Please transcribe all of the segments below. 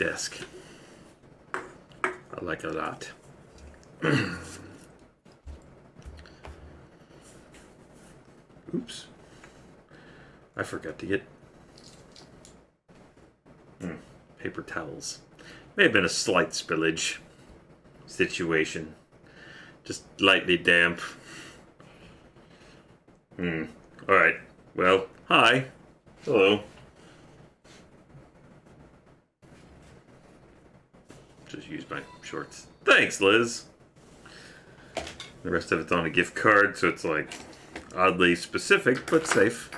desk. I like it a lot. Oops. I forgot to get paper towels. May have been a slight spillage situation. Just lightly damp. Alright. Well, hi. Hello. Just use my shorts. Thanks, Liz. The rest of it's on a gift card, so it's like oddly specific, but safe.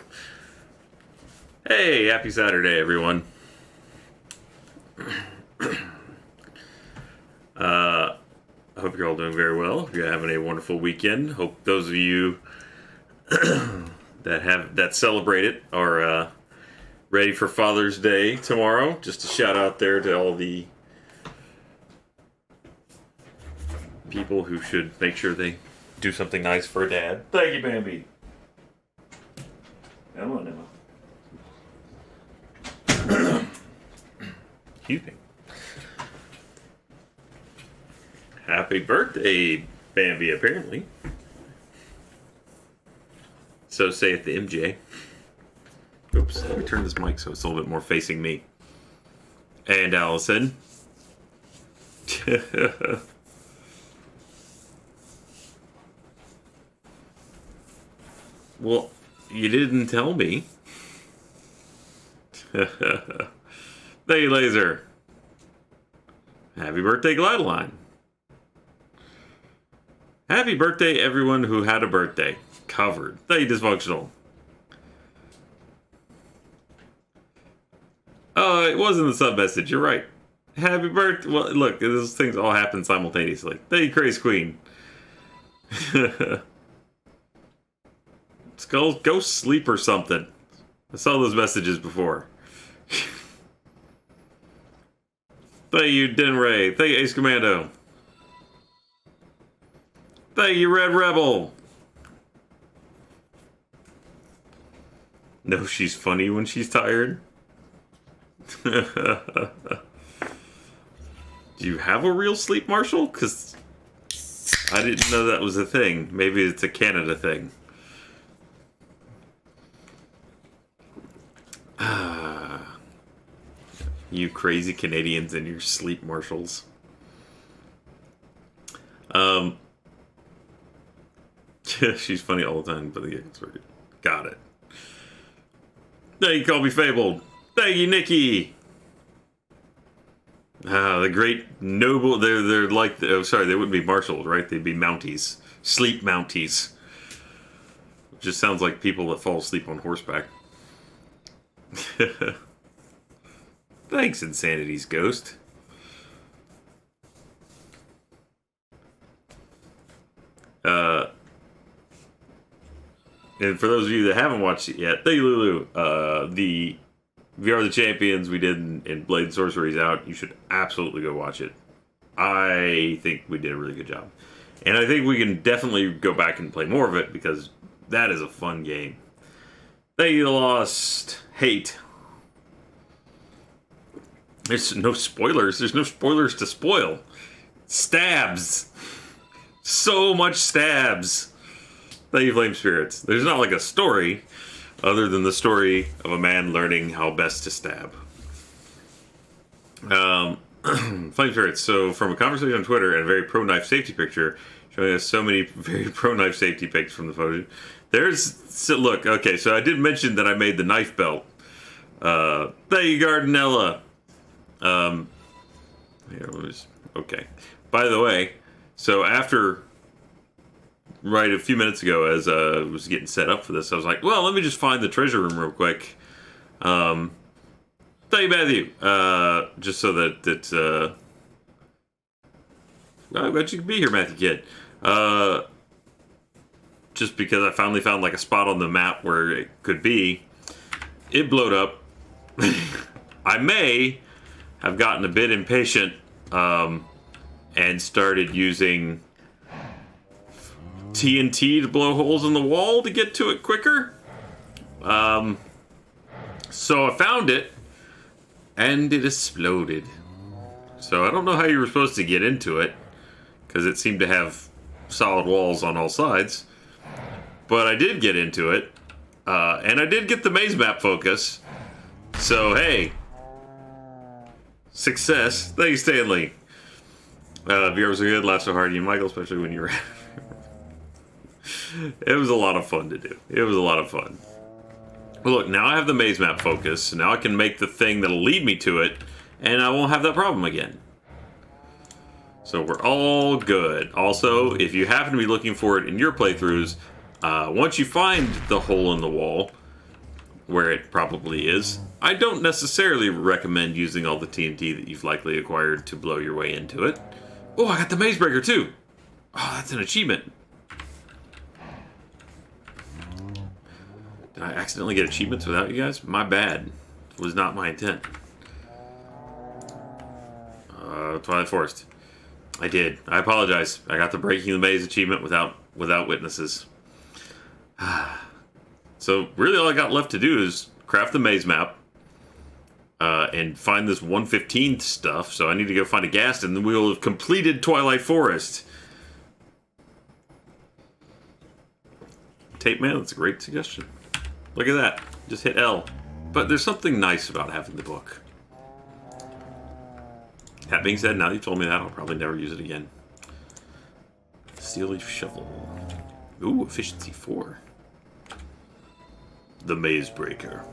Hey, happy Saturday, everyone. I hope you're all doing very well. Hope you're having a wonderful weekend. Hope those of you that celebrate it are ready for Father's Day tomorrow. Just a shout out there to all the people who should make sure they do something nice for a dad. Thank you, Bambi. Come on, Emma. Excuse me. Happy birthday, Bambi, apparently. So saith the MJ. Oops, let me turn this mic so it's a little bit more facing me. And Allison. Well, you didn't tell me. Thank you, Laser. Happy birthday, Gladeline. Happy birthday, everyone who had a birthday. Covered. Thank you, Dysfunctional. Oh, it wasn't the sub message. You're right. Happy birthday. Well, look, those things all happen simultaneously. Thank you, Crazy Queen. Skull, go sleep or something. I saw those messages before. Thank you, Denray. Thank you, Ace Commando. Thank you, Red Rebel. No, she's funny when she's tired. Do you have a real sleep, Marshall? Because I didn't know that was a thing. Maybe it's a Canada thing. You crazy Canadians and your sleep marshals. She's funny all the time, but the game's working. Got it. Thank you, Colby Fabled. Thank you, Nikki. The great noble. They're like. Oh, sorry, they wouldn't be marshals, right? They'd be mounties. Sleep mounties. Just sounds like people that fall asleep on horseback. Thanks, Insanity's Ghost. And for those of you that haven't watched it yet, thank you, Lulu. The VR the Champions we did in Blade and Sorcery's out. You should absolutely go watch it. I think we did a really good job. And I think we can definitely go back and play more of it because that is a fun game. Thank you, The Lost Hate. There's no spoilers. There's no spoilers to spoil. Stabs. So much stabs. Thank you, Flame Spirits. There's not like a story other than the story of a man learning how best to stab. Flame Spirits. So from a conversation on Twitter and a very pro-knife safety picture showing us so many very pro-knife safety pics from the photo. Look, okay, so I did mention that I made the knife belt. Thank you, Gardenella. Okay. By the way, so after, right a few minutes ago, as I was getting set up for this, I was like, well, let me just find the treasure room real quick. Thank you, Matthew. Just so that it's, well, I'm glad you can be here, Matthew Kid. Just because I finally found like a spot on the map where it could be. It blowed up. I may have gotten a bit impatient and started using TNT to blow holes in the wall to get to it quicker. So I found it and it exploded. So I don't know how you were supposed to get into it, because it seemed to have solid walls on all sides. But I did get into it, and I did get the maze map focus. So hey, success. Thank you, Stanley. Viewers are good, laugh so hard, you Michael, especially when you were... It was a lot of fun to do. It was a lot of fun. Well, look, now I have the maze map focus, so now I can make the thing that'll lead me to it, and I won't have that problem again. So we're all good. Also, if you happen to be looking for it in your playthroughs, once you find the hole in the wall, where it probably is, I don't necessarily recommend using all the TNT that you've likely acquired to blow your way into it. Oh, I got the maze breaker too! Oh, that's an achievement. Did I accidentally get achievements without you guys? My bad. It was not my intent. Twilight Forest. I did. I apologize. I got the Breaking the Maze achievement without witnesses. So really all I got left to do is craft the maze map and find this 115th stuff. So I need to go find a ghast and then we'll have completed Twilight Forest. Tape Man, that's a great suggestion. Look at that. Just hit L. But there's something nice about having the book. That being said, now that you've told me that, I'll probably never use it again. Steel Leaf Shovel. Ooh, efficiency 4. The Maze Breaker.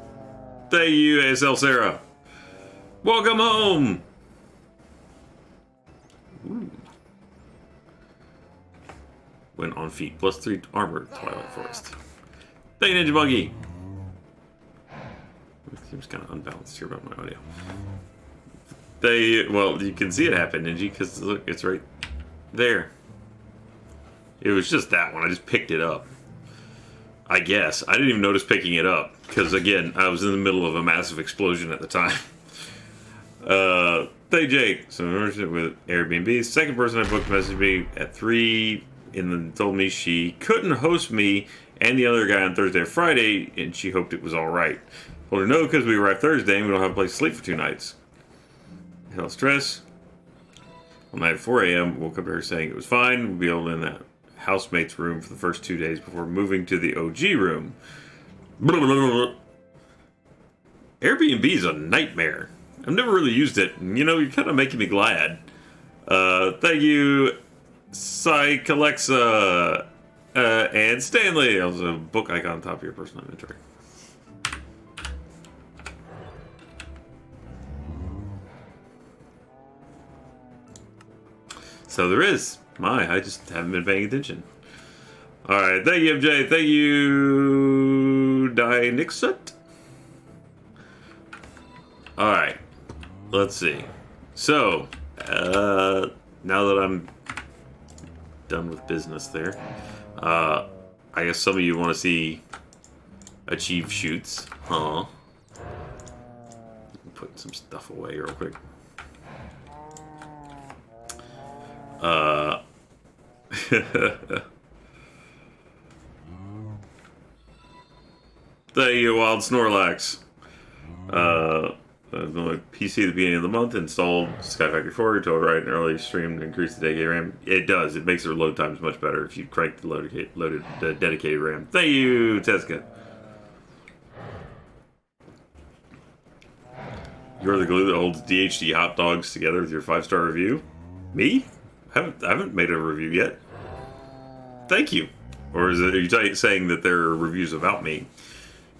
Thank you, ASL Sarah. Welcome home! Ooh. When on feet. +3 armor, Twilight Forest. Thank you, Ninja Buggy. It seems kind of unbalanced here about my audio. Well, you can see it happen, Ninja, because look, it's right there. It was just that one. I just picked it up. I guess. I didn't even notice picking it up, because, again, I was in the middle of a massive explosion at the time. Thank Jake. So, with Airbnb. Second person I booked messaged me at 3 and then told me she couldn't host me and the other guy on Thursday or Friday, and she hoped it was alright. Told her no, because we arrived Thursday and we don't have a place to sleep for 2 nights. Hell stress. On night at 4 a.m., woke up to her saying it was fine. We'll be able in that housemate's room for the first 2 days before moving to the OG room. Blah, blah, blah, blah. Airbnb is a nightmare. I've never really used it. And, you know, you're kind of making me glad. Thank you, Psych Alexa, and Stanley. Also, a book icon on top of your personal inventory. So there is. I just haven't been paying attention. Alright, thank you, MJ. Thank you, Dynixut. Alright, let's see. So, now that I'm done with business there, I guess some of you want to see achieve shoots, huh? Put some stuff away real quick. Thank you, Wild Snorlax. The PC at the beginning of the month installed Skyfactory 4 to right and early stream to increase the dedicated RAM. It does. It makes their load times much better if you crank the dedicated RAM. Thank you, Teska. You're the glue that holds DHD hot dogs together with your 5-star review. Me? I haven't made a review yet. Thank you. Or are you saying that there are reviews about me?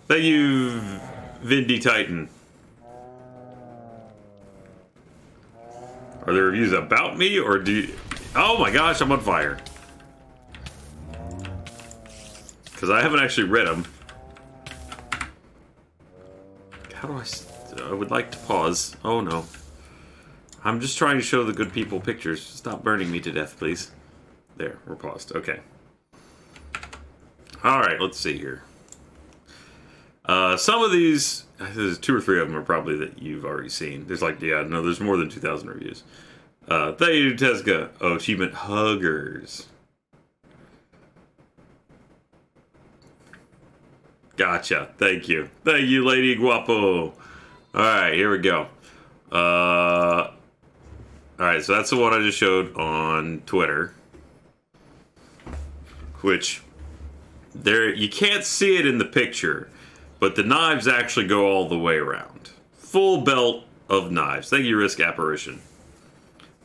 Thank you, Vindy Titan. Are there reviews about me, or do you... Oh my gosh, I'm on fire. Because I haven't actually read them. How do I would like to pause. Oh no. I'm just trying to show the good people pictures. Stop burning me to death, please. There, we're paused. Okay. Alright, let's see here. Some of these, there's 2 or 3 of them are probably that you've already seen. There's like, yeah, no, there's more than 2,000 reviews. Thank you, Teska. Oh, achievement huggers. Gotcha. Thank you. Thank you, Lady Guapo. Alright, here we go. Alright, so that's the one I just showed on Twitter. Which, there, you can't see it in the picture, but the knives actually go all the way around. Full belt of knives. Thank you, Risk Apparition.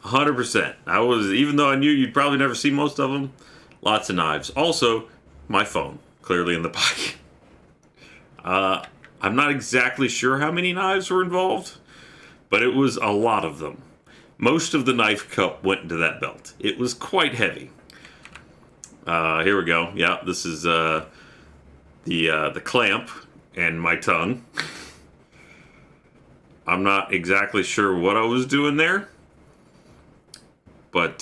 100%. Even though I knew you'd probably never see most of them, lots of knives. Also, my phone, clearly in the pocket. I'm not exactly sure how many knives were involved, but it was a lot of them. Most of the knife cup went into that belt. It was quite heavy. Here we go. Yeah, this is the clamp and my tongue. I'm not exactly sure what I was doing there, but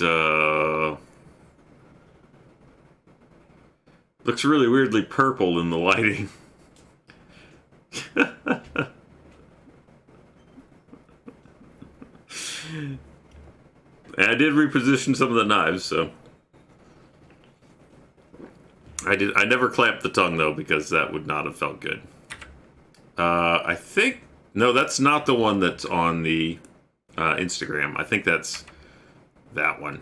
looks really weirdly purple in the lighting. And I did reposition some of the knives, so I never clamped the tongue though, because that would not have felt good. I think no, that's not the one that's on the Instagram. I think that's that one.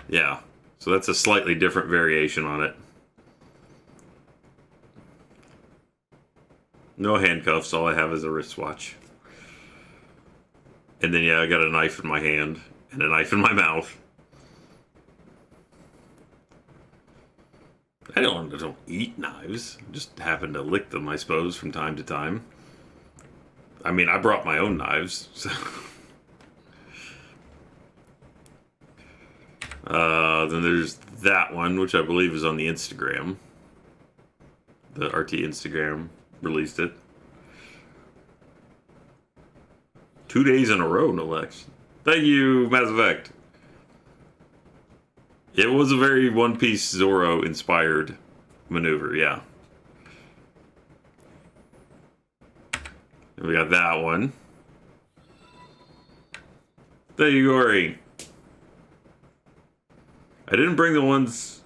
Yeah, so that's a slightly different variation on it. No handcuffs. All I have is a wristwatch. And then, yeah, I got a knife in my hand and a knife in my mouth. I don't eat knives. I just happen to lick them, I suppose, from time to time. I mean, I brought my own knives, so. Then there's that one, which I believe is on the Instagram. The RT Instagram released it. 2 days in a row, no less. Thank you, Mass Effect. It was a very One Piece Zoro inspired maneuver, yeah. And we got that one. Thank you, Gory. I didn't bring the ones...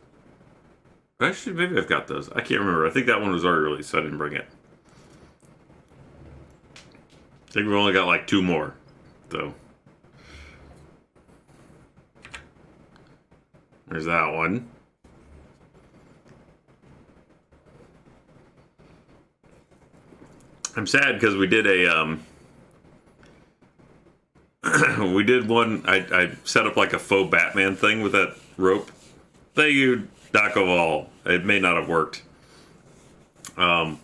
Actually, maybe I've got those. I can't remember. I think that one was already released, so I didn't bring it. I think we've only got like 2 more, though. There's that one. I'm sad because we did a we did one. I set up like a faux Batman thing with that rope. Thank you, Doc Oval. It may not have worked. Where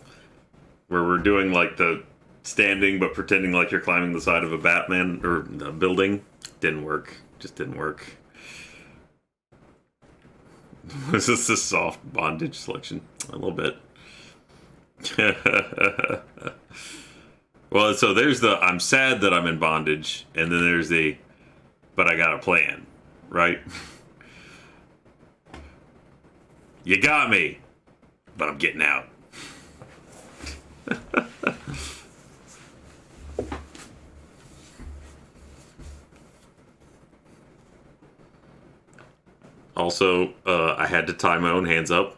we're doing like the standing but pretending like you're climbing the side of a Batman or a building. Didn't work. Just didn't work. Was this a soft bondage selection? A little bit. Well, so there's the I'm sad that I'm in bondage, and then there's the but I got a plan, right? You got me, but I'm getting out. Also, I had to tie my own hands up,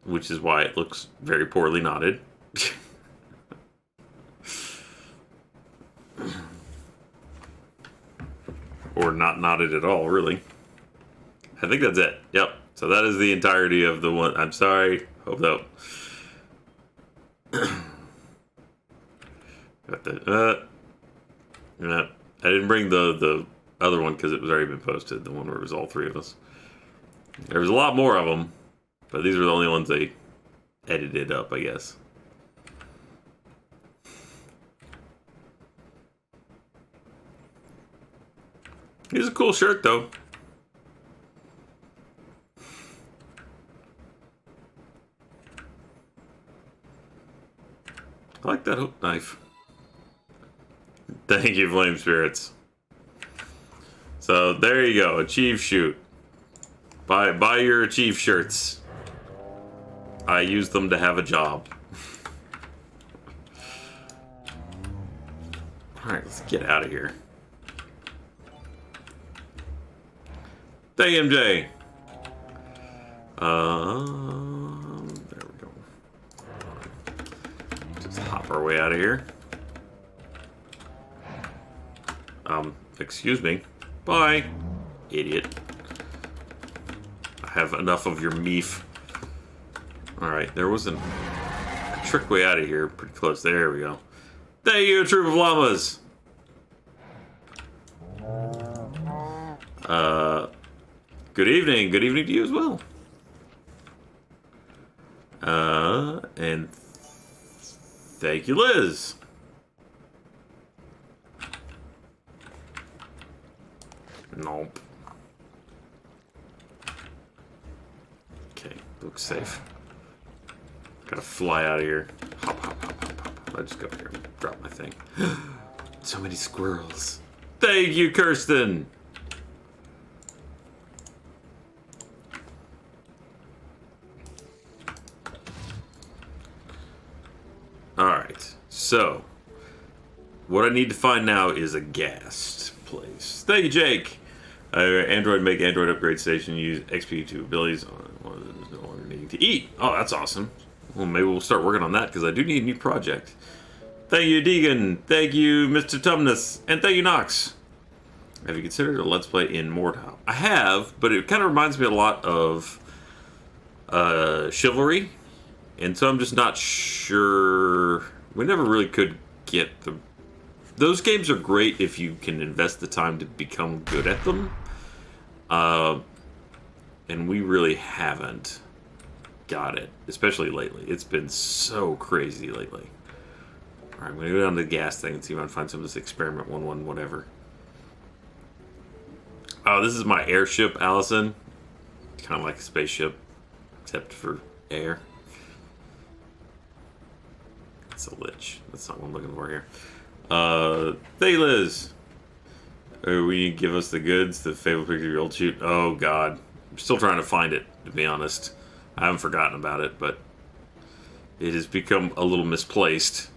which is why it looks very poorly knotted. Or not knotted at all, really. I think that's it. Yep. So that is the entirety of the one. I'm sorry. Hope that... Got the... Yeah. I didn't bring the other one because it was already been posted. The one where it was all 3 of us. There was a lot more of them, but these were the only ones they edited up, I guess. He's a cool shirt, though. I like that hook knife. Thank you, Flame Spirits. So, there you go. Achieve shoot. Buy your Achieve shirts. I use them to have a job. Alright, let's get out of here. Thank you, MJ. There we go. Just hop our way out of here. Excuse me. Bye, idiot. I have enough of your meef. Alright, there was a trick way out of here. Pretty close. There we go. Thank you, troop of llamas! Good evening. Good evening to you as well. And thank you, Liz. Nope. Okay, looks safe. Gotta fly out of here. Hop, hop, hop, hop, hop. I just go up here and drop my thing. So many squirrels. Thank you, Kirsten. Alright, so what I need to find now is a gas place. Thank you, Jake. Android make Android upgrade station. Use XP2 abilities on no longer needing to eat. Oh, that's awesome. Well, maybe we'll start working on that because I do need a new project. Thank you, Deegan. Thank you, Mr. Tumnus. And thank you, Nox. Have you considered a Let's Play in Mordhau? I have, but it kind of reminds me a lot of Chivalry. And so I'm just not sure. We never really could get the... Those games are great if you can invest the time to become good at them. And we really haven't got it, especially lately. It's been so crazy lately. Alright, I'm going to go down to the gas thing and see if I can find some of this experiment 1-1 whatever. Oh, this is my airship, Allison. Kind of like a spaceship, except for air. It's a lich. That's not what I'm looking for here. Hey, Liz. We give us the goods, the favorite picture of your old shoot. Oh, God. I'm still trying to find it, to be honest. I haven't forgotten about it, but it has become a little misplaced.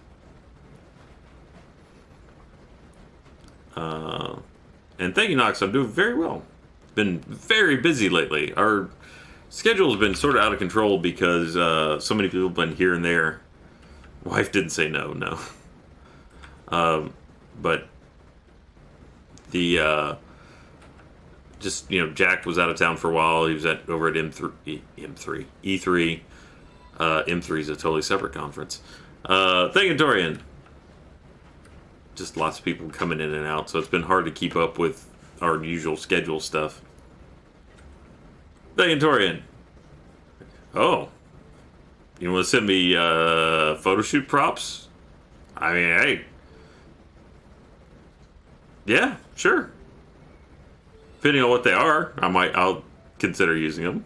And thank you, Nox. I'm doing very well. Been very busy lately. Our schedule has been sort of out of control because so many people have been here and there. Wife didn't say no. But the just, you know, Jack was out of town for a while. He was over at E3. M3 is a totally separate conference. Thank you, Dorian. Just lots of people coming in and out, so it's been hard to keep up with our usual schedule stuff. Thank you, Dorian. Oh. You want to send me photo shoot props? I mean, hey. Yeah, sure. Depending on what they are, I'll consider using them.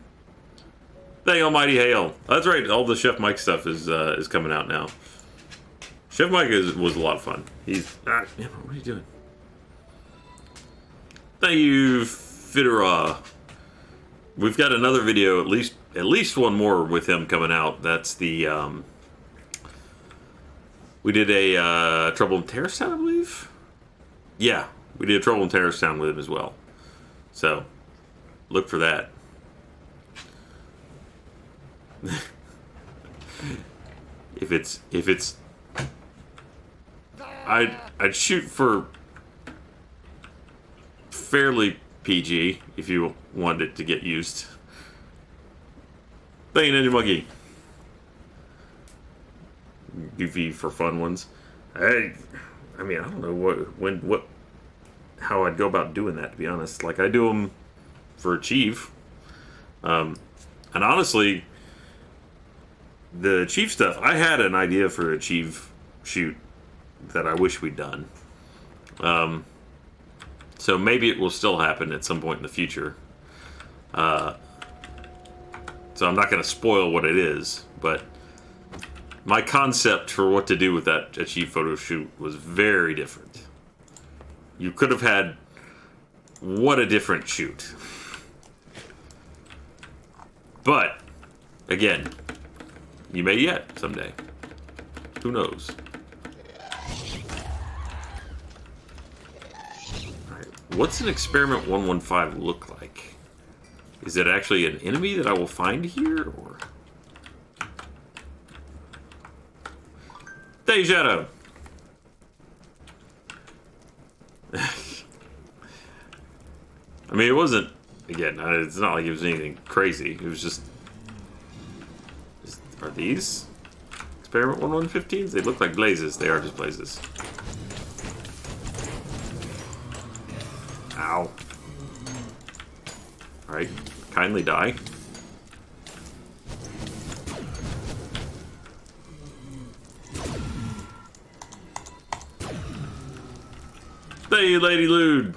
Thank Almighty Hail. That's right. All the Chef Mike stuff is coming out now. Chef Mike was a lot of fun. He's what are you doing? Thank you, Fidera. We've got another video, at least one more with him coming out. That's the we did a Trouble in Terrace Town, I believe. Yeah, we did a Trouble in Terrace Town with him as well. So look for that. If it's I'd shoot for fairly PG if you wanted it to get used. Thank you, Ninja Monkey. Goofy for fun ones. I mean, I don't know how I'd go about doing that, to be honest. Like, I do them for Achieve. And honestly, the Achieve stuff, I had an idea for Achieve shoot that I wish we'd done. So maybe it will still happen at some point in the future. So I'm not going to spoil what it is, but my concept for what to do with that Achieve photo shoot was very different. You could have had what a different shoot. But, again, you may yet someday. Who knows? Alright, what's an Experiment 115 look like? Is it actually an enemy that I will find here, or? Hey, Shadow! I mean, it wasn't. Again, it's not like it was anything crazy. It was just. Are these Experiment 1115s? They look like blazes. They are just blazes. Ow. Alright. Kindly die. Hey, Lady Lude!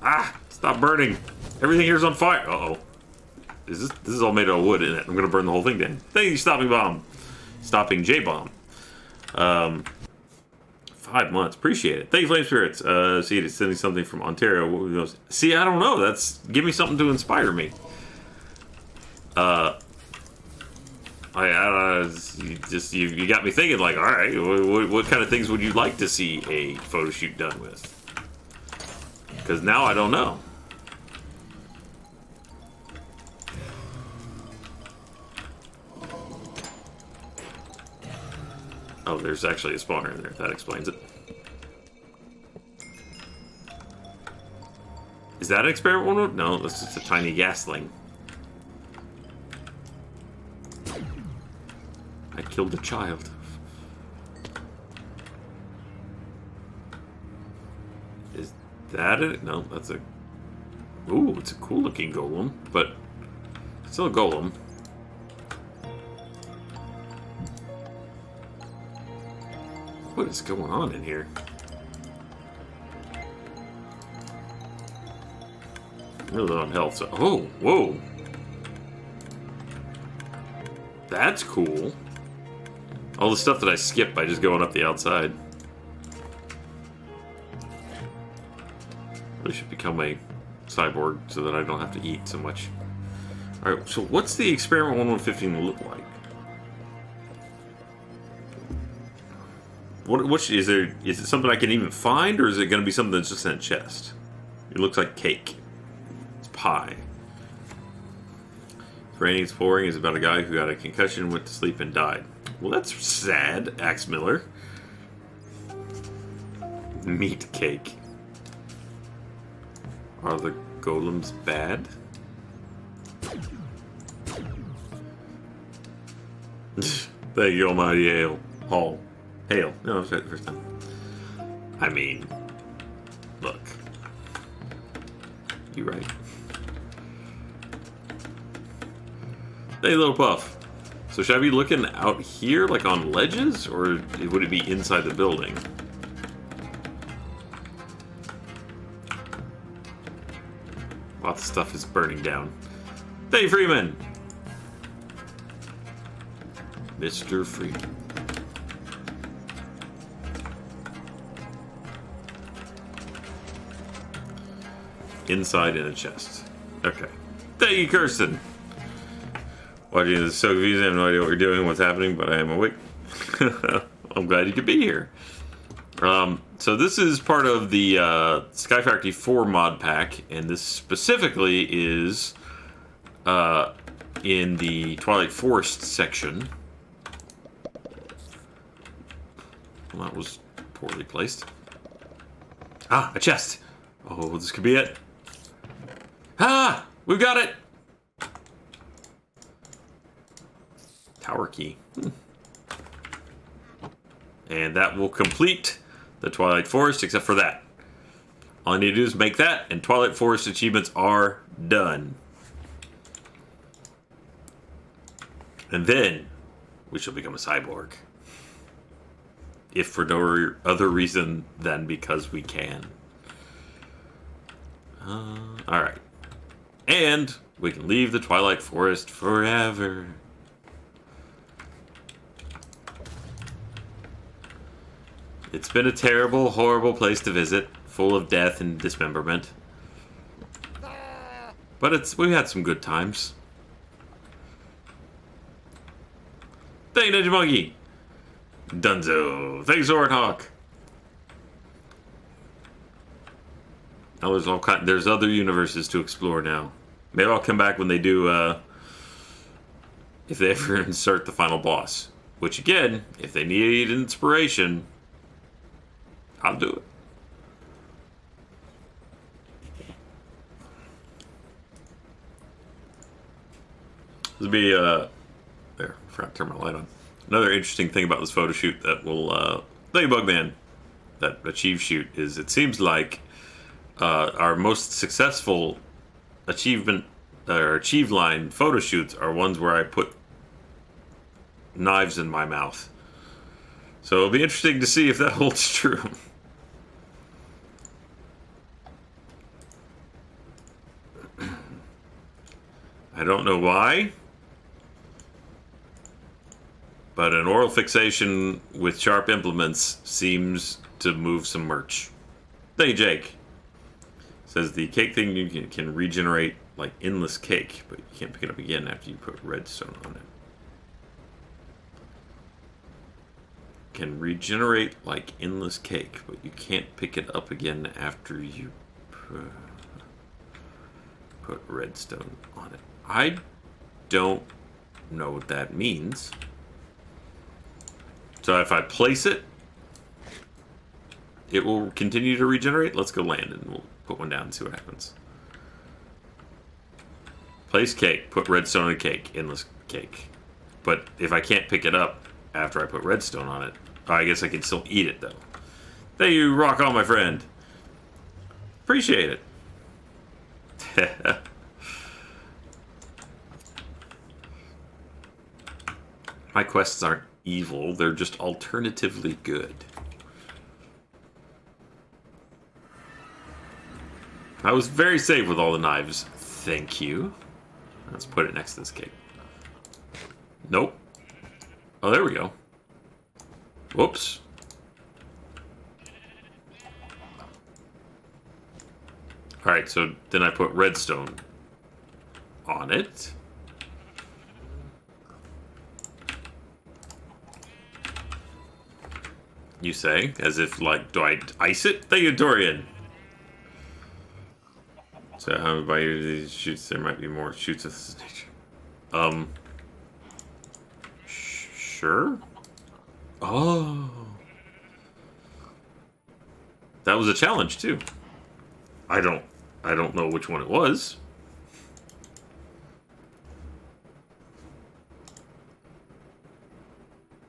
Ah! Stop burning! Everything here's on fire! Uh-oh. This is all made out of wood, isn't it? I'm gonna burn the whole thing down. Thank you, Stopping Bomb! Stopping J-Bomb. 5 months. Appreciate it. Thank you, Flame Spirits. See, it's sending something from Ontario. See, I don't know. Give me something to inspire me. You got me thinking, like, all right, what kind of things would you like to see a photo shoot done with? Because now I don't know. Oh, there's actually a spawner in there. That explains it. Is that an experiment one? No, that's just a tiny gasling. I killed a child. Is that it? No, that's a... Ooh, it's a cool looking golem, but it's still a golem. What is going on in here? Really low on health, so... Oh, whoa! That's cool. All the stuff that I skip by just going up the outside. Really should become a cyborg so that I don't have to eat so much. Alright, so what's the Experiment 1115 look like? What is there? Is it something I can even find, or is it going to be something that's just in a chest? It looks like cake. It's pie. Raining, it's pouring is about a guy who got a concussion, went to sleep, and died. Well, that's sad, Axe Miller. Meat cake. Are the golems bad? Thank you, Almighty Hail. Hall. Hail. No, that's right the first time. I mean, look. You right. Hey, little puff. So should I be looking out here, like on ledges, or would it be inside the building? Lots of stuff is burning down. Hey, Freeman! Mr. Freeman. Inside in a chest. Okay. Thank you, Kirsten! Watching this is so confusing. I have no idea what you're doing, what's happening, but I am awake. I'm glad you could be here. So this is part of the Skyfactory 4 mod pack, and this specifically is in the Twilight Forest section. Well, that was poorly placed. Ah, a chest! Oh, this could be it. Ah! We've got it! Tower key. And that will complete the Twilight Forest, except for that. All I need to do is make that, and Twilight Forest achievements are done. And then, we shall become a cyborg. If for no other reason than because we can. Alright. And we can leave the Twilight Forest forever. It's been a terrible, horrible place to visit, full of death and dismemberment. But we've had some good times. Thank you, Ninja Monkey! Dunzo! Thanks, Orenhawk! Now there's other universes to explore now. Maybe I'll come back when they do, if they ever insert the final boss. Which again, if they need inspiration, I'll do it. This will be there. I forgot to turn my light on. Another interesting thing about this photo shoot that will thank you, Bugman. That achieve shoot is it seems like our most successful achievement or achieve line photo shoots are ones where I put knives in my mouth. So it'll be interesting to see if that holds true. I don't know why, but an oral fixation with sharp implements seems to move some merch. Hey, Jake. Says the cake thing you can regenerate like endless cake, but you can't pick it up again after you put redstone on it. Can regenerate like endless cake, but you can't pick it up again after you put redstone on it. I don't know what that means. So if I place it, it will continue to regenerate. Let's go land and we'll put one down and see what happens. Place cake, put redstone in cake, endless cake. But if I can't pick it up after I put redstone on it, I guess I can still eat it though. Thank you, rock on, my friend. Appreciate it. My quests aren't evil, they're just alternatively good. I was very safe with all the knives. Thank you. Let's put it next to this cake. Nope. Oh, there we go. Whoops. Alright, so then I put redstone on it. You say, as if, like, do I ice it? Thank you, Dorian. So, how by these shoots, there might be more shoots of this nature. Sure? Oh. That was a challenge, too. I don't know which one it was.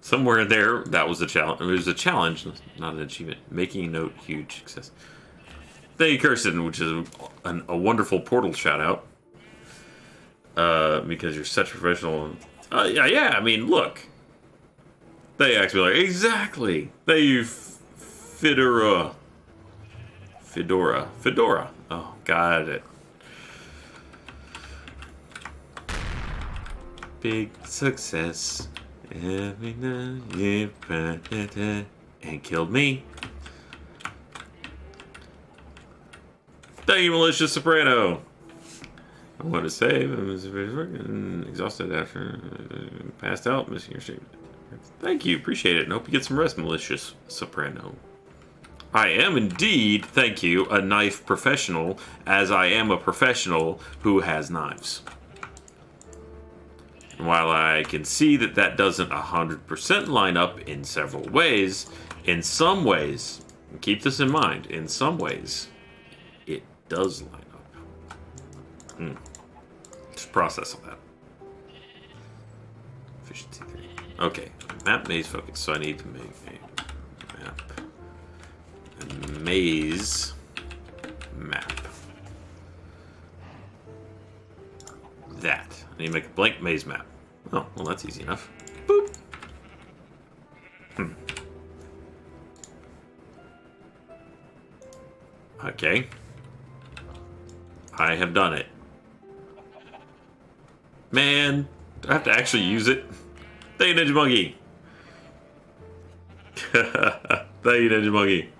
Somewhere in there, that was a challenge. It was a challenge, not an achievement. Making a note, huge success. Thank you, Kirsten, which is a wonderful Portal shout-out. Because you're such a professional. Yeah, I mean, look. They actually like, exactly. Thank you, Fedora. Oh, got it. Big success. And killed me. Thank you, Malicious Soprano. I want to save. I was exhausted after passed out, missing your shape. Thank you, appreciate it, and hope you get some rest, Malicious Soprano. I am indeed, thank you, a knife professional, as I am a professional who has knives. And while I can see that that doesn't 100% line up in several ways, in some ways, and keep this in mind, in some ways, it does line up. Just process on that. Efficiency 3. Okay, map maze focus, so I need to make a map. A maze map. That. I need to make a blank maze map. Oh, well, that's easy enough. Boop. Okay. I have done it. Man, do I have to actually use it? Thank you, Ninja Monkey. Thank you, Ninja Monkey.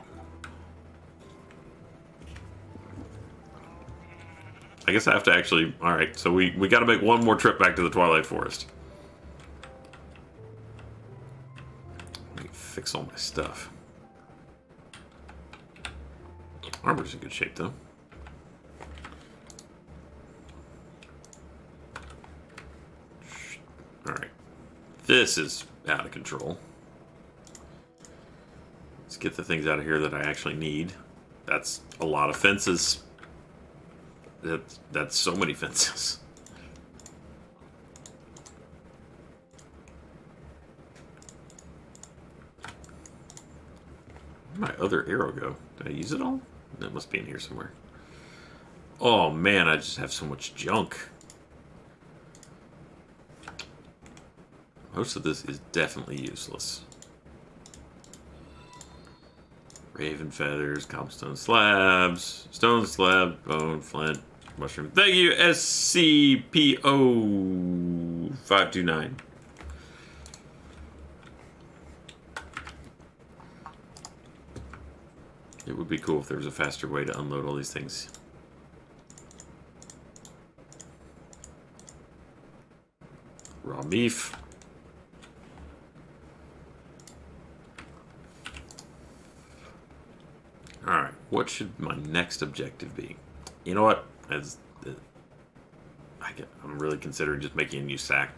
I guess I have to actually... Alright, so we got to make one more trip back to the Twilight Forest. Let me fix all my stuff. Armor's in good shape, though. Alright. This is out of control. Let's get the things out of here that I actually need. That's a lot of fences. That's so many fences. Where'd my other arrow go? Did I use it all? That must be in here somewhere. Oh man, I just have so much junk. Most of this is definitely useless. Raven feathers, cobblestone slabs, stone slab, bone, flint, mushroom. Thank you, SCPO529. It would be cool if there was a faster way to unload all these things. Raw beef. Alright, what should my next objective be? You know what? I'm really considering just making a new sack.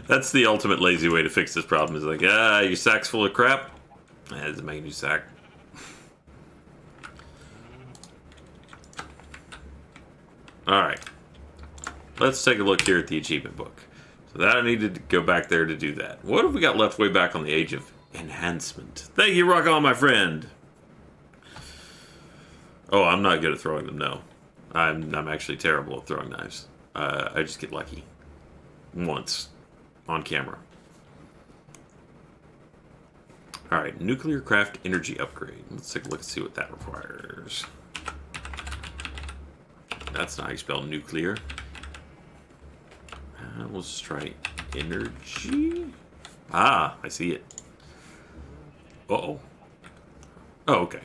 That's the ultimate lazy way to fix this problem. Is like, your sack's full of crap. Let's make a new sack. Alright. Let's take a look here at the achievement book. So that I needed to go back there to do that. What have we got left way back on the Age of Enhancement? Thank you, Rock On, my friend. Oh, I'm not good at throwing them, no. I'm actually terrible at throwing knives. I just get lucky. Once. On camera. Alright, nuclear craft energy upgrade. Let's take a look and see what that requires. That's not how you spell nuclear. We'll just try energy. Ah, I see it. Uh-oh. Oh, okay.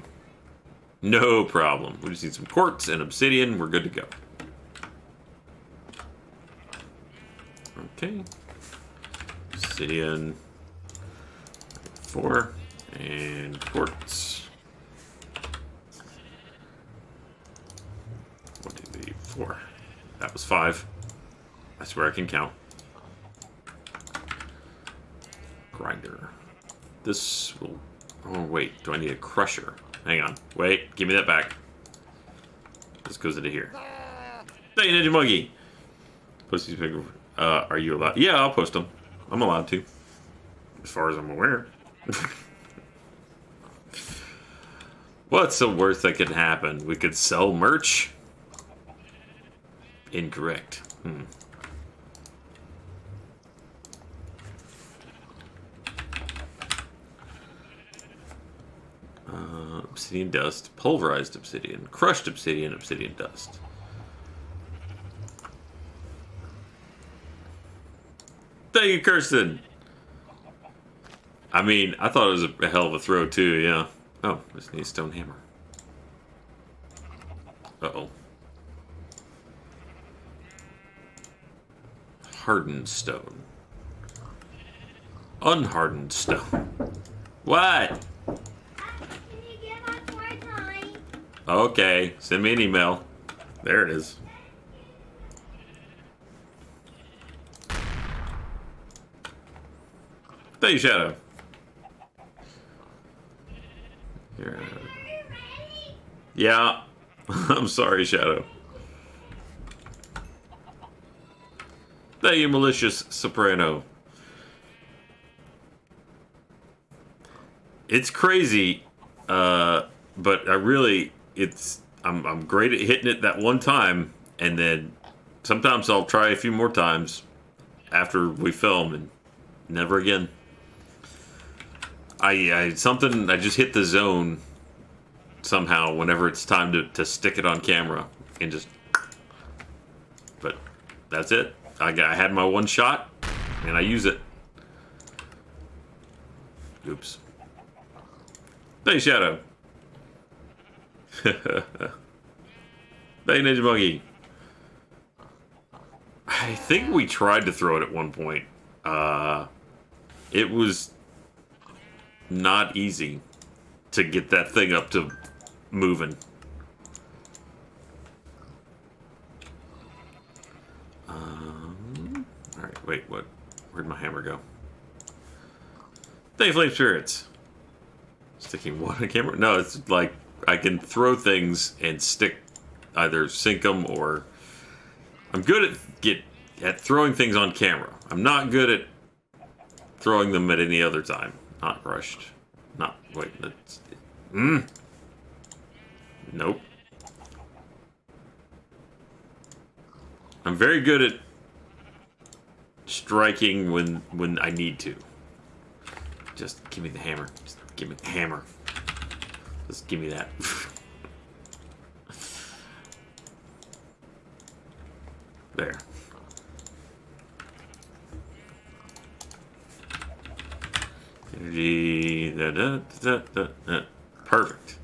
No problem. We just need some quartz and obsidian. We're good to go. Okay. Obsidian. 4. And quartz. 1, 2, 3, 4. That was 5. I swear I can count. Grinder. This will... Oh, wait. Do I need a crusher? Hang on. Wait. Give me that back. This goes into here. Hey, Ninja Muggy! Post these big... are you allowed? Yeah, I'll post them. I'm allowed to. As far as I'm aware. What's the worst that could happen? We could sell merch? Incorrect. Obsidian dust, pulverized obsidian, crushed obsidian, obsidian dust. Thank you, Kirsten. I mean, I thought it was a hell of a throw too. Yeah. Oh, just need a stone hammer. Uh-oh. Hardened stone. Unhardened stone. What? Okay, send me an email. There it is. Thank you, Shadow. Here. Yeah. I'm sorry, Shadow. Thank you, Malicious Soprano. It's crazy, but I really... I'm great at hitting it that one time, and then sometimes I'll try a few more times after we film, and never again. I just hit the zone somehow whenever it's time to stick it on camera, and just. But that's it. I had my one shot, and I use it. Oops. Thanks, Shadow. Thank Ninja Monkey. I think we tried to throw it at one point. It was not easy. to get that thing up to moving. Alright, wait, what? Where'd my hammer go? Thank you, Flame Spirits. Sticking one on the camera? No, it's like I can throw things and either sink them or... I'm good at throwing things on camera. I'm not good at throwing them at any other time. Not rushed. Wait, that's... Nope. I'm very good at striking when I need to. Just give me the hammer. Just give me the hammer. Just give me that. There. Energy. Perfect.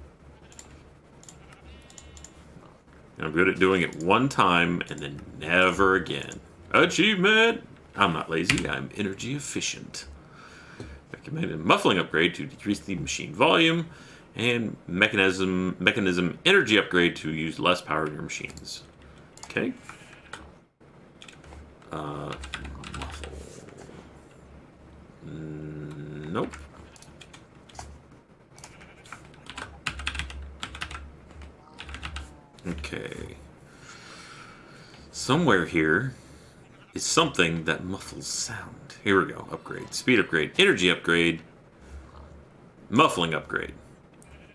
I'm good at doing it one time and then never again. Achievement! I'm not lazy, I'm energy efficient. Recommended muffling upgrade to decrease the machine volume, and mechanism energy upgrade to use less power in your machines. Okay. Muffle. Nope. Okay. Somewhere here is something that muffles sound. Here we go. Upgrade. Speed upgrade. Energy upgrade. Muffling upgrade.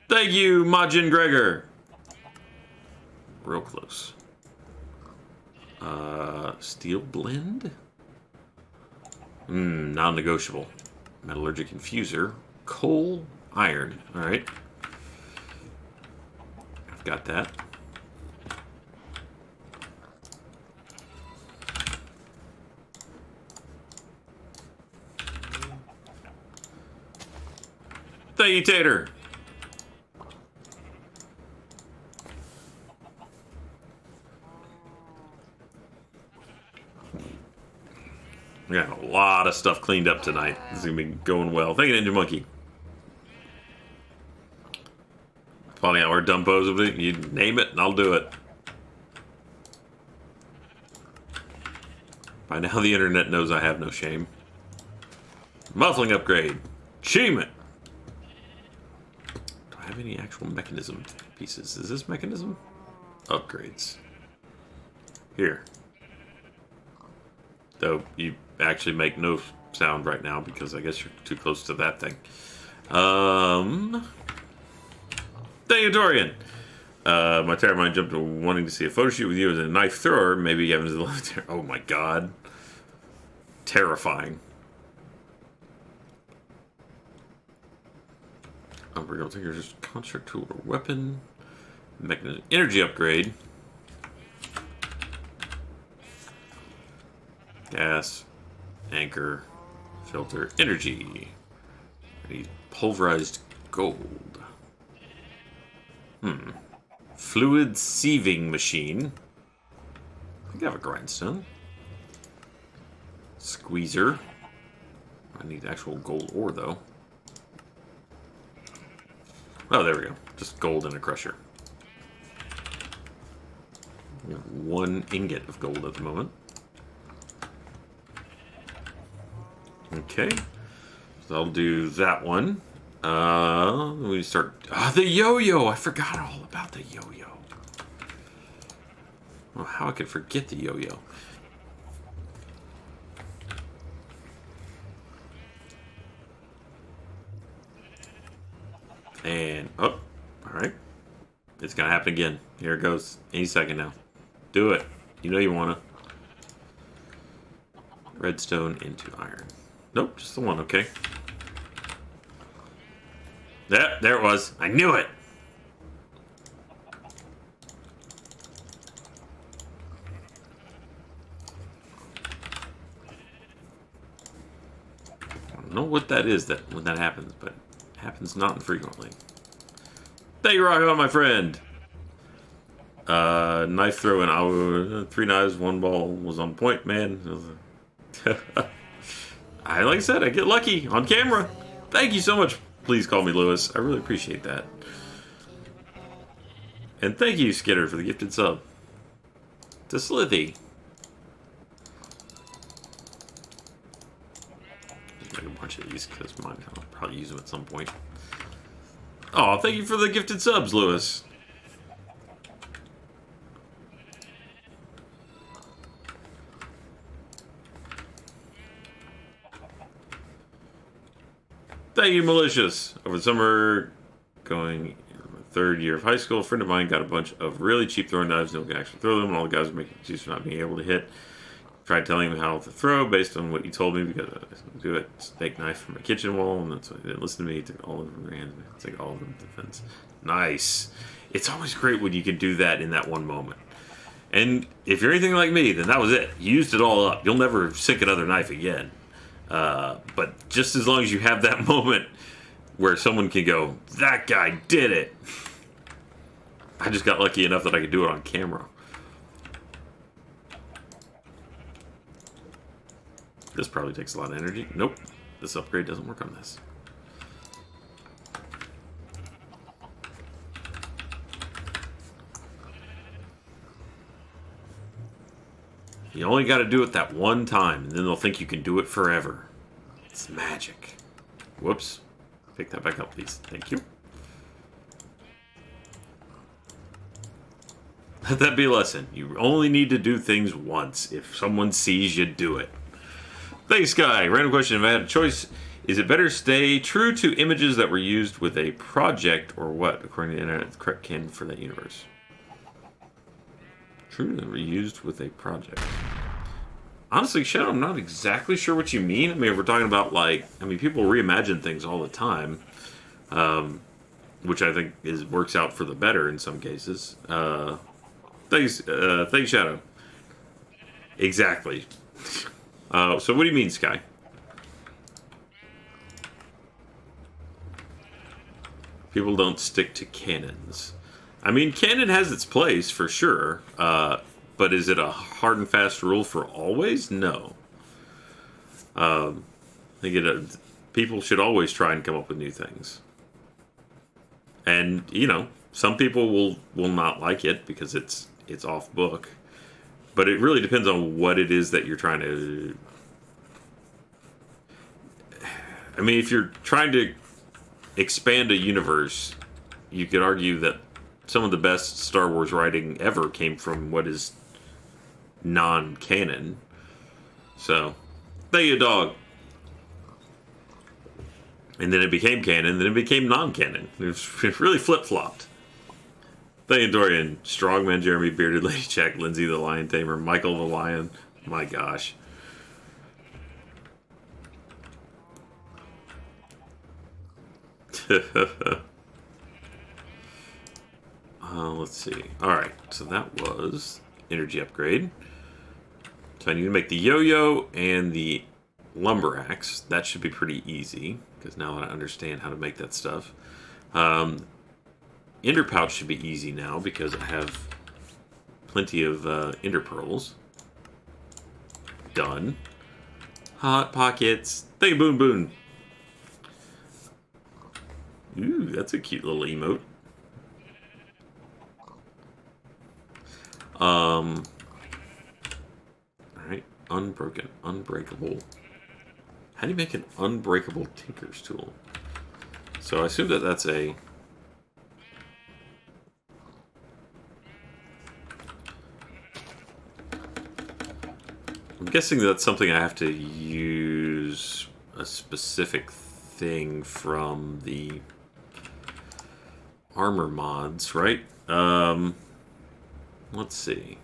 Thank you, Majin Gregor. Real close. Steel blend? Non-negotiable. Metallurgic infuser. Coal, iron. Alright. I've got that. Thank you, Tater. We got a lot of stuff cleaned up tonight. This is gonna be going well. Thank you, Ninja Monkey. Finding out where Dumpo's of it. You name it, and I'll do it. By now, the internet knows I have no shame. Muffling upgrade. Achievement. Do I have any actual mechanism pieces? Is this mechanism? Upgrades. Here. Though you actually make no sound right now because I guess you're too close to that thing. Thank you, Dorian. My terror mind jumped to wanting to see a photo shoot with you as a knife thrower. Maybe Evan's the left there. Oh my god. Terrifying. Unbreakable Tinker, just construct tool or weapon. Mechanism. Energy upgrade. Gas. Anchor. Filter. Energy. I need pulverized gold. Fluid sieving machine. I think I have a grindstone. Squeezer. I need actual gold ore, though. Oh, there we go. Just gold in a crusher. We have 1 ingot of gold at the moment. Okay. So I'll do that one. We start... the yo-yo! I forgot all about the yo-yo. Oh, how I could forget the yo-yo. And... oh, alright. It's gonna happen again. Here it goes. Any second now. Do it. You know you wanna. Redstone into iron. Nope, just the one, okay. Yeah, there it was. I knew it! I don't know what that is when that happens, but it happens not infrequently. Thank you, Rock, my friend! Knife throw and 3 knives, 1 ball was on point, man. Like I said, I get lucky on camera. Thank you so much, please call me Lewis. I really appreciate that. And thank you, Skidder, for the gifted sub. To Slithy. Just make a bunch of these because I'll probably use them at some point. Oh, thank you for the gifted subs, Lewis. Thank you, Malicious. Over the summer, going third year of high school, a friend of mine got a bunch of really cheap throwing knives. No one can actually throw them, and all the guys were making excuses for not being able to hit. Tried telling him how to throw based on what you told me because I was do it. Steak knife from my kitchen wall, and that's why they didn't listen to me. He took all of them from their hands. Take all of them defense. Nice. It's always great when you can do that in that one moment. And if you're anything like me, then that was it. You used it all up. You'll never sink another knife again. But just as long as you have that moment where someone can go, that guy did it. I just got lucky enough that I could do it on camera. This probably takes a lot of energy. Nope. This upgrade doesn't work on this. You only got to do it that one time, and then they'll think you can do it forever. It's magic. Whoops. Pick that back up, please. Thank you. Let that be a lesson. You only need to do things once. If someone sees you do it. Thanks, Sky. Random question. If I had a choice, is it better stay true to images that were used with a project or what, according to the internet, the correct canon for that universe? True that were used with a project. Honestly, Shadow, I'm not exactly sure what you mean. I mean, if we're talking about, like, people reimagine things all the time, which I think works out for the better in some cases. Thanks, Shadow. Exactly. So what do you mean, Sky? People don't stick to canons. I mean, canon has its place, for sure. But is it a hard and fast rule for always? No. I think people should always try and come up with new things. And, some people will not like it because it's off book. But it really depends on what it is that you're trying to... I mean, if you're trying to expand a universe, you could argue that some of the best Star Wars writing ever came from what is non-canon. So, there you dog. And then it became canon, then it became non-canon. It really flip-flopped. Thank you, Dorian. Strongman, Jeremy, Bearded Lady Jack, Lindsay the Lion Tamer, Michael the Lion. My gosh. Let's see. Alright, so that was energy upgrade. So I need to make the yo-yo and the lumber axe. That should be pretty easy, because now that I understand how to make that stuff. Ender pouch should be easy now, because I have plenty of ender pearls. Done. Hot pockets. Thank you, Boon Boon. Ooh, that's a cute little emote. Alright, unbroken, unbreakable. How do you make an unbreakable Tinker's tool? So I assume that that's a... I'm guessing that's something I have to use a specific thing from the armor mods, right? Let's see.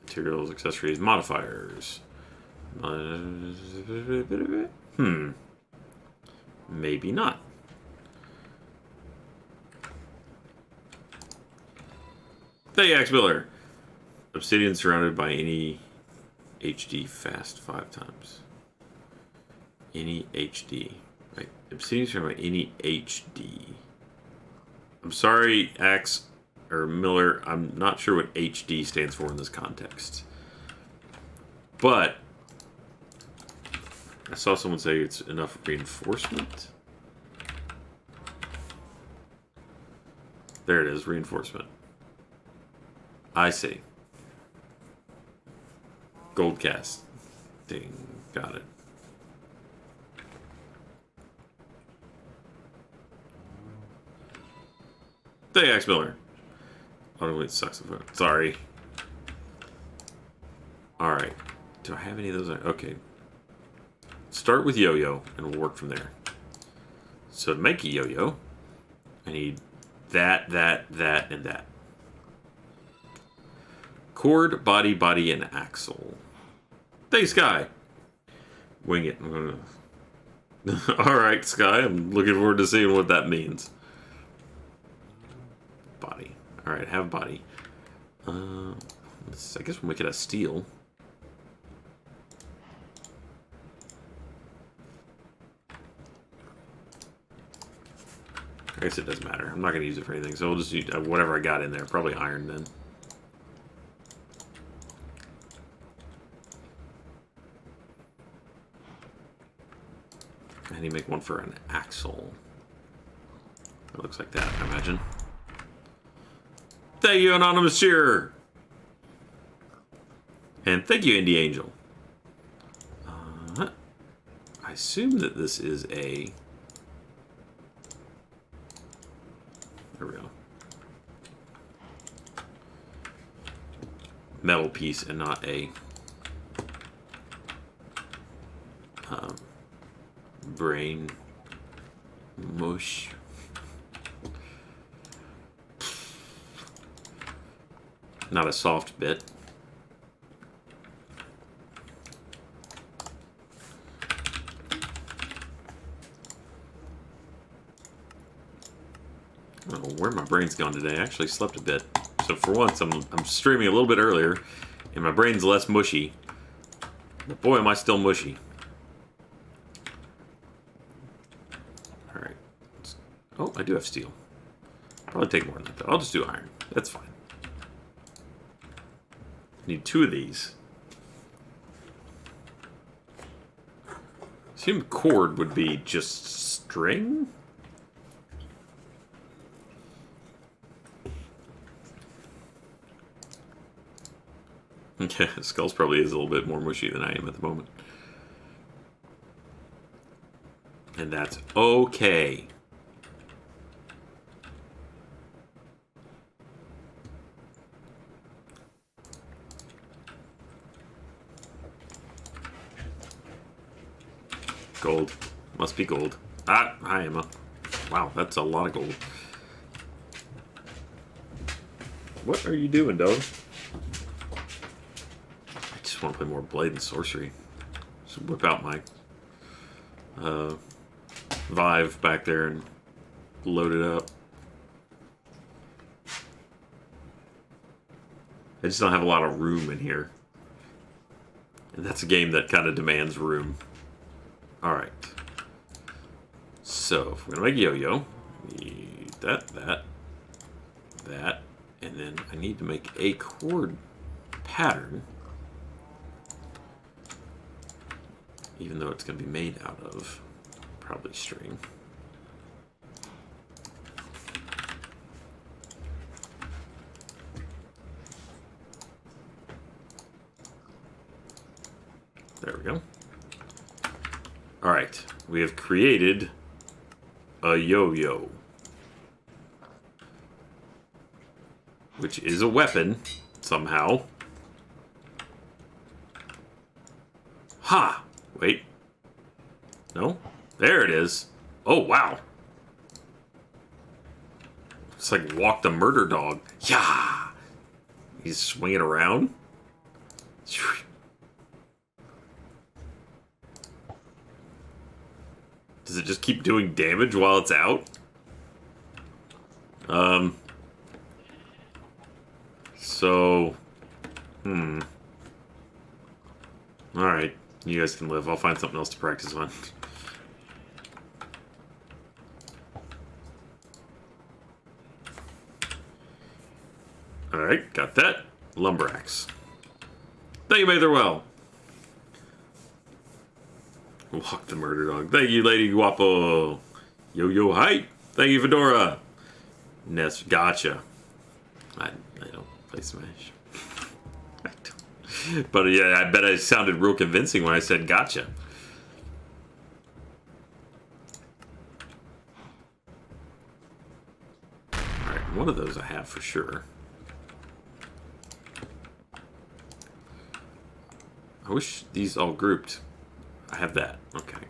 Materials, accessories, modifiers. Maybe not. Thank you, Axe Miller. Obsidian surrounded by any HD fast 5 times. Any HD. Right. Obsidian surrounded by any HD. I'm sorry, Axe. or Miller. I'm not sure what HD stands for in this context. But I saw someone say it's enough reinforcement. There it is, reinforcement. I see. Gold cast. Ding. Got it. Thanks, Miller. Oh, wait, sucks. Sorry. Alright. Do I have any of those? Okay. Start with yo-yo, and we'll work from there. So to make a yo-yo, I need that, and that. Cord, body, and axle. Thanks, Sky. Wing it. Alright, Sky. I'm looking forward to seeing what that means. Body. Alright, have body. I guess we'll make it a steel. I guess it doesn't matter. I'm not going to use it for anything, so we'll just use whatever I got in there. Probably iron then. I need to make one for an axle. It looks like that, I imagine. Thank you, Anonymous Cheerer! And thank you, Indie Angel. I assume that this is a... There we go. Metal piece and not a... brain mush. Not a soft bit. I don't know where my brain's gone today. I actually slept a bit. So for once, I'm streaming a little bit earlier, and my brain's less mushy. But boy, am I still mushy. Alright. Oh, I do have steel. Probably take more than that, though. I'll just do iron. That's fine. Need 2 of these. Assume cord would be just string? Okay, Skulls probably is a little bit more mushy than I am at the moment. And that's okay. Gold. Must be gold. Ah, hi, Emma. Wow, that's a lot of gold. What are you doing, dog? I just want to play more Blade and Sorcery. Just whip out my Vive back there and load it up. I just don't have a lot of room in here. And that's a game that kind of demands room. Alright. So, if we're going to make yo-yo, need that, and then I need to make a cord pattern. Even though it's going to be made out of probably string. There we go. Alright, we have created a yo-yo. Which is a weapon, somehow. Ha! Wait. No? There it is. Oh, wow. It's like Walk the Murder Dog. Yeah! He's swinging around. Does it just keep doing damage while it's out? So... Alright. You guys can live. I'll find something else to practice on. Alright, got that. Lumber axe. Thank you, Mather well. Walk the murder dog. Thank you, Lady Guapo. Yo, height. Thank you, Fedora. Ness, gotcha. I don't play Smash. I don't. But yeah, I bet I sounded real convincing when I said gotcha. Alright, one of those I have for sure. I wish these all grouped. I have that. Okay.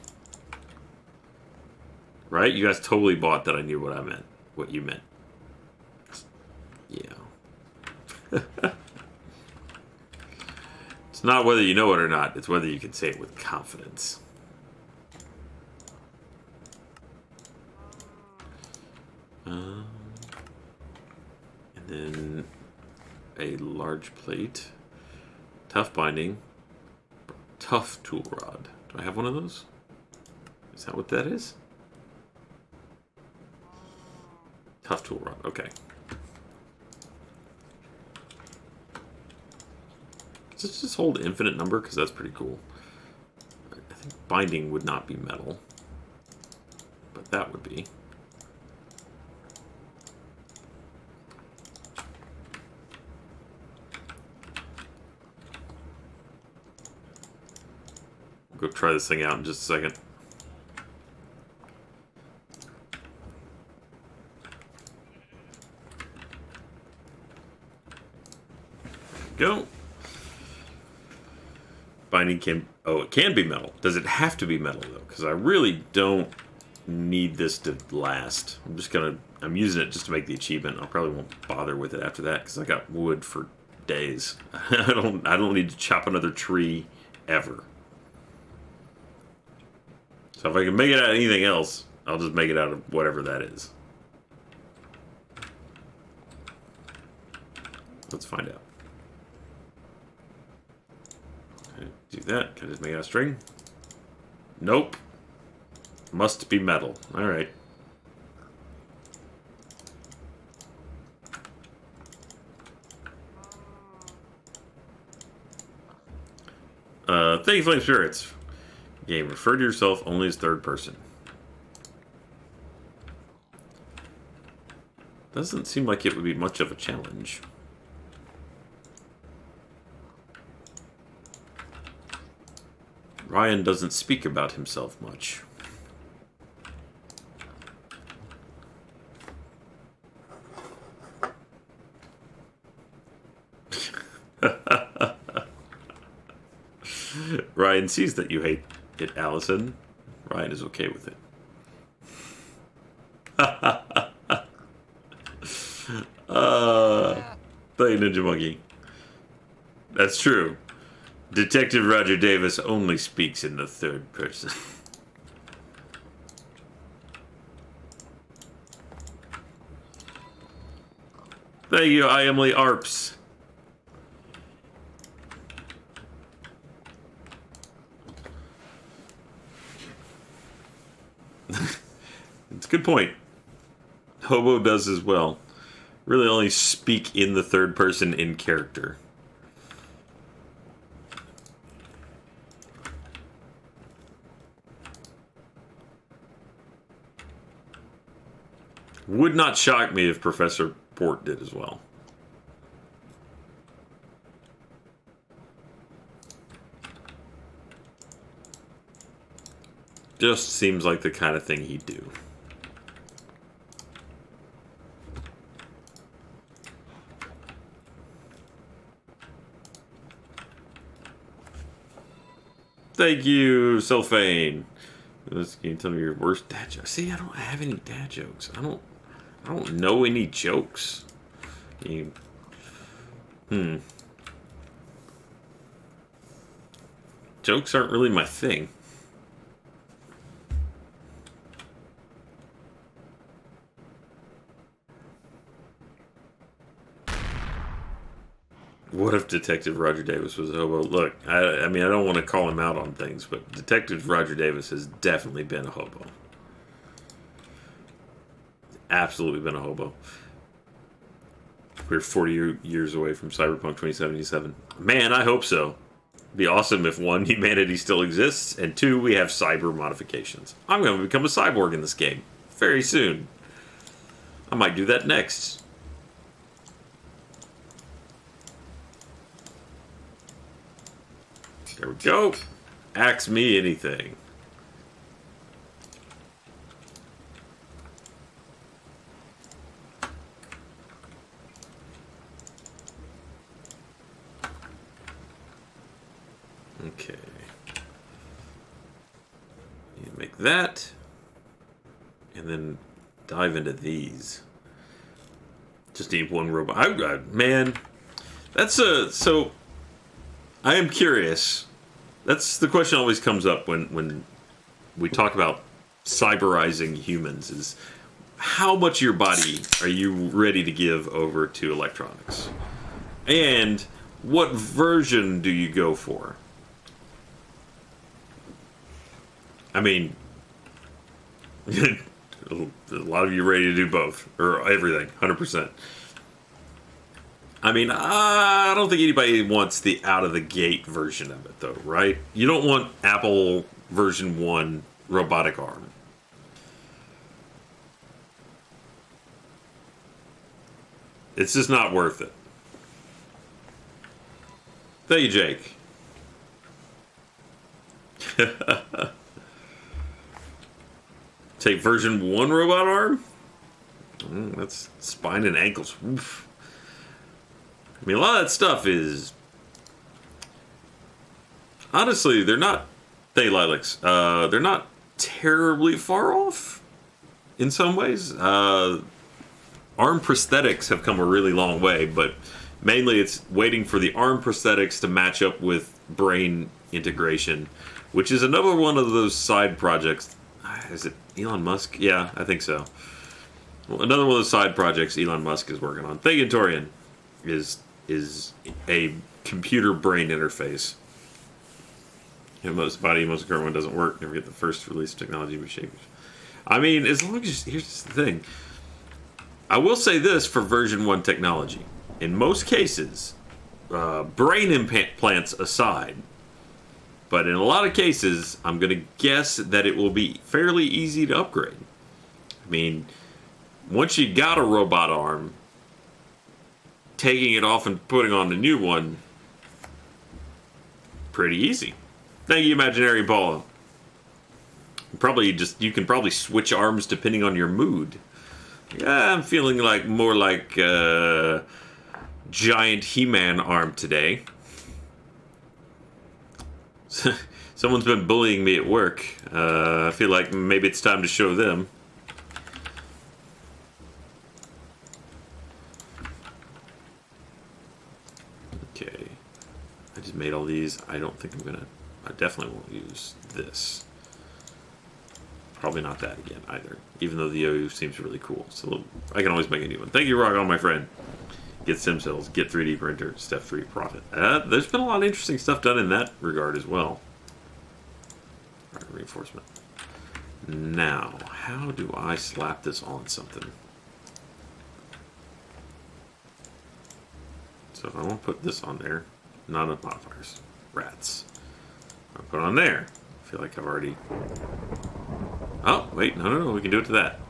Right? You guys totally bought that I knew what I meant. What you meant. Yeah. It's not whether you know it or not. It's whether you can say it with confidence. And then a large plate. Tough binding. Tough tool rod. Do I have one of those? Is that what that is? Tough tool rod. Okay. Does this just hold infinite number? Because that's pretty cool. I think binding would not be metal. But that would be. Go try this thing out in just a second. Go. Binding can... Oh, it can be metal. Does it have to be metal, though? Because I really don't need this to last. I'm just gonna... I'm using it just to make the achievement. I probably won't bother with it after that, because I got wood for days. I don't need to chop another tree ever. So if I can make it out of anything else, I'll just make it out of whatever that is. Let's find out. Okay, do that. Can I just make it out of string? Nope. Must be metal. Alright. Thank you, Flame Spirits. Game, refer to yourself only as third person. Doesn't seem like it would be much of a challenge. Ryan doesn't speak about himself much. Ryan sees that you hate it, Allison. Ryan is okay with it. Thank you, Ninja Monkey. That's true. Detective Roger Davis only speaks in the third person. Thank you, I Emily Arps. It's a good point. Hobo does as well. Really only speak in the third person in character. Would not shock me if Professor Port did as well. Just seems like the kind of thing he'd do. Thank you, Sylphane. Can you tell me your worst dad joke? See, I don't have any dad jokes. I don't know any jokes. Jokes aren't really my thing. What if Detective Roger Davis was a hobo? Look, I mean, I don't want to call him out on things, but Detective Roger Davis has definitely been a hobo. Absolutely been a hobo. We're 40 years away from Cyberpunk 2077. Man, I hope so. It'd be awesome if one, humanity still exists, and two, we have cyber modifications. I'm going to become a cyborg in this game very soon. I might do that next. There we go. Ask me anything. Okay. You make that. And then dive into these. Just need one robot. Man, that's so I am curious. That's the question always comes up when we talk about cyberizing humans is how much of your body are you ready to give over to electronics? And what version do you go for? I mean, a lot of you ready to do both, or everything, 100%. I mean, I don't think anybody wants the out-of-the-gate version of it, though, right? You don't want Apple version 1 robotic arm. It's just not worth it. Thank you, Jake. Take version 1 robot arm? That's spine and ankles. Oof. I mean, a lot of that stuff is... Honestly, they're not... They're not terribly far off in some ways. Arm prosthetics have come a really long way, but mainly it's waiting for the arm prosthetics to match up with brain integration, which is another one of those side projects. Is it Elon Musk? Yeah, I think so. Well, another one of those side projects Elon Musk is working on. Thegantorian is a computer brain interface. Most body, most current one doesn't work. Never get the first release technology reshaped. I mean, as long as here's the thing. I will say this for version 1 technology. In most cases, brain implants aside, but in a lot of cases, I'm going to guess that it will be fairly easy to upgrade. I mean, once you got a robot arm, taking it off and putting on a new one, pretty easy. Thank you, Imaginary Paula. You can probably switch arms depending on your mood. Yeah, I'm feeling like more like giant He-Man arm today. Someone's been bullying me at work. I feel like maybe it's time to show them. Okay. I just made all these. I don't think I'm gonna... I definitely won't use this. Probably not that again either. Even though the OU seems really cool. So I can always make a new one. Thank you, Rock On, my friend. Get sim cells, get 3D printer, step 3 profit. There's been a lot of interesting stuff done in that regard as well. Alright, reinforcement. Now, how do I slap this on something? So if I want to put this on there, not enough modifiers. Rats. I'll put it on there. I feel like I've already... Oh, wait, no, we can do it to that.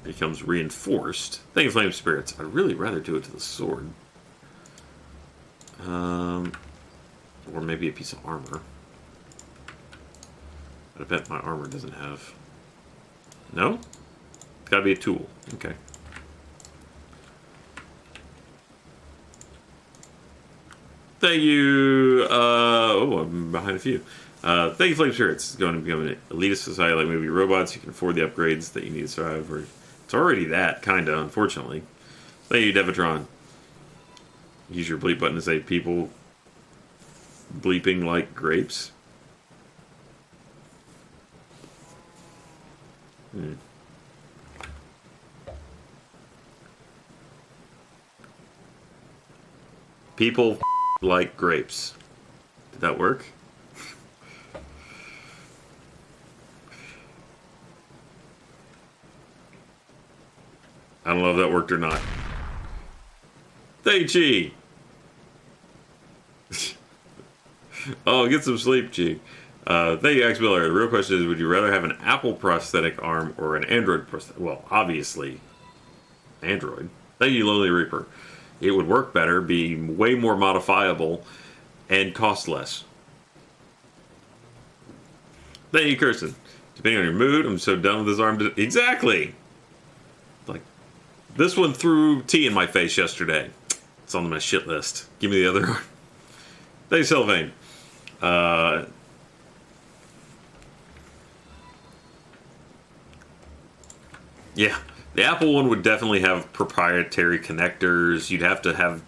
Becomes reinforced. Thank you, Flame Spirits. I'd really rather do it to the sword. Or maybe a piece of armor. But I bet my armor doesn't have... No? It's gotta be a tool. Okay. Thank you. I'm behind a few. Thank you, Flame Spirits. It's going to become an elitist society like movie robots. You can afford the upgrades that you need to survive. It's already that, kinda, unfortunately. Thank you, Devatron. Use your bleep button to say people bleeping like grapes. People like grapes. Did that work? I don't know if that worked or not. Thank you, Chi. Oh, get some sleep, Chi. Thank you, X Miller. The real question is, would you rather have an Apple prosthetic arm or an Android prosthetic? Well, obviously, Android. Thank you, Lonely Reaper. It would work better, be way more modifiable, and cost less. Thank you, Kirsten. Depending on your mood, I'm so done with this arm. Exactly. Like, this one threw tea in my face yesterday. It's on my shit list. Give me the other arm. Thanks, Sylvain. Yeah, the Apple one would definitely have proprietary connectors. You'd have to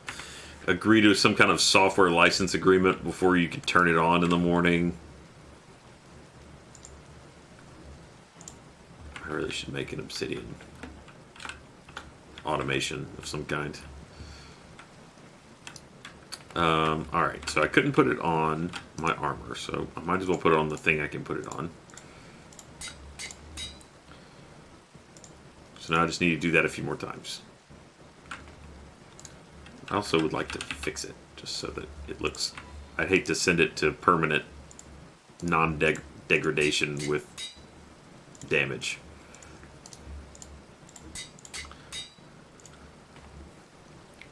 agree to some kind of software license agreement before you could turn it on in the morning. I really should make an Obsidian automation of some kind. Alright, so I couldn't put it on my armor, so I might as well put it on the thing I can put it on. So now I just need to do that a few more times. I also would like to fix it, just so that it looks... I'd hate to send it to permanent non-degradation with damage.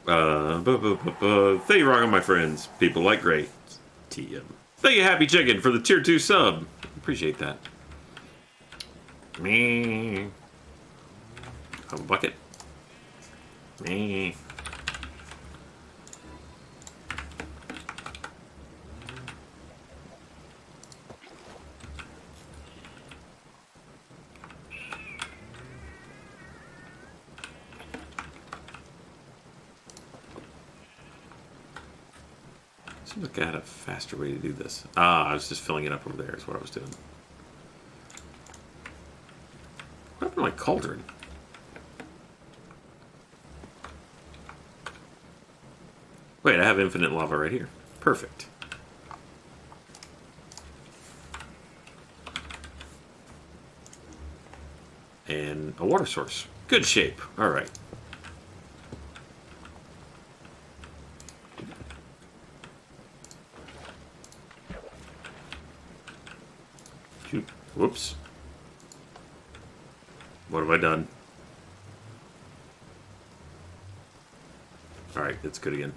Thank you, Rock on my friends. People like Gray. TM. Thank you, Happy Chicken, for the tier 2 sub. Appreciate that. Me. Have a bucket. Me. Seems like I had a faster way to do this. I was just filling it up over there is what I was doing. What happened to my cauldron? Wait, I have infinite lava right here. Perfect. And a water source. Good shape. Alright. Whoops. What have I done? Alright, it's good again.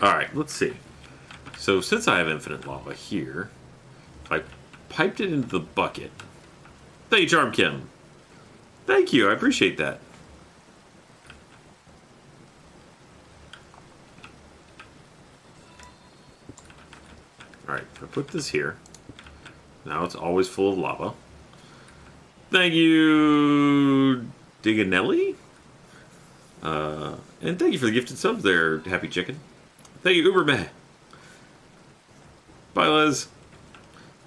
Alright, let's see. So since I have infinite lava here, if I piped it into the bucket... Thank you, Charm Kim. Thank you, I appreciate that. Alright, if I put this here, now it's always full of lava. Thank you, Diganelli. And thank you for the gifted subs there, Happy Chicken. Thank you, Uberman. Bye, Les.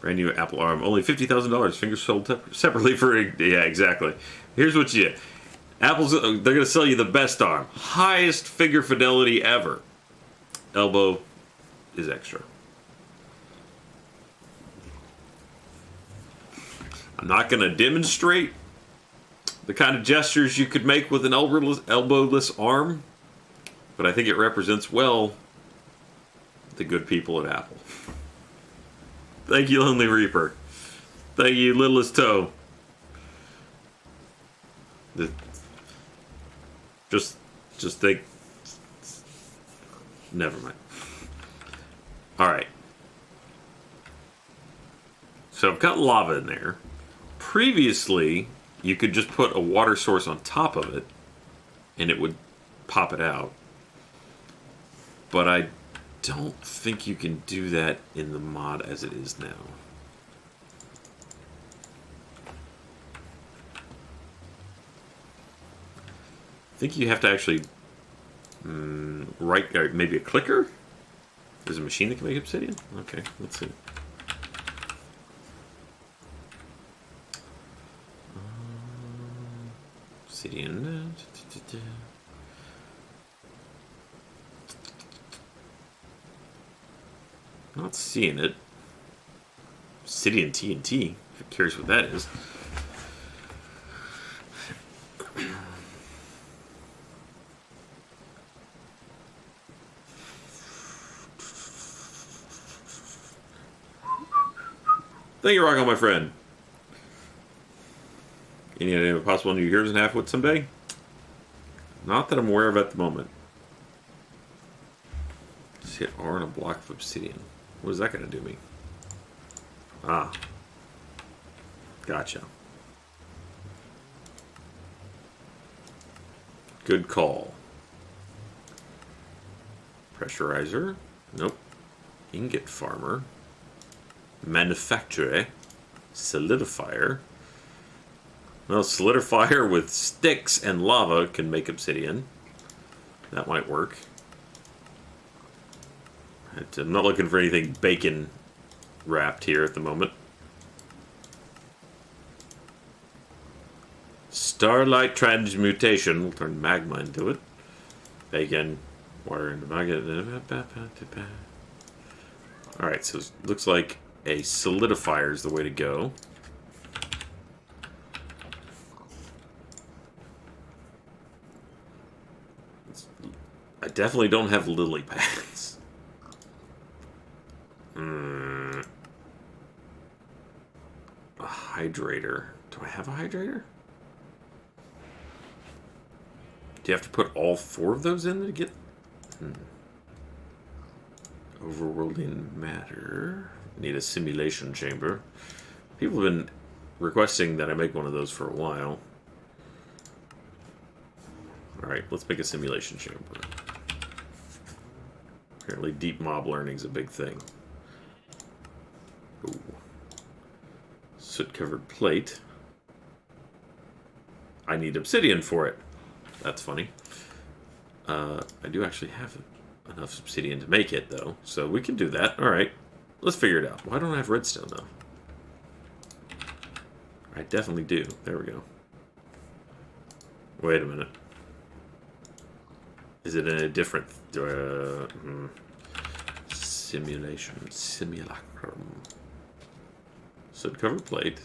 Brand new Apple arm, only $50,000. Fingers sold separately for... Yeah, exactly. Here's what you get. Apple's, they're going to sell you the best arm. Highest finger fidelity ever. Elbow is extra. I'm not going to demonstrate the kind of gestures you could make with an elbowless arm, but I think it represents well the good people at Apple. Thank you, Lonely Reaper. Thank you, Littlest Toe. Just think. Never mind. All right. So I've got lava in there. Previously, you could just put a water source on top of it, and it would pop it out. But I don't think you can do that in the mod as it is now. I think you have to actually write maybe a clicker? There's a machine that can make obsidian? Okay, let's see. Obsidian. Not seeing it. Obsidian TNT. If you're curious what that is. Thank you, Rocco, my friend. Any idea of possible new Heroes in Halfwood someday? Not that I'm aware of at the moment. Just hit R on a block of obsidian. What is that going to do me? Ah. Gotcha. Good call. Pressurizer. Nope. Ingot farmer. Manufacturer. Solidifier. Well, solidifier with sticks and lava can make obsidian. That might work. I'm not looking for anything bacon wrapped here at the moment. Starlight transmutation. We'll turn magma into it. Bacon. Water into magma. Alright, so it looks like a solidifier is the way to go. I definitely don't have lily pads. A hydrator. Do I have a hydrator? Do you have to put all 4 of those in to get... Overworlding matter. Need a simulation chamber. People have been requesting that I make one of those for a while. Alright, let's make a simulation chamber. Apparently deep mob learning is a big thing. Ooh. Soot-covered plate. I need obsidian for it. That's funny. I do actually have enough obsidian to make it, though. So we can do that. Alright. Let's figure it out. Why don't I have redstone, though? I definitely do. There we go. Wait a minute. Is it in a different... simulation. Simulacrum. Soot-covered plate.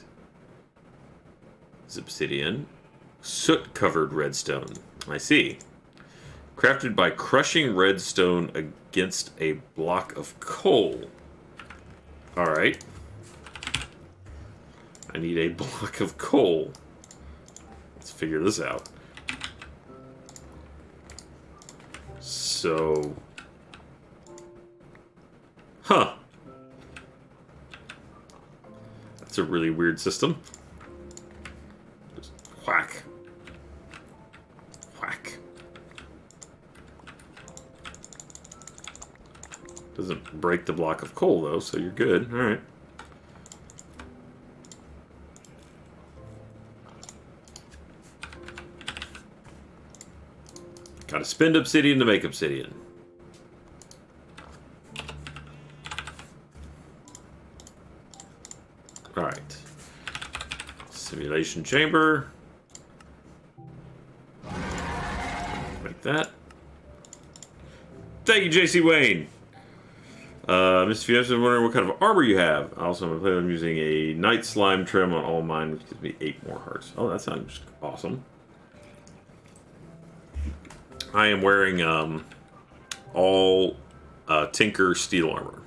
Is obsidian. Soot-covered redstone. I see. Crafted by crushing redstone against a block of coal. Alright. I need a block of coal. Let's figure this out. So... Huh. That's a really weird system. Just whack. Whack. Doesn't break the block of coal, though, so you're good. Alright. Gotta spend obsidian to make obsidian. Alright. Simulation chamber. Like that. Thank you, JC Wayne. Mr. Fiesta, I'm wondering what kind of armor you have. Also, I'm using a night slime trim on all mine, which gives me 8 more hearts. Oh, that sounds awesome. I am wearing all Tinker steel armor.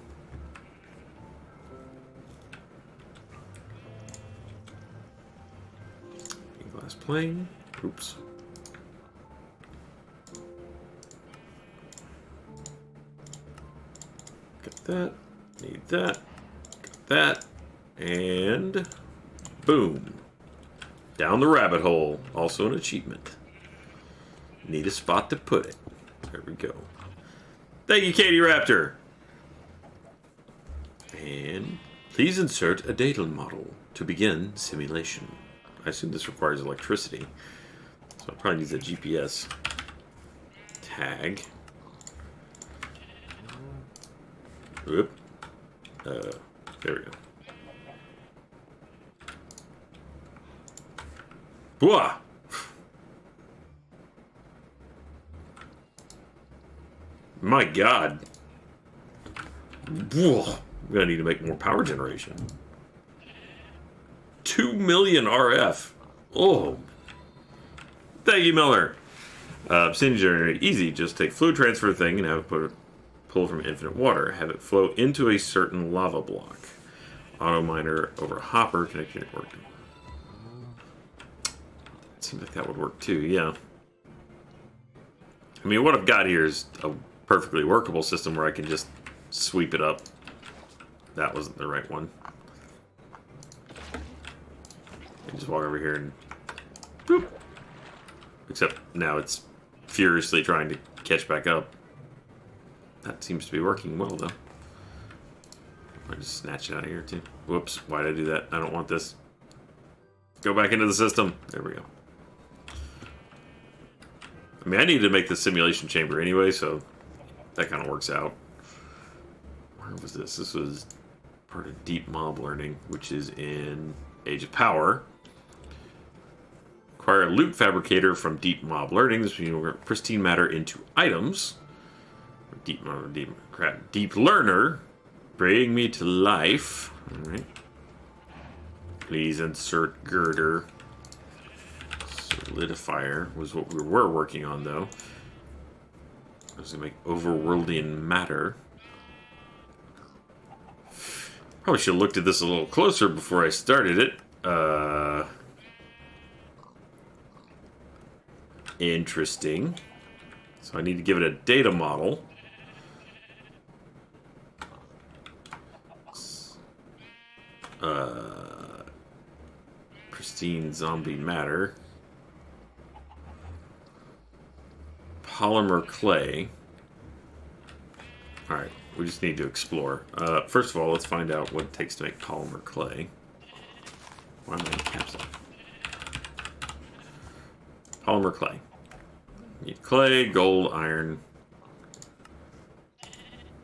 Glass plane. Oops. Got that. Need that. Got that. And boom. Down the rabbit hole. Also an achievement. Need a spot to put it. There we go. Thank you, Katie Raptor. And please insert a data model to begin simulation. I assume this requires electricity. So I'll probably use a GPS tag. Whoop. There we go. Whoa! My God. Whoa. I'm gonna need to make more power generation. 2 million RF. Oh. Thank you, Miller. Obsidian generator. Easy. Just take fluid transfer thing and have it pull from infinite water. Have it flow into a certain lava block. Auto miner over hopper connection network. Seems like that would work too, yeah. I mean, what I've got here is a perfectly workable system where I can just sweep it up. That wasn't the right one. And just walk over here and boop. Except now it's furiously trying to catch back up. That seems to be working well, though. I just snatch it out of here, too. Whoops, why did I do that? I don't want this. Go back into the system. There we go. I mean, I needed to make the simulation chamber anyway, so that kind of works out. Where was this? This was part of Deep Mob Learning, which is in Age of Power. Acquire a loot fabricator from Deep Mob Learning. This means we're pristine matter into items. Deep Learner. Bring me to life. Alright. Please insert girder. Solidifier was what we were working on, though. I was going to make overworldian matter. Probably should have looked at this a little closer before I started it. Interesting. So I need to give it a data model. Pristine zombie matter. Polymer clay. Alright, we just need to explore. First of all, let's find out what it takes to make polymer clay. Why am I in caps lock? Polymer clay. You need clay, gold, iron.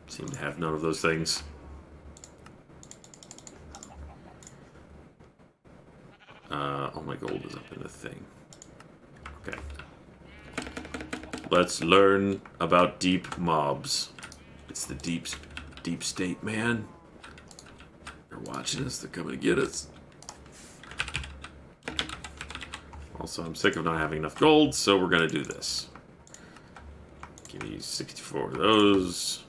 Seem to have none of those things. All my gold is up in the thing. Okay. Let's learn about deep mobs. It's the deep state, man. They're watching us. They're coming to get us. Also, I'm sick of not having enough gold, so we're going to do this. Give me 64 of those.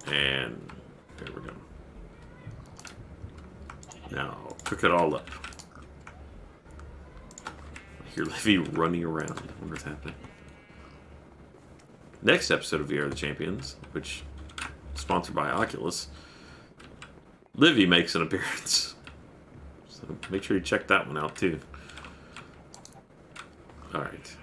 And there we go. Now, cook it all up. I hear Livy running around. I wonder what's happening. Next episode of VR the Champions, which is sponsored by Oculus, Livy makes an appearance. So make sure you check that one out, too. Alright.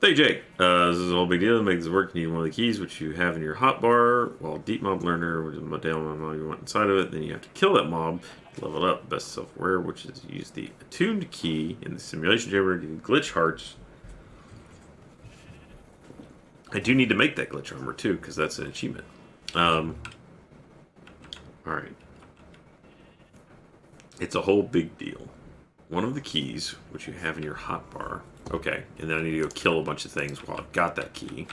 Hey Jake, this is a whole big deal. To make this work, you need one of the keys which you have in your hotbar. While Deep Mob Learner, which is a down mob you want inside of it, then you have to kill that mob to level it up. Best self-aware, which is use the attuned key in the simulation chamber to glitch hearts. I do need to make that glitch armor too, because that's an achievement. Alright. It's a whole big deal. One of the keys, which you have in your hotbar. Okay, and then I need to go kill a bunch of things while I've got that key.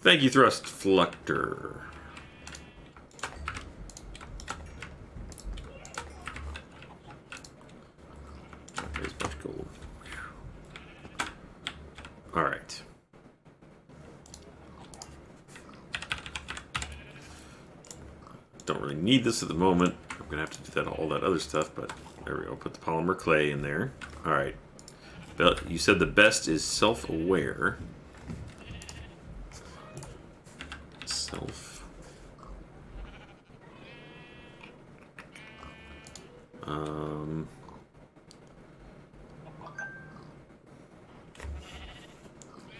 Thank you, Thrust Fluctor. There's a bunch of gold. Alright. Don't really need this at the moment. I'm going to have to do that, all that other stuff, but there we go. Put the polymer clay in there. Alright. You said the best is self-aware.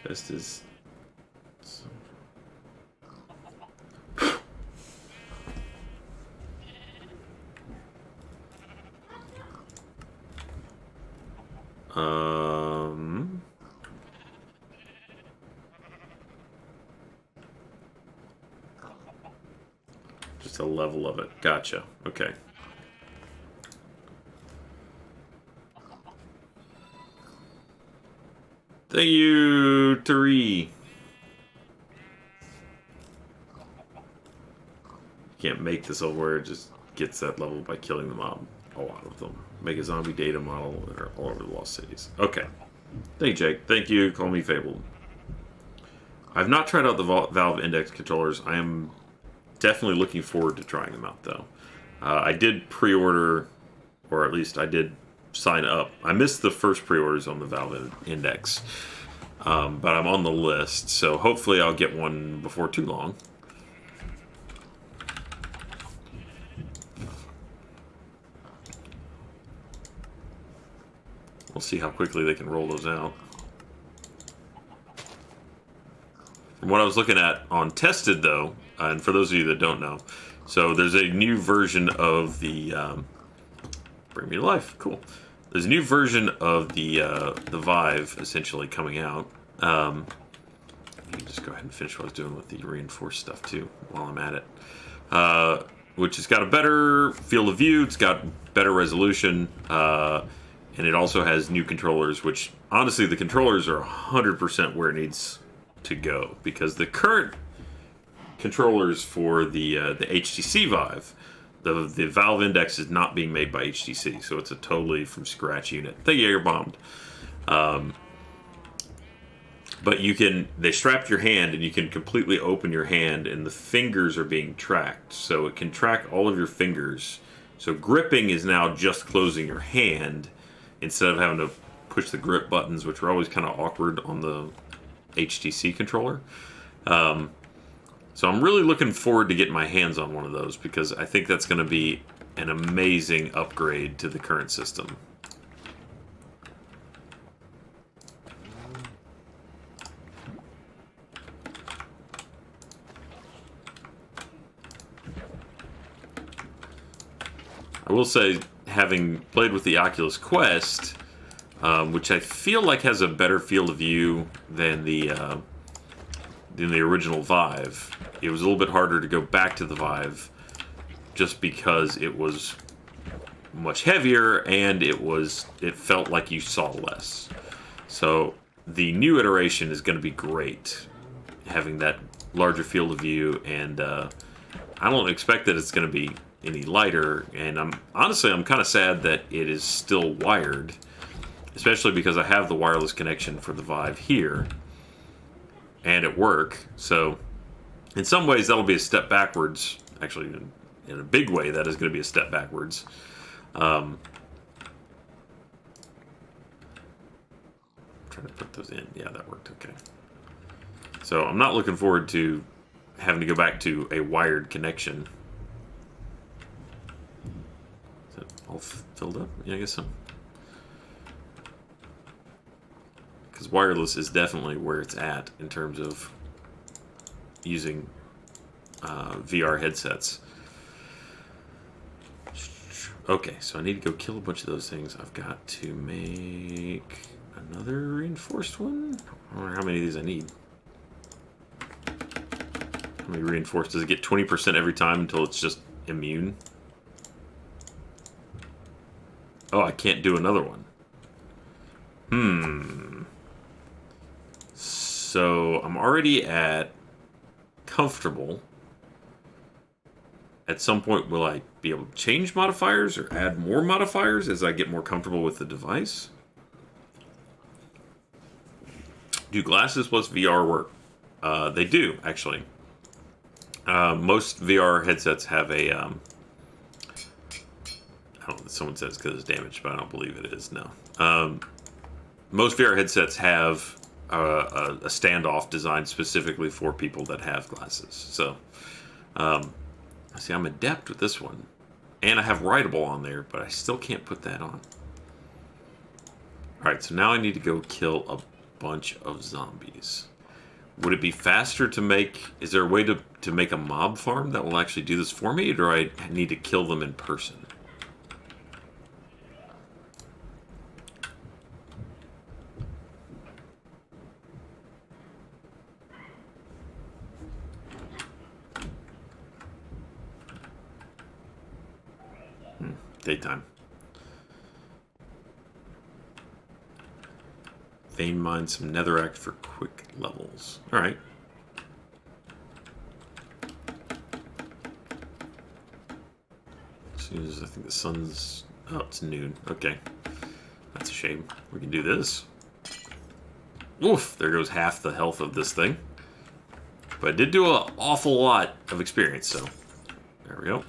Best is... Just a level of it. Gotcha. Okay. Thank you, Tari. can't make the silverware, it just gets that level by killing the mob. A lot of them. Make a zombie data model that are all over the Lost Cities. Okay. Thank you, Jake. Thank you. Call me Fabled. I've not tried out the Valve Index controllers. I am definitely looking forward to trying them out, though. I did pre-order, or at least I did sign up. I missed the first pre-orders on the Valve Index, but I'm on the list, so hopefully I'll get one before too long. We'll see how quickly they can roll those out. From what I was looking at on Tested, though, and for those of you that don't know, so there's a new version of the bring me to life. Cool. There's a new version of the Vive essentially coming out. Let me just go ahead and finish what I was doing with the reinforced stuff too while I'm at it. Which has got a better field of view. It's got better resolution. And it also has new controllers, which, honestly, the controllers are 100% where it needs to go. Because the current controllers for the HTC Vive, the Valve Index is not being made by HTC, so it's a totally from-scratch unit. Thank you, you're bombed. But they strap your hand, and you can completely open your hand, and the fingers are being tracked. So it can track all of your fingers. So gripping is now just closing your hand, instead of having to push the grip buttons, which are always kind of awkward on the HTC controller. So I'm really looking forward to getting my hands on one of those, because I think that's going to be an amazing upgrade to the current system. I will say, having played with the Oculus Quest, which I feel like has a better field of view than the original Vive, it was a little bit harder to go back to the Vive, just because it was much heavier and it felt like you saw less. So the new iteration is going to be great, having that larger field of view, and I don't expect that it's going to be any lighter, and I'm kind of sad that it is still wired, especially because I have the wireless connection for the Vive here and at work. So in some ways that'll be a step backwards. Actually, in a big way, that is going to be a step backwards. I'm trying to put those in. Yeah, that worked okay. So I'm not looking forward to having to go back to a wired connection. All filled up? Yeah, I guess so. Because wireless is definitely where it's at in terms of using VR headsets. Okay, so I need to go kill a bunch of those things. I've got to make another reinforced one. I don't know how many of these I need. How many reinforced? Does it get 20% every time until it's just immune? Oh, I can't do another one. So I'm already at comfortable. At some point, will I be able to change modifiers or add more modifiers as I get more comfortable with the device? Do glasses plus VR work? They do, actually. Most VR headsets have a... someone says because it's damaged, but I don't believe it is, no. Most VR headsets have a standoff designed specifically for people that have glasses. So, see, I'm adept with this one. And I have writable on there, but I still can't put that on. Alright, so now I need to go kill a bunch of zombies. Would it be faster to make... Is there a way to make a mob farm that will actually do this for me, or do I need to kill them in person? Daytime. Vein mine some netherrack for quick levels. Alright. soon as I think the sun's... Oh, it's noon. Okay. That's a shame. We can do this. Oof, there goes half the health of this thing. But it did do an awful lot of experience, so... There we go.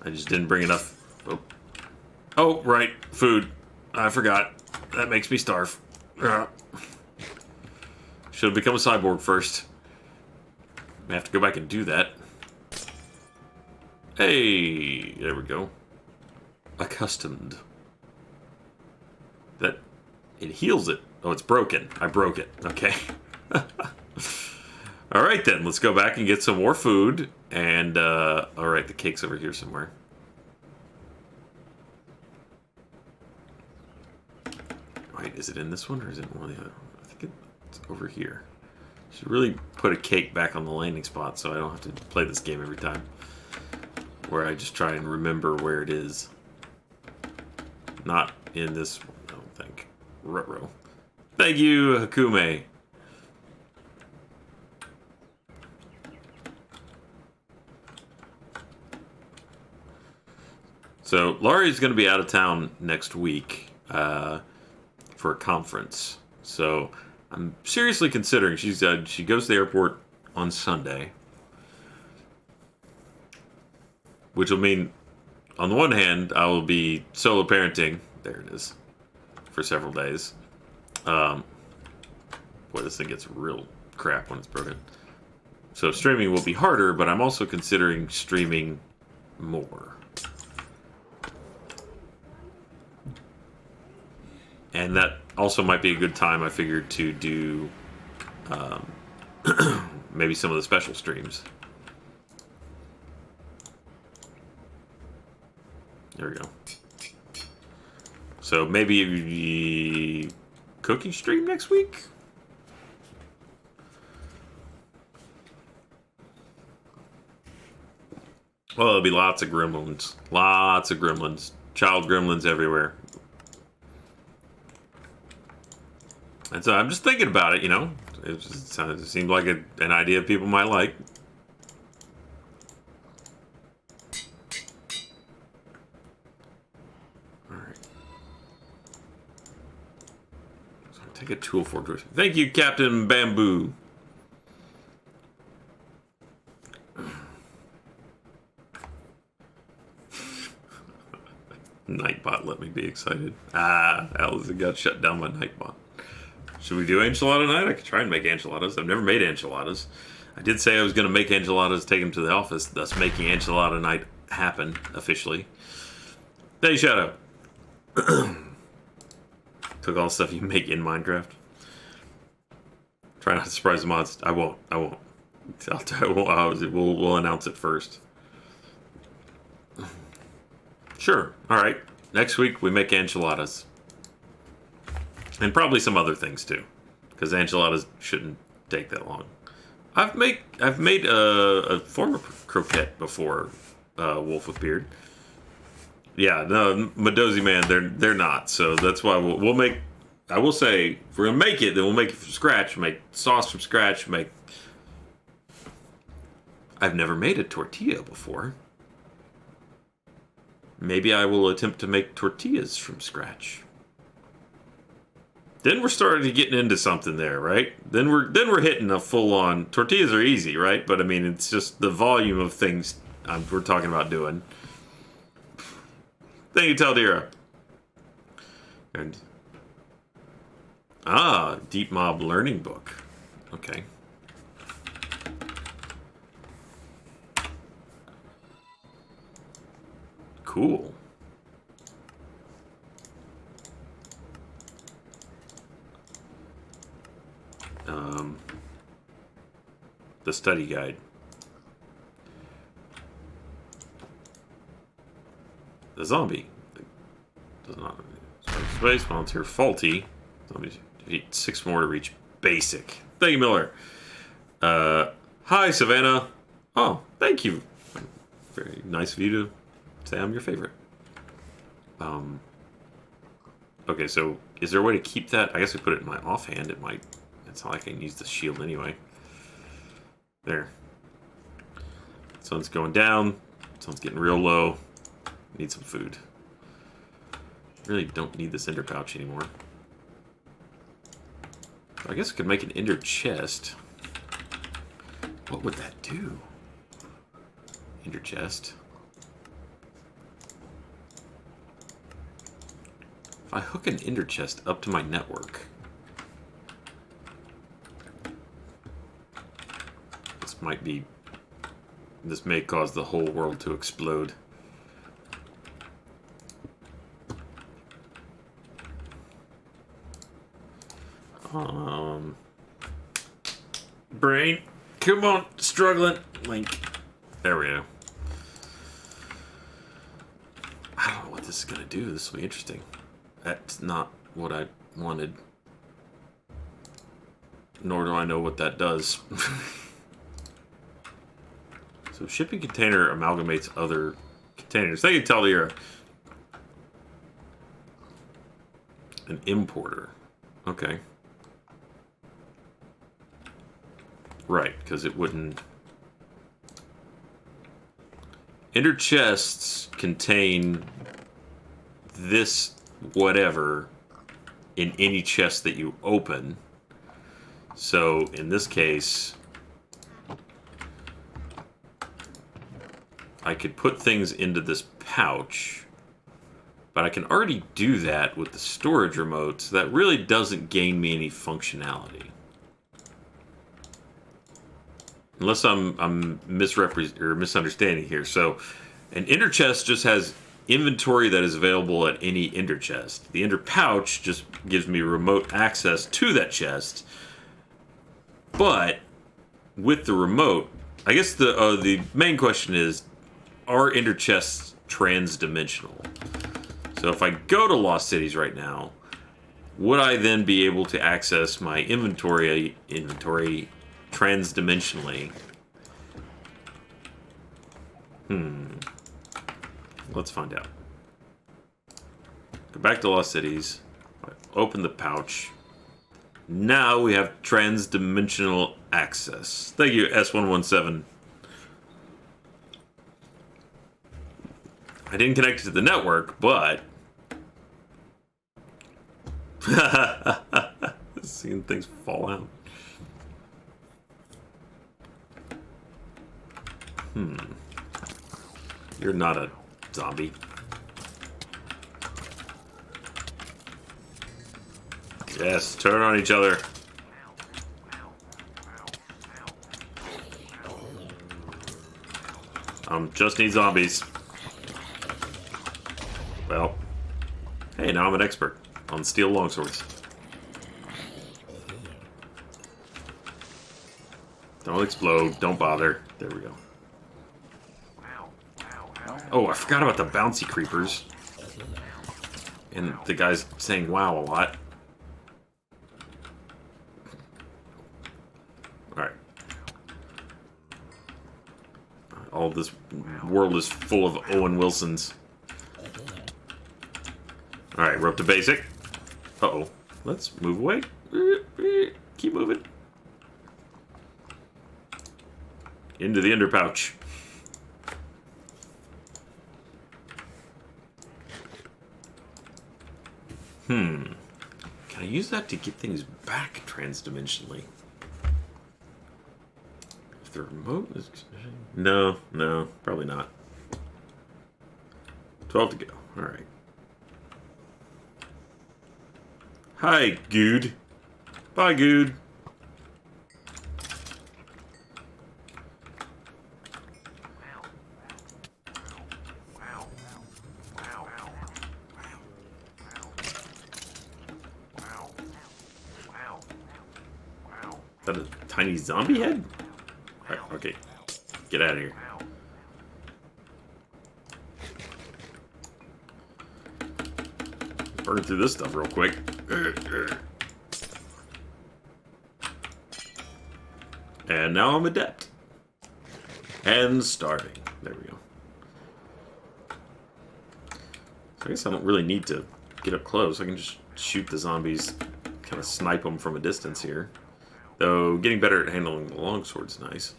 I just didn't bring enough... Oh, right. Food. I forgot. That makes me starve. Should have become a cyborg first. I have to go back and do that. Hey, there we go. Accustomed. That... It heals it. Oh, it's broken. I broke it. Okay. Alright then, let's go back and get some more food. And, alright, the cake's over here somewhere. Wait, is it in this one or is it in one of the other? I think it's over here. Should really put a cake back on the landing spot so I don't have to play this game every time. Where I just try and remember where it is. Not in this one, I don't think. Ruh-roh. Thank you, Hakume. So, Laurie's going to be out of town next week for a conference. So, I'm seriously considering. She goes to the airport on Sunday. Which will mean, on the one hand, I will be solo parenting. There it is. For several days. Boy, this thing gets real crap when it's broken. So streaming will be harder, but I'm also considering streaming more. And that also might be a good time, I figured, to do maybe some of the special streams. There we go. So maybe a cooking stream next week? Well, there'll be lots of gremlins. Lots of gremlins. Child gremlins everywhere. And so I'm just thinking about it, you know. It seemed like an idea people might like. Take a tool for it. Thank you, Captain Bamboo. Nightbot let me be excited. Alice got shut down by Nightbot. Should we do enchilada night? I could try and make enchiladas. I've never made enchiladas. I did say I was going to make enchiladas, take them to the office, thus making enchilada night happen officially. Hey, Shadow. Took all the stuff you make in Minecraft. Try not to surprise the mods. I won't. We'll announce it first. Sure. Alright. Next week we make enchiladas. And probably some other things too. Because enchiladas shouldn't take that long. I've made a form of croquette before, Wolf with Beard. Yeah, no, Madozi Man, they're not. So that's why we'll make. I will say, if we're gonna make it, then we'll make it from scratch. Make sauce from scratch. I've never made a tortilla before. Maybe I will attempt to make tortillas from scratch. Then we're starting to getting into something there, right? Then we're hitting a full on. Tortillas are easy, right? But I mean, it's just the volume of things we're talking about doing. Thank you, Taldira. And Deep Mob Learning Book. Okay. Cool. The study guide. The zombie does not space volunteer faulty. Zombies defeat 6 more to reach basic. Thank you, Miller. Hi, Savannah. Oh, thank you. Very nice of you to say I'm your favorite. Okay, so is there a way to keep that? I guess we put it in my offhand. It might. It's not like I can use the shield anyway. There. Sun's going down. Sun's getting real low. Need some food. Really don't need this ender pouch anymore. I guess I could make an ender chest. What would that do? Ender chest. If I hook an ender chest up to my network, this may cause the whole world to explode. Brain, come on, struggling. Link. There we go. I don't know what this is gonna do. This will be interesting. That's not what I wanted. Nor do I know what that does. So shipping container amalgamates other containers. They can tell you're an importer. Okay. Right, because it wouldn't... Ender chests contain this whatever in any chest that you open. So, in this case, I could put things into this pouch, but I can already do that with the storage remote, so that really doesn't gain me any functionality. Unless I'm misunderstanding here. So, an ender chest just has inventory that is available at any ender chest. The ender pouch just gives me remote access to that chest. But with the remote, I guess the main question is, are ender chests trans-dimensional? So if I go to Lost Cities right now, would I then be able to access my inventory trans-dimensionally? Let's find out. Go back to Lost Cities. Open the pouch. Now we have trans-dimensional access. Thank you, S117. I didn't connect it to the network, but... seeing things fall out. You're not a zombie. Yes, turn on each other. Just need zombies. Well, hey, now I'm an expert on steel longswords. Don't explode. Don't bother. There we go. Oh, I forgot about the bouncy creepers. And the guy's saying wow a lot. Alright. All this world is full of Owen Wilsons. Alright, we're up to basic. Uh-oh. Let's move away. Keep moving. Into the ender pouch. Can I use that to get things back trans-dimensionally? If the remote is... No, probably not. 12 to go. Alright. Hi, Good. Bye, Good. Is that a tiny zombie head? Right, okay. Get out of here. Burn through this stuff real quick. And now I'm adept. And starving. There we go. So I guess I don't really need to get up close. I can just shoot the zombies, kind of snipe them from a distance here. Though getting better at handling the longsword's nice.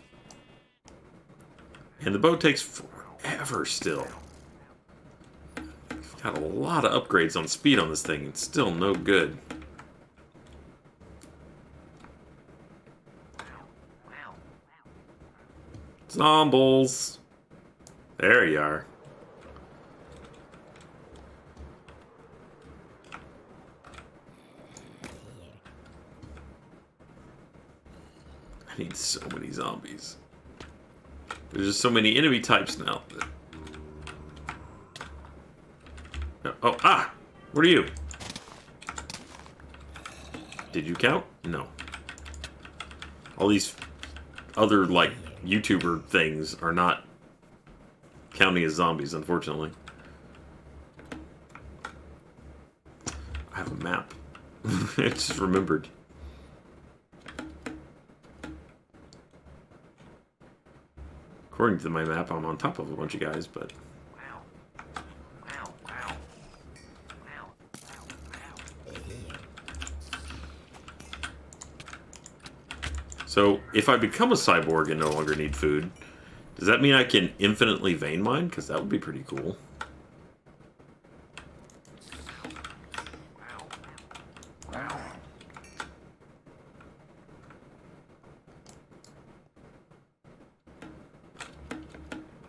And the boat takes forever still. Got a lot of upgrades on speed on this thing. It's still no good. Zombles. There you are. I need so many zombies. There's just so many enemy types now. Oh, ah! What are you? Did you count? No. All these other, like, YouTuber things are not counting as zombies, unfortunately. I have a map. I just remembered. According to my map, I'm on top of a bunch of guys, but... So, if I become a cyborg and no longer need food, does that mean I can infinitely vein mine? Because that would be pretty cool.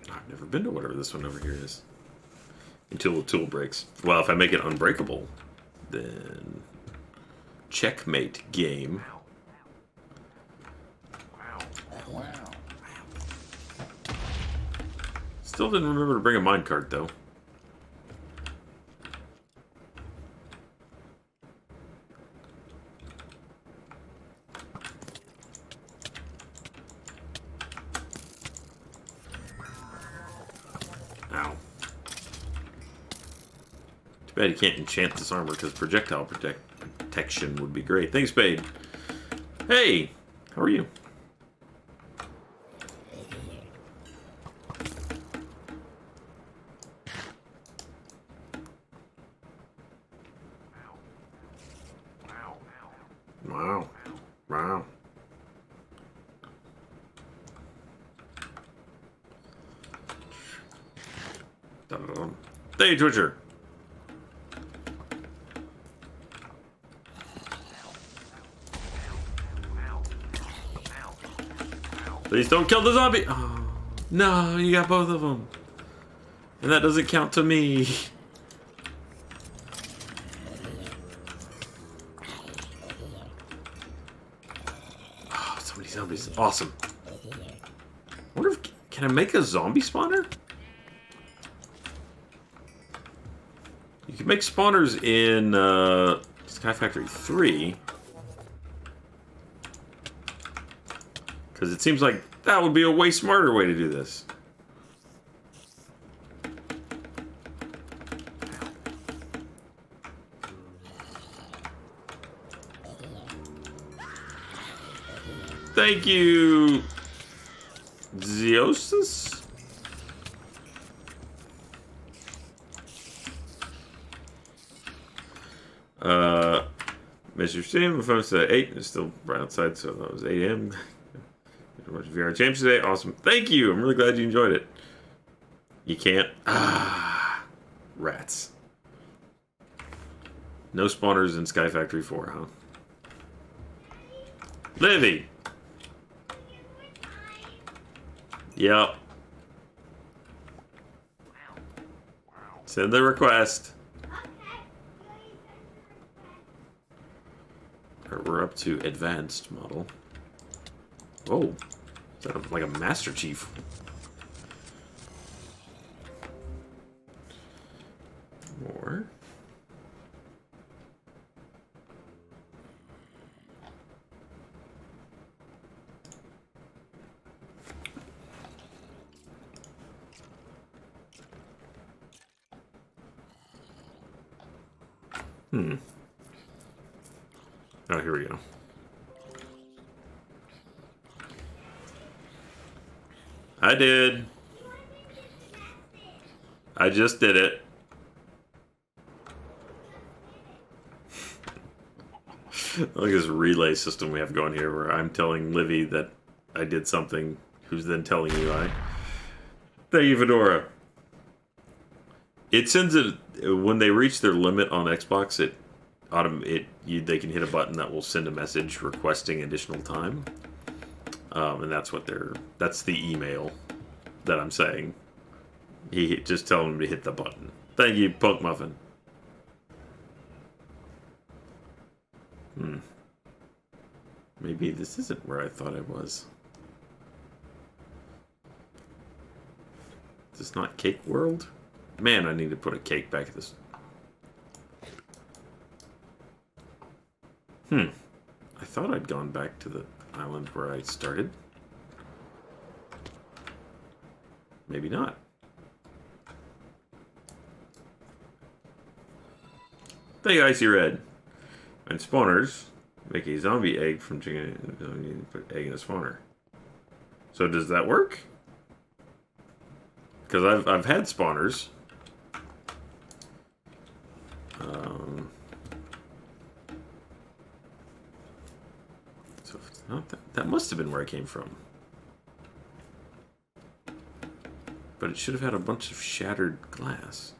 I've never been to whatever this one over here is. Until the tool breaks. Well, if I make it unbreakable, then... Checkmate game. Still didn't remember to bring a minecart, though. Ow. Too bad you can't enchant this armor, because projectile protection would be great. Thanks, Spade. Hey! How are you? Wow. Wow. Hey, Twitcher. Please don't kill the zombie. Oh, no, you got both of them. And that doesn't count to me. Zombies, awesome. I wonder if can I make a zombie spawner? You can make spawners in Skyfactory 3, because it seems like that would be a way smarter way to do this. Thank you, Zeosis. Mr. Stream, my phone said 8. It's still right outside, so that was 8 a.m. Watch VR James today. Awesome. Thank you. I'm really glad you enjoyed it. You can't. Ah, rats. No spawners in Skyfactory 4, huh? Livy. Yep. Send the request. We're up to advanced model. Whoa. Is that like a Master Chief? More. Oh, here we go. I did. I just did it. Look at this relay system we have going here where I'm telling Livy that I did something, who's then telling you I... Thank you, Fedora. It sends it when they reach their limit on Xbox. They can hit a button that will send a message requesting additional time, and that's the email that I'm saying. He just tell them to hit the button. Thank you, Punk Muffin. Maybe this isn't where I thought I was. Is this not Cake World? Man, I need to put a cake back at this. I thought I'd gone back to the island where I started. Maybe not. Thank you, Icy Red. And spawners make a zombie egg from chicken. You need to put egg in a spawner. So does that work? Because I've had spawners. So if it's not that must have been where I came from. But it should have had a bunch of shattered glass.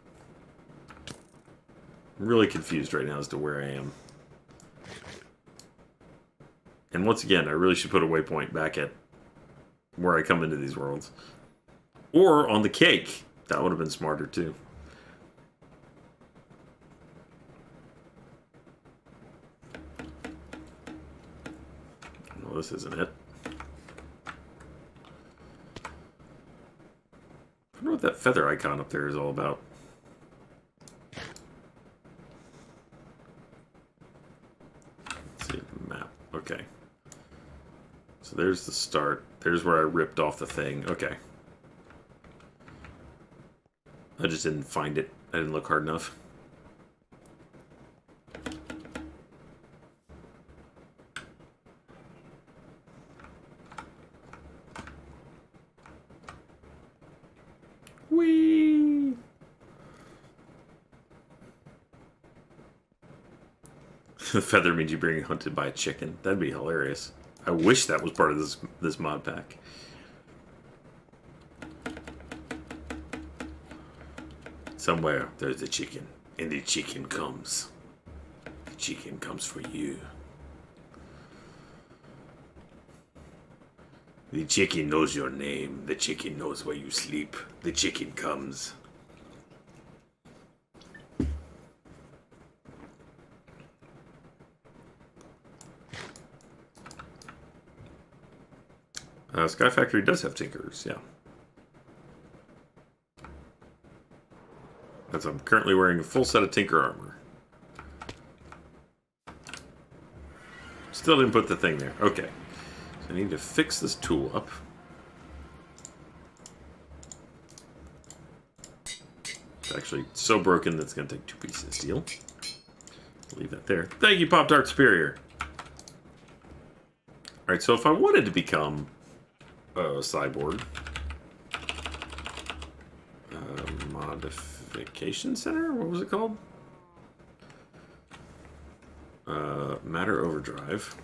I'm really confused right now as to where I am. And once again, I really should put a waypoint back at where I come into these worlds. Or on the cake. That would have been smarter too. No, this isn't it. I wonder what that feather icon up there is all about. Let's see, map. Okay. So there's the start. There's where I ripped off the thing. Okay. I just didn't find it. I didn't look hard enough. Whee! The feather means you're being hunted by a chicken. That'd be hilarious. I wish that was part of this mod pack. Somewhere there's a chicken, and the chicken comes. The chicken comes for you. The chicken knows your name. The chicken knows where you sleep. The chicken comes. Skyfactory does have tinkers, yeah. As I'm currently wearing a full set of tinker armor. Still didn't put the thing there. Okay. So I need to fix this tool up. It's actually so broken that it's going to take 2 pieces of steel. Leave that there. Thank you, Pop-Tart Superior. Alright, so if I wanted to become a cyborg... Modification Center? What was it called? Matter Overdrive.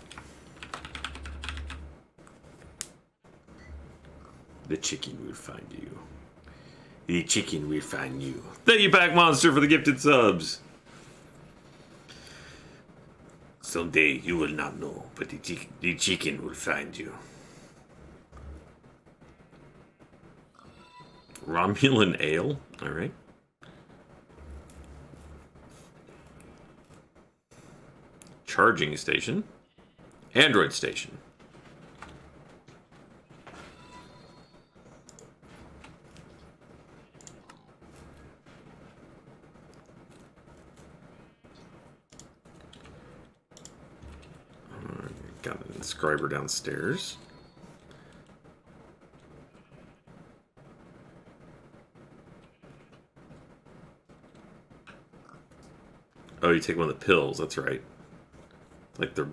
The chicken will find you. The chicken will find you. Thank you, Pack Monster, for the gifted subs. Someday you will not know, but the chicken will find you. Romulan ale? Alright. Charging station. Android station. Got an inscriber downstairs. Oh, you take one of the pills, that's right. Like the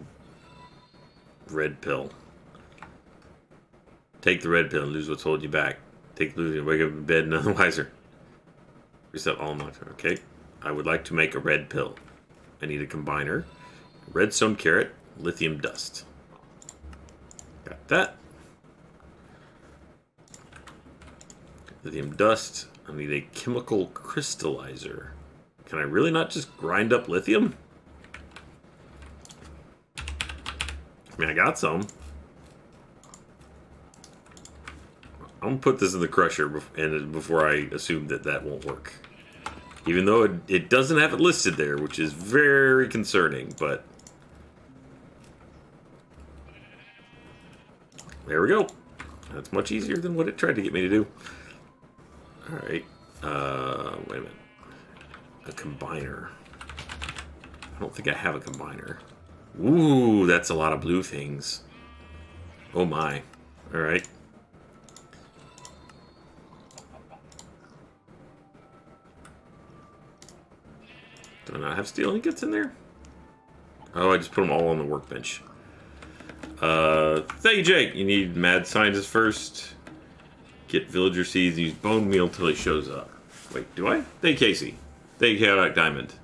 red pill. Take the red pill and lose what's holding you back. Take the lose and wake up in bed none the wiser. Reset all nocturne. Okay. I would like to make a red pill. I need a combiner. Redstone carrot, lithium dust. Got that. Lithium dust. I need a chemical crystallizer. Can I really not just grind up lithium? I mean, I got some. I'm gonna put this in the crusher before I assume that that won't work. Even though it doesn't have it listed there, which is very concerning, but... There we go. That's much easier than what it tried to get me to do. Alright. Wait a minute. A combiner. I don't think I have a combiner. Ooh, that's a lot of blue things. Oh my. Alright. Do I not have steel ingots in there? Oh, I just put them all on the workbench. Thank you, Jake. You need mad scientist first. Get villager seeds. Use bone meal till he shows up. Wait, do I? Thank you, Casey. Thank you, Chaotic Diamond.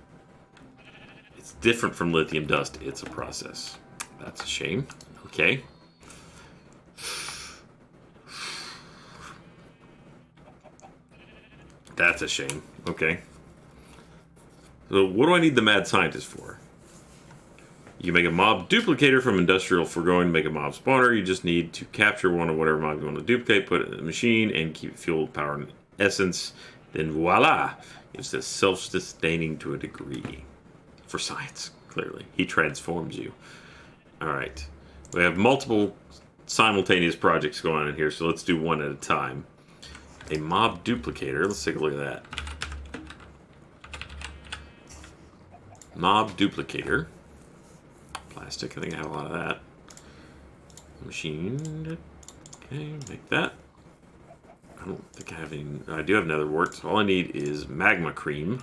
It's different from lithium dust. It's a process. That's a shame. Okay. That's a shame. Okay. So what do I need the mad scientist for? You can make a mob duplicator from industrial foregoing to make a mob spawner. You just need to capture one of whatever mob you want to duplicate, put it in the machine, and keep it fueled, power, and essence. Then voila! It's just self-sustaining to a degree. For science, clearly. He transforms you. Alright. We have multiple simultaneous projects going on in here, so let's do one at a time. A mob duplicator. Let's take a look at that. Mob duplicator. Plastic, I think I have a lot of that. Machine. Okay, make that. I don't think I have any. I do have nether wart, so all I need is magma cream,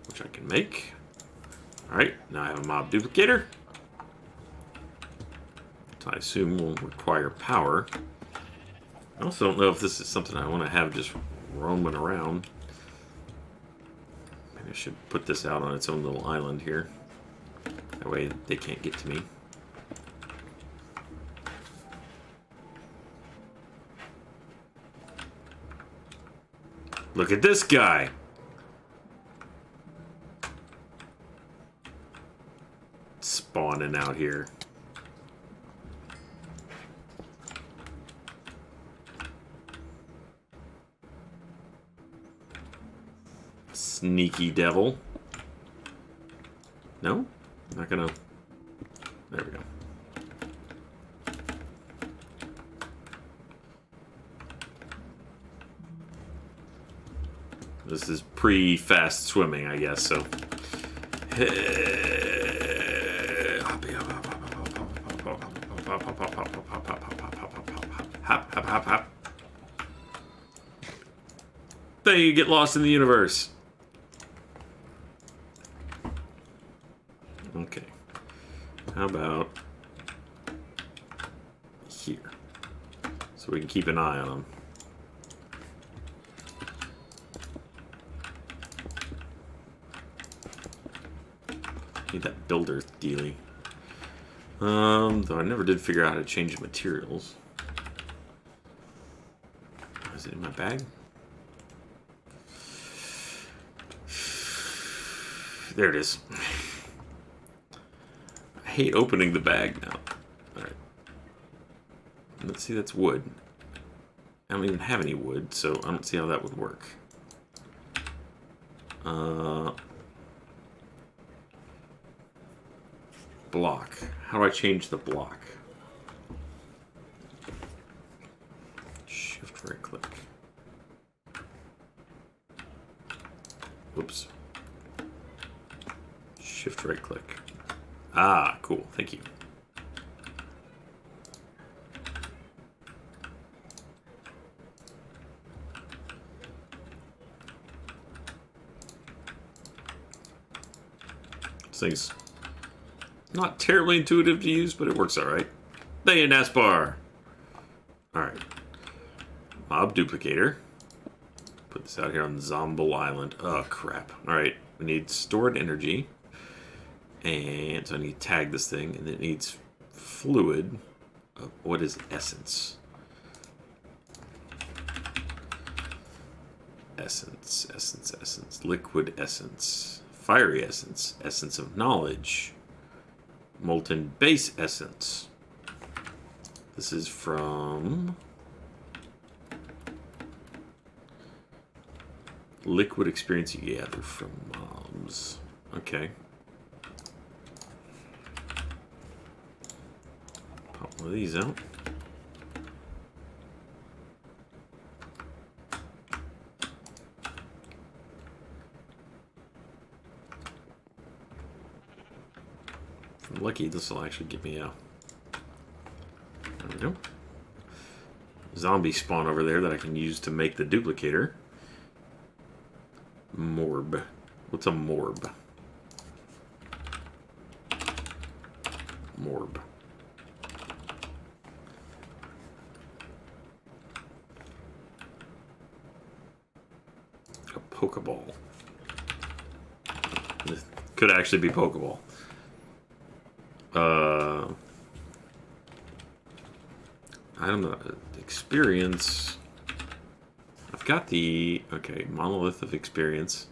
which I can make. Alright, now I have a mob duplicator. So I assume will require power. I also don't know if this is something I want to have just roaming around. Maybe I should put this out on its own little island here. That way they can't get to me. Look at this guy! Spawning out here. Sneaky devil. No? Not gonna... There we go. This is pre-fast swimming, I guess, so... There you get lost in the universe. Okay. How about here? So we can keep an eye on them. Need that builder dealy. Though I never did figure out how to change the materials. Is it in my bag? There it is. I hate opening the bag now. Alright. Let's see, that's wood. I don't even have any wood, so I don't see how that would work. Block. How do I change the block? Shift right click. Whoops. Shift right click. Ah, cool. Thank you. This thing's not terribly intuitive to use, but it works alright. Thank you, Naspar. Alright. Mob duplicator. Put this out here on Zomble Island. Oh, crap. Alright. We need stored energy. And so I need to tag this thing. And it needs fluid. What is essence? essence, liquid essence, fiery essence, essence of knowledge, molten base essence. This is from liquid experience you gather from mobs. Okay. Pop one of these out. If I'm lucky, this will actually give me a... There we go. Zombie spawn over there that I can use to make the duplicator. Morb. What's a morb? Morb. A Pokeball. This could actually be Pokeball. Item experience. I've got the okay monolith of experience.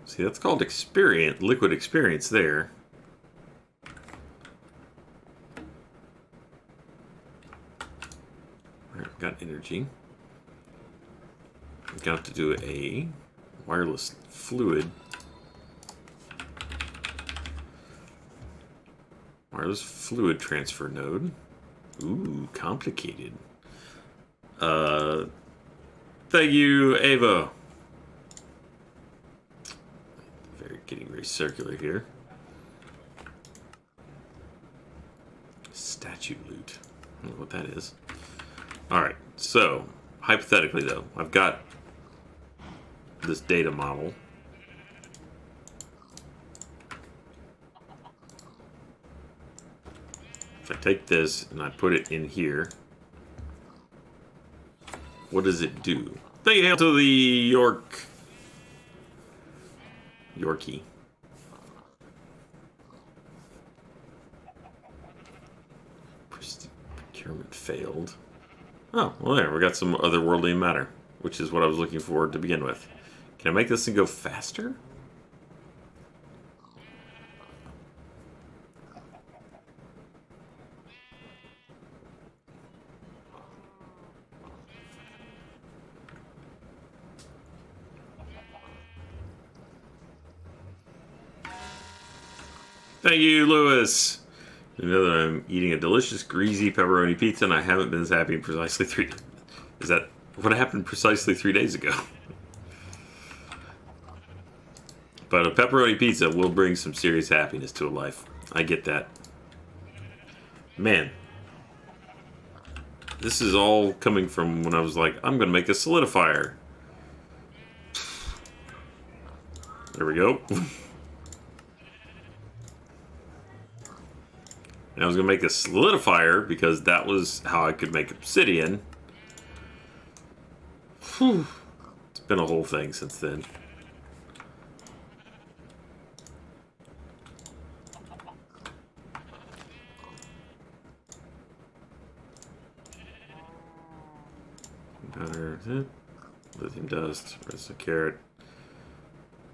See, that's called experience, liquid experience there. Alright, I've got energy. I've got to do a wireless fluid. Wireless fluid transfer node. Ooh, complicated. Thank you, Ava. Getting very circular here. Statue loot. I don't know what that is. Alright, so, hypothetically though, I've got this data model. If I take this and I put it in here, what does it do? Thank you, hail to the Yorkie. Procurement failed. Oh, well there, we got some otherworldly matter, which is what I was looking for to begin with. Can I make this thing go faster? Thank you, Lewis. You know that I'm eating a delicious, greasy pepperoni pizza, and I haven't been as happy in precisely 3... Is that what happened precisely 3 days ago? But a pepperoni pizza will bring some serious happiness to a life. I get that. Man. This is all coming from when I was like, I'm going to make a solidifier. There we go. And I was going to make a solidifier because that was how I could make obsidian. Whew. It's been a whole thing since then. Better. Lithium dust. Rest of carrot.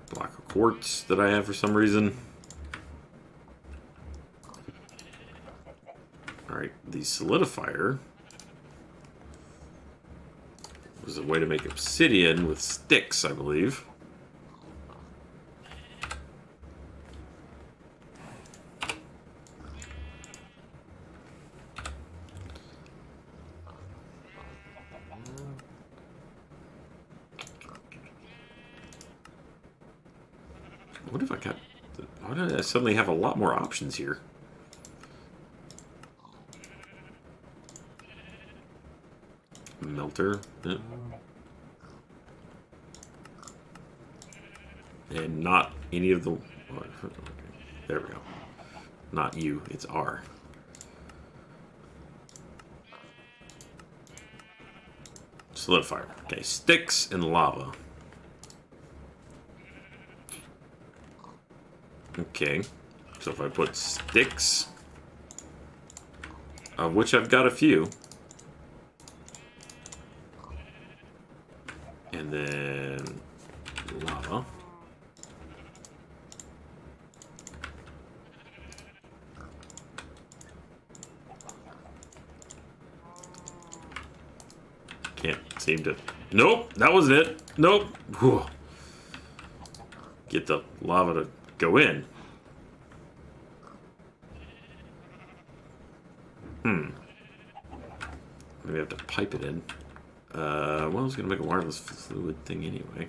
Block of quartz that I have for some reason. Alright, the solidifier was a way to make obsidian with sticks, I believe. What if I got... Why did I suddenly have a lot more options here? Melter. Yeah. And not any of the... There we go. Not you, it's R. Solidifier. Okay, sticks and lava. Okay, so if I put sticks, of which I've got a few, And then lava. Can't seem to... Nope, that wasn't it. Nope. Whew. Get the lava to go in. Maybe I have to pipe it in. Well, I was going to make a wireless fluid thing anyway.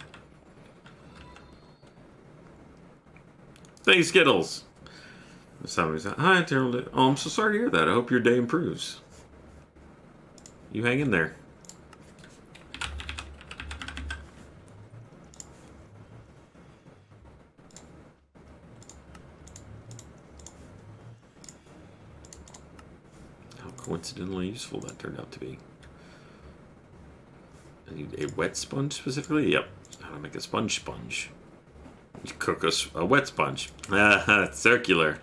Thanks, Skittles. Somebody's like, hi, Terrell. Oh, I'm so sorry to hear that. I hope your day improves. You hang in there. How coincidentally useful that turned out to be. I need a wet sponge specifically? Yep. How to make a sponge? You cook a wet sponge. Circular.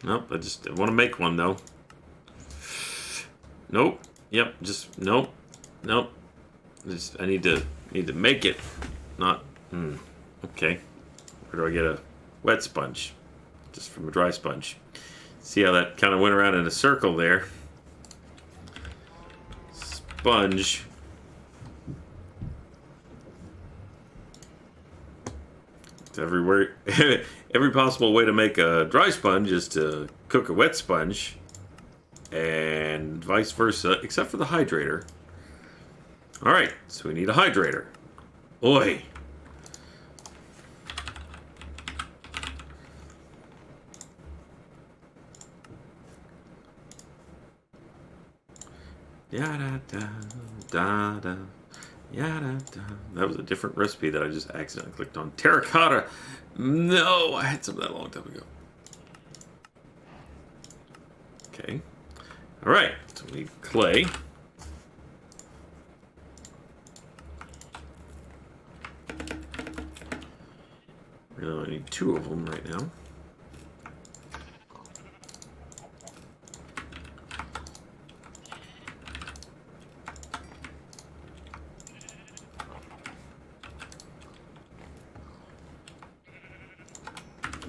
Nope, I just want to make one though. Nope. Yep, just nope. I need to make it. Not okay. Where do I get a wet sponge? Just from a dry sponge. See how that kind of went around in a circle there. Sponge. It's everywhere. Every possible way to make a dry sponge is to cook a wet sponge, and vice versa, except for the hydrator. All right, so we need a hydrator. Oi. Da-da-da-da-da. Yada-da. That was a different recipe that I just accidentally clicked on. Terracotta. No, I had some of that a long time ago. Okay. All right. So we need clay. We only need 2 of them right now.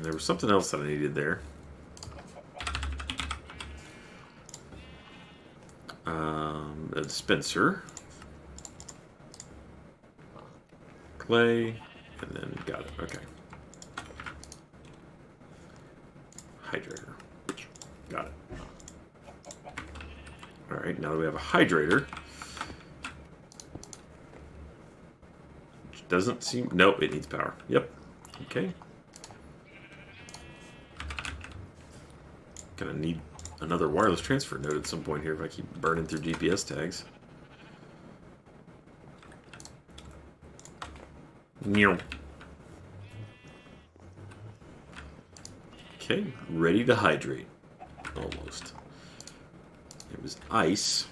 There was something else that I needed there. A dispenser. Clay. And then got it. Okay. Hydrator. Got it. Alright, now that we have a hydrator. Which doesn't seem... Nope, it needs power. Yep. Okay. Gonna need another wireless transfer node at some point here if I keep burning through GPS tags. Okay, ready to hydrate. Almost. It was ice.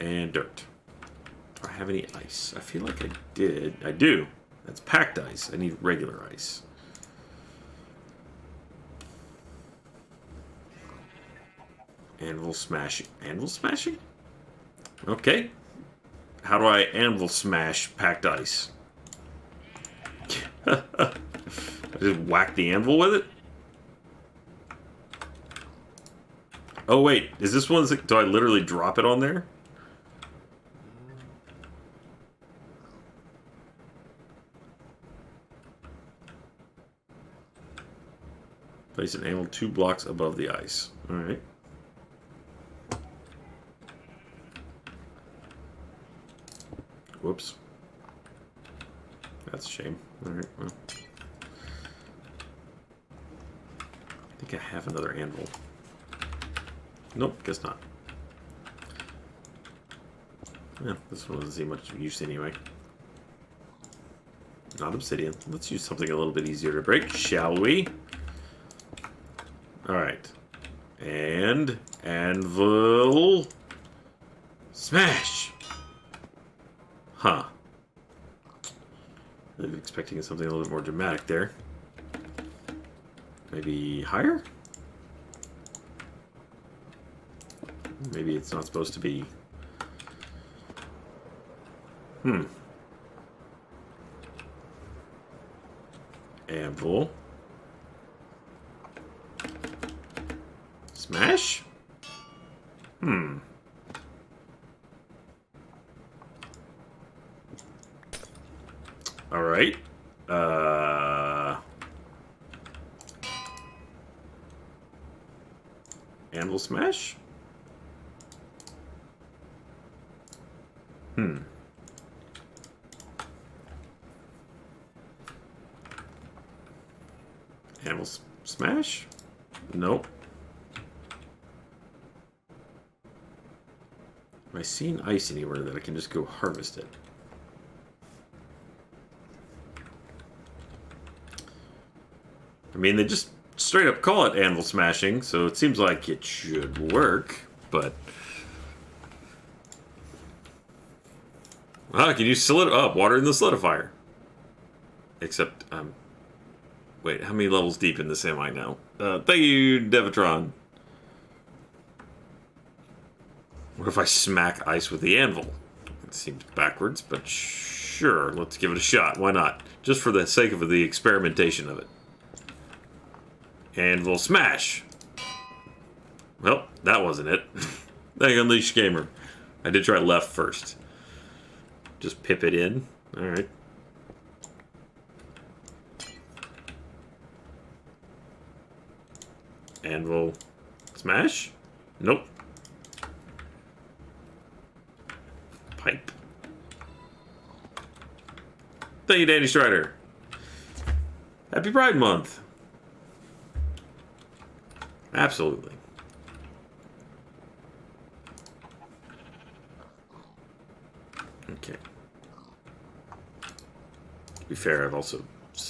And dirt. Do I have any ice? I feel like I did. I do. That's packed ice. I need regular ice. Anvil smashing. Anvil smashing? Okay. How do I anvil smash packed ice? I just whack the anvil with it? Oh wait, is this one... Do I literally drop it on there? Place an anvil 2 blocks above the ice. Alright. Whoops. That's a shame. Alright, well. I think I have another anvil. Nope, guess not. Yeah, this one doesn't seem much use anyway. Not obsidian. Let's use something a little bit easier to break, shall we? Alright. And anvil smash! Huh. I was expecting something a little bit more dramatic there. Maybe higher? Maybe it's not supposed to be. Anvil. Smash? Alright. Anvil smash? Anvil smash? Nope. Have I seen ice anywhere that I can just go harvest it? I mean, they just straight up call it anvil smashing, so it seems like it should work, but... Ah, can you water in the solidifier? Except, wait, how many levels deep in this am I now? Thank you, Devitron. What if I smack ice with the anvil? It seems backwards, but sure, let's give it a shot. Why not? Just for the sake of the experimentation of it. Anvil smash! Well, that wasn't it. Thank you, Unleashed Gamer. I did try left first. Just pip it in. Alright. Anvil smash? Nope. Pipe. Thank you, Danny Strider. Happy Pride Month. Absolutely. Okay. To be fair, I've also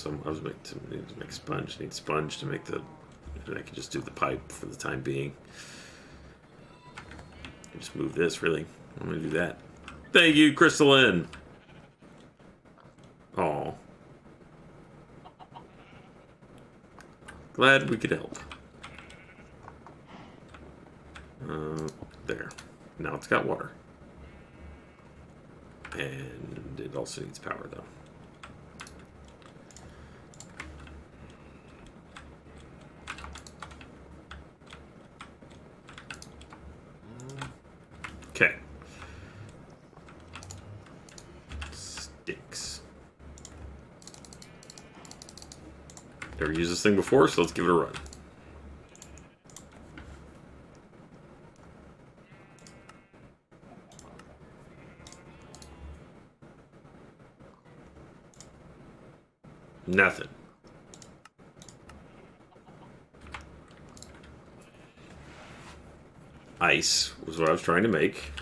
I was need to make sponge. Need sponge to make the. I can just do the pipe for the time being. Just move this. Really, I'm gonna do that. Thank you, Crystalline. Aw. Glad we could help. There. Now it's got water. And it also needs power, though. Okay. Sticks. Never used this thing before, so let's give it a run. Nothing. Ice was what I was trying to make.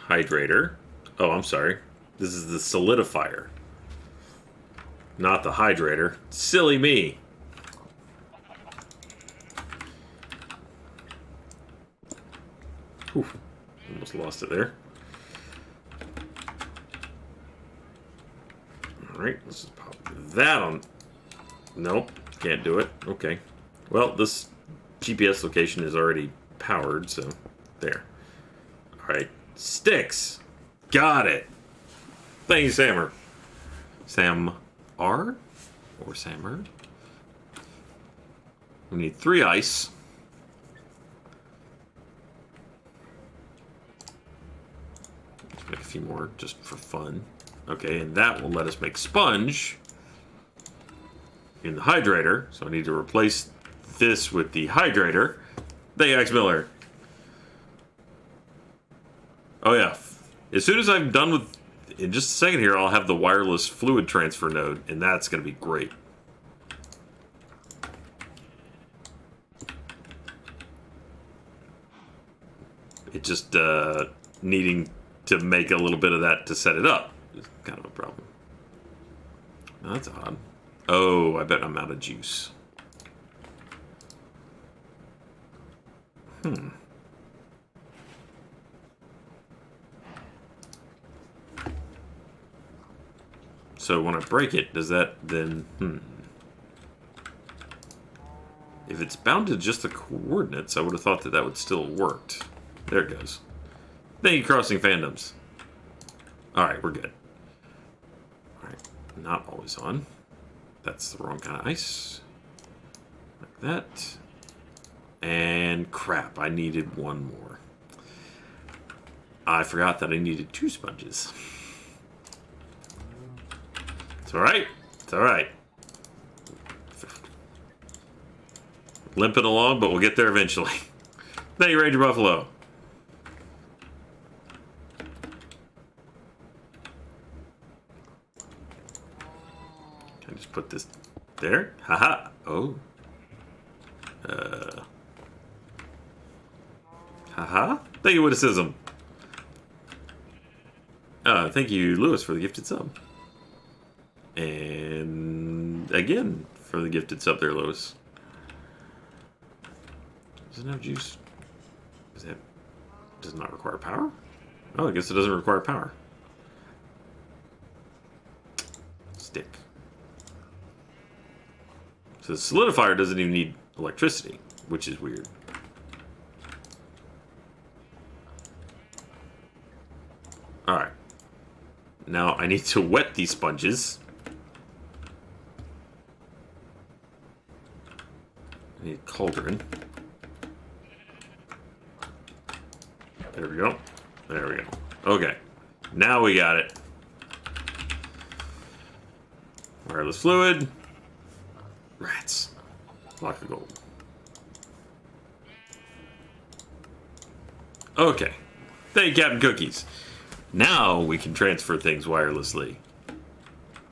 Hydrator. Oh, I'm sorry. This is the solidifier. Not the hydrator. Silly me. Whew. Almost lost it there. Alright, let's just pop that on. Nope, can't do it. Okay. Well, this GPS location is already powered, so there. Alright, sticks. Got it. Thank you, Sammer. Sam R? Or Sammer? We need 3 ice. Let's make a few more just for fun. Okay, and that will let us make sponge in the hydrator. So I need to replace this with the hydrator. Thank you, X Miller. Oh yeah, as soon as I'm done with, in just a second here, I'll have the wireless fluid transfer node, and that's going to be great. It just needing to make a little bit of that to set it up. Kind of a problem. Oh, that's odd. Oh, I bet I'm out of juice. So when I break it, does that then... If it's bound to just the coordinates, I would have thought that that would still have worked. There it goes. Thank you, Crossing Fandoms. Alright, we're good. Alright, not always on. That's the wrong kind of ice. Like that. And crap, I needed one more. I forgot that I needed 2 sponges. It's alright. It's alright. Limping along, but we'll get there eventually. Thank you, Ranger Buffalo. Can I just put this there? Haha. Oh. Haha. Thank you, witticism. Thank you, Lewis, for the gifted sub. And again, for the gifted sub there, Lewis. Doesn't have juice. Does not require power? Oh, I guess it doesn't require power. Stick. So the solidifier doesn't even need electricity, which is weird. Alright. Now I need to wet these sponges. I need a cauldron. There we go. There we go. Okay. Now we got it. Wireless fluid. Rats. Block of gold. Okay. Thank you, Captain Cookies. Now we can transfer things wirelessly.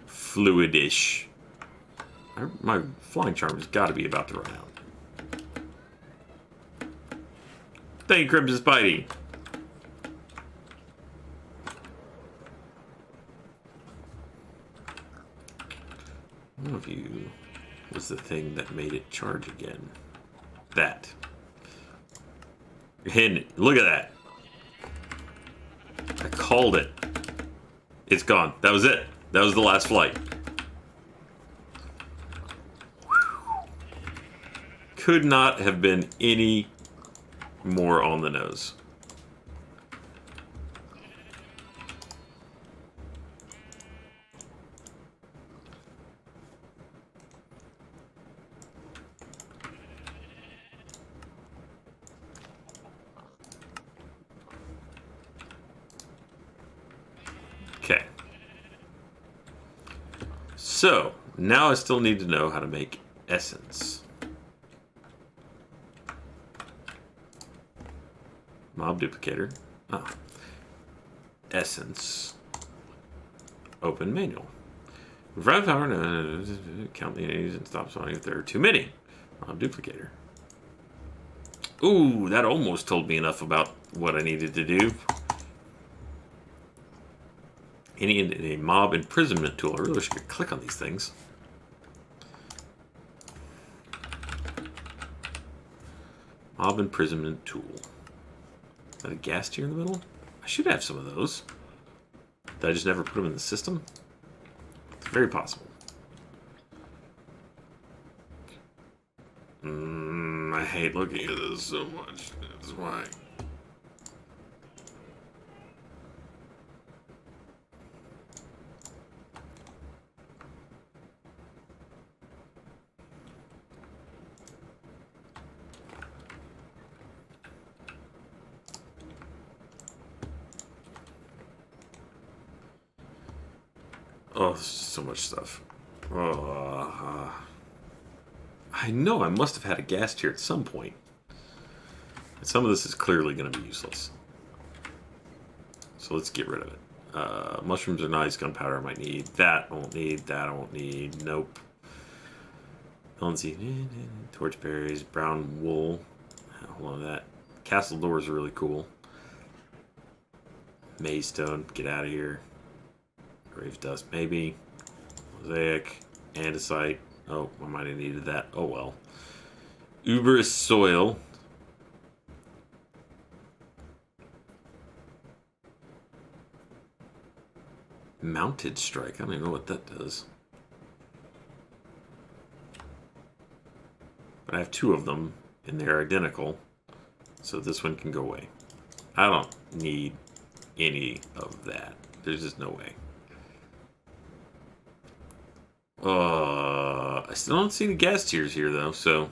Fluidish. My flying charm has got to be about to run out. Thank you, Crimson Spidey. One of you was the thing that made it charge again. That. And look at that. I called it. It's gone. That was it. That was the last flight. Could not have been any more on the nose. Okay. So, now I still need to know how to make essence. Mob duplicator. Oh. Essence. Open manual. Revive power. No, count the enemies and stop spawning if there are too many. Mob duplicator. Ooh, that almost told me enough about what I needed to do. A mob imprisonment tool. I really wish I could click on these things. Mob imprisonment tool. Is that a gas tier in the middle? I should have some of those. Did I just never put them in the system? It's very possible. I hate looking at this so much. That's why. Oh, so much stuff. I know I must have had a gas tier at some point. And some of this is clearly going to be useless. So let's get rid of it. Mushrooms are nice. Gunpowder I might need. That I won't need. That I won't need. Nope. Melon torchberries, brown wool. Hold on to that. Castle doors are really cool. Maystone, get out of here. Grave dust, maybe. Mosaic, andesite. Oh, I might have needed that. Oh well. Uberous soil. Mounted strike. I don't even know what that does. But I have 2 of them, and they're identical. So this one can go away. I don't need any of that. There's just no way. I still don't see any gas tiers here, though, so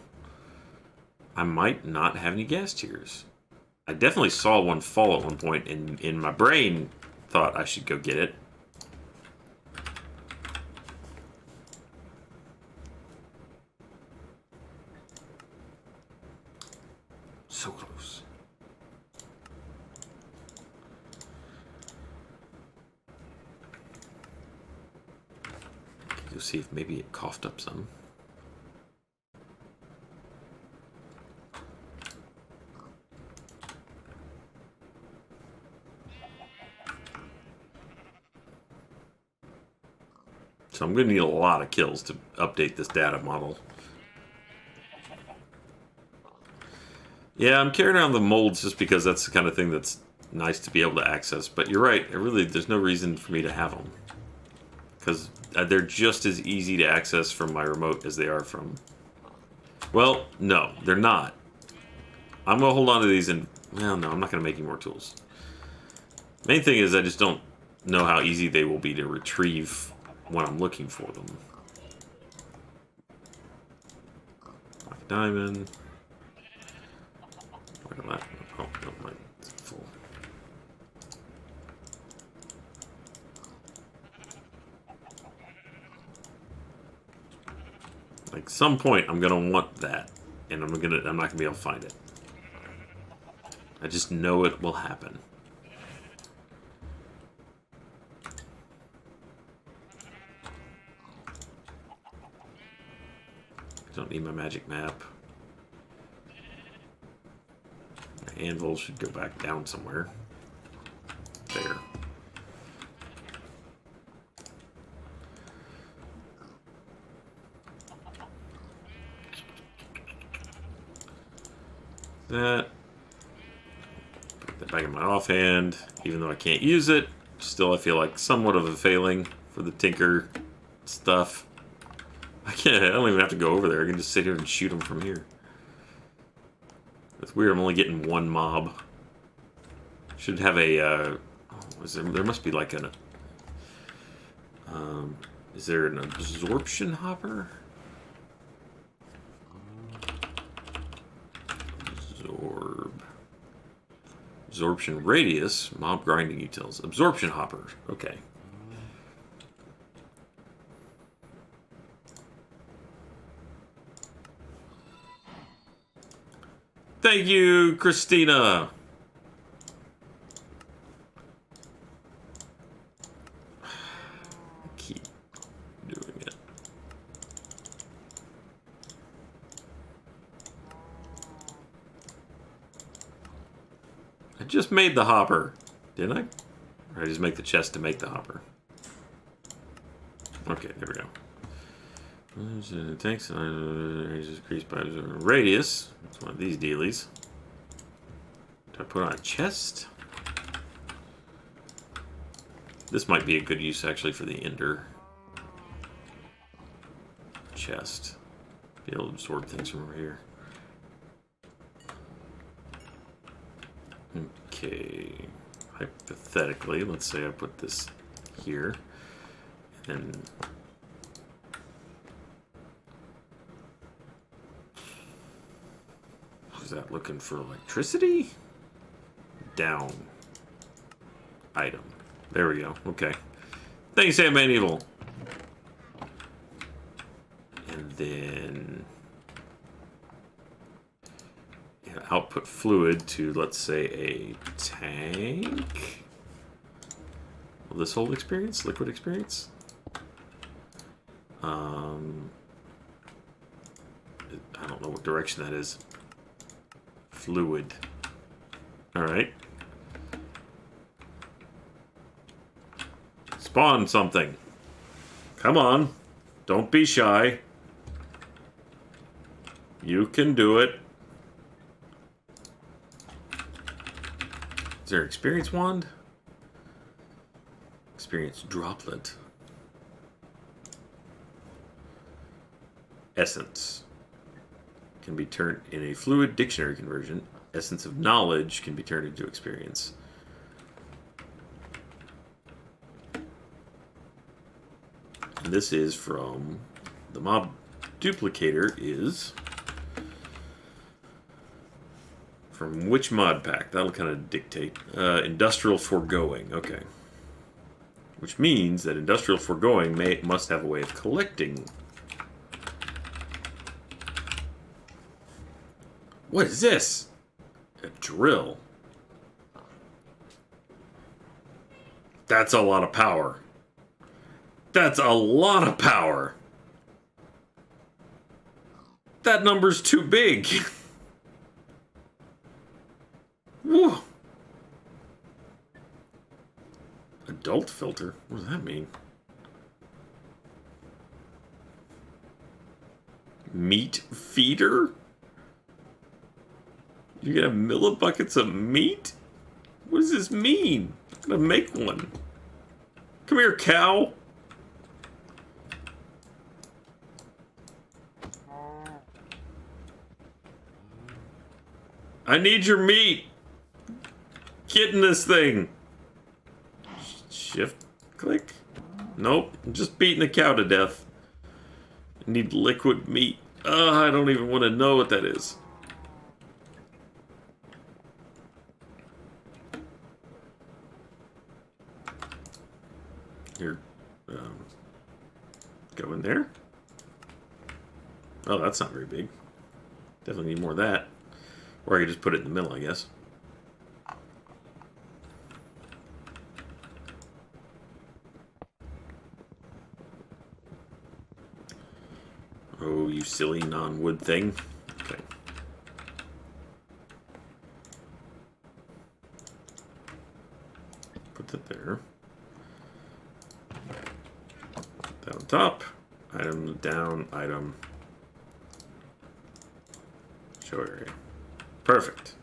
I might not have any gas tiers. I definitely saw one fall at one point, and in my brain thought I should go get it. So close. You'll see if maybe it coughed up some. So I'm going to need a lot of kills to update this data model. Yeah, I'm carrying around the molds just because that's the kind of thing that's nice to be able to access. But you're right, there's no reason for me to have them. Because they're just as easy to access from my remote as they are from... Well, no, they're not. I'm going to hold on to these and... Well, no, I'm not going to make any more tools. Main thing is I just don't know how easy they will be to retrieve when I'm looking for them. Black diamond. Oh, no, mine's full. Like some point I'm gonna want that, and I'm not gonna be able to find it. I just know it will happen. Don't need my magic map. My anvil should go back down somewhere. There. That. Put that back in my offhand. Even though I can't use it, still I feel like somewhat of a failing for the tinker stuff. I don't even have to go over there. I can just sit here and shoot them from here. It's weird. I'm only getting one mob. Should have a. There must be like an. Is there an absorption hopper? Absorption radius. Mob grinding utils. Absorption hopper. Okay. Thank you, Christina. Keep doing it. I just made the hopper, didn't I? Or I just make the chest to make the hopper. Okay, there we go. Thanks. Increased by radius. That's one of these dealies. Do I put on a chest? This might be a good use actually for the ender chest. Be able to absorb things from over here. Okay. Hypothetically, let's say I put this here. And is that looking for electricity? Down. Item. There we go. Okay. Thanks, Sandman Evil. And then output fluid to, let's say, a tank. Will this hold experience? Liquid experience? I don't know what direction that is. Fluid. Alright. Spawn something. Come on. Don't be shy. You can do it. Is there an experience wand? Experience droplet. Essence. can be turned in a fluid dictionary conversion. Essence of knowledge can be turned into experience. And this is from the mob duplicator is from which mod pack? That'll kind of dictate. Industrial foregoing. Okay. Which means that industrial foregoing must have a way of collecting. What is this? A drill. That's a lot of power. That's a lot of power. That number's too big. Whoa. Adult filter? What does that mean? Meat feeder? You get a millibuckets of meat? What does this mean? I'm gonna make one. Come here, cow. I need your meat. Get in this thing. Shift click. Nope. I'm just beating the cow to death. I need liquid meat. I don't even want to know what that is. Here. Go in there. Oh, that's not very big. Definitely need more of that. Or I could just put it in the middle, I guess. Oh, you silly non-wood thing. Okay. Put that there. That on top. Item down, item. Show area. Perfect.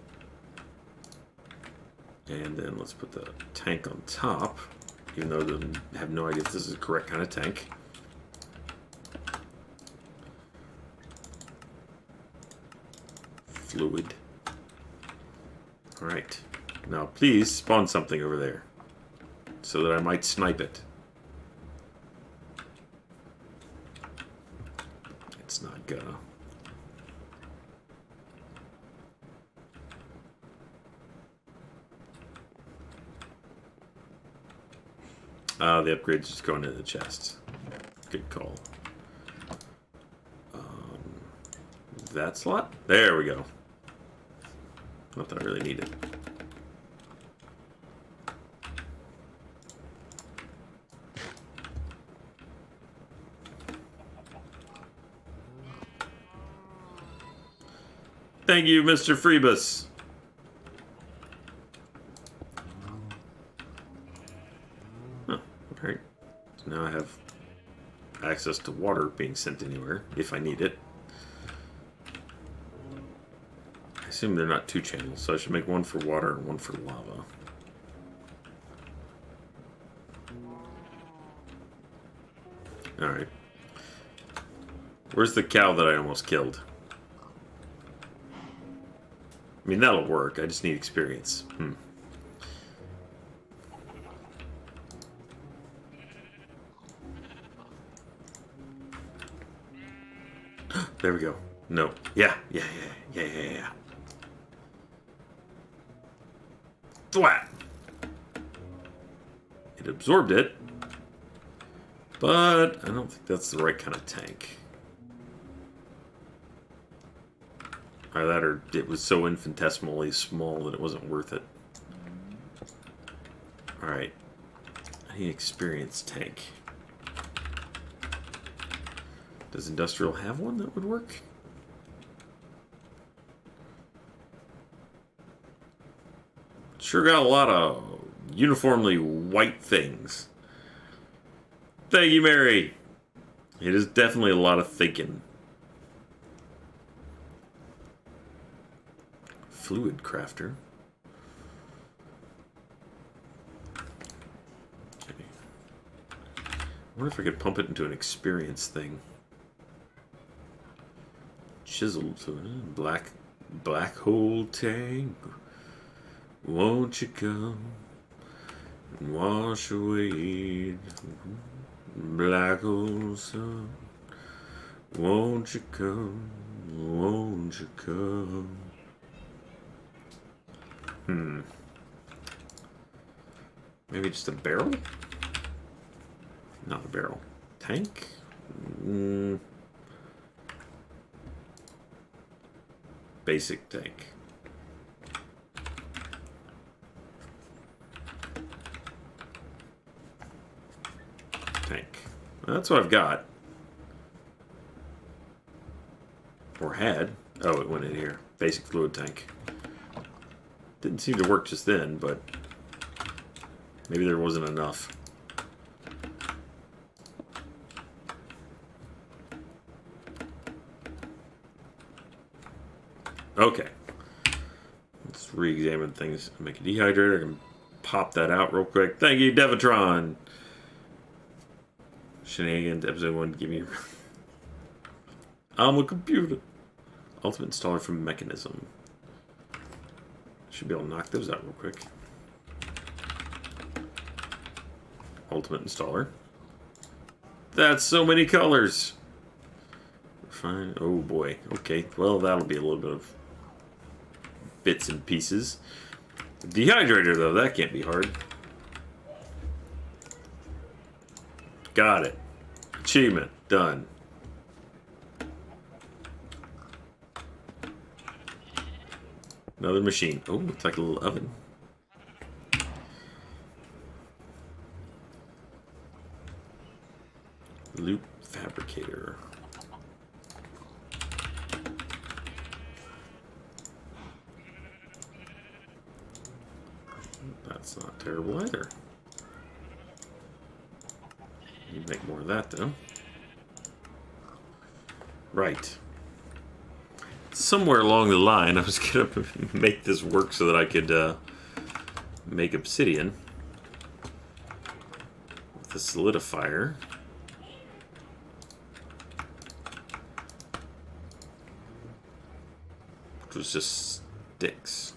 And then let's put the tank on top, even though I have no idea if this is the correct kind of tank. Fluid. Alright. Now please spawn something over there, so that I might snipe it. It's not gonna. The upgrade's just going into the chest. Good call. That slot? There we go. Not that I really need it. Thank you, Mr. Freebus. Alright. So now I have access to water being sent anywhere, if I need it. I assume they're not two channels, so I should make one for water and one for lava. Alright. Where's the cow that I almost killed? I mean, that'll work. I just need experience. There we go. No. Yeah. Thwap! It absorbed it. But I don't think that's the right kind of tank. Either that or it was so infinitesimally small that it wasn't worth it. Alright. I need an experienced tank. Does Industrial have one that would work? Sure got a lot of uniformly white things. Thank you, Mary. It is definitely a lot of thinking. Fluid crafter. Okay. I wonder if I could pump it into an experience thing. chiseled. Black hole tank. Won't you come and wash away black hole sun? Won't you come? Won't you come? Maybe just a barrel? Not a barrel. Tank? Basic tank. Tank. That's what I've got. Or had. Oh, it went in here. Basic fluid tank. Didn't seem to work just then, but maybe there wasn't enough. Okay. Let's re-examine things. Make a dehydrator. I can pop that out real quick. Thank you, Devatron. Shenanigans, episode 1, give me... I'm a computer. Ultimate installer from Mechanism. Should be able to knock those out real quick. Ultimate installer. That's so many colors. Fine. Oh boy. Okay. Well, that'll be a little bit of bits and pieces. Dehydrator, though, that can't be hard. Got it. Achievement. Done. Another machine. Oh, looks like a little oven. Loop fabricator. That's not terrible either. You make more of that, though. Right. Somewhere along the line, I was going to make this work so that I could make obsidian with the solidifier. Which was just sticks.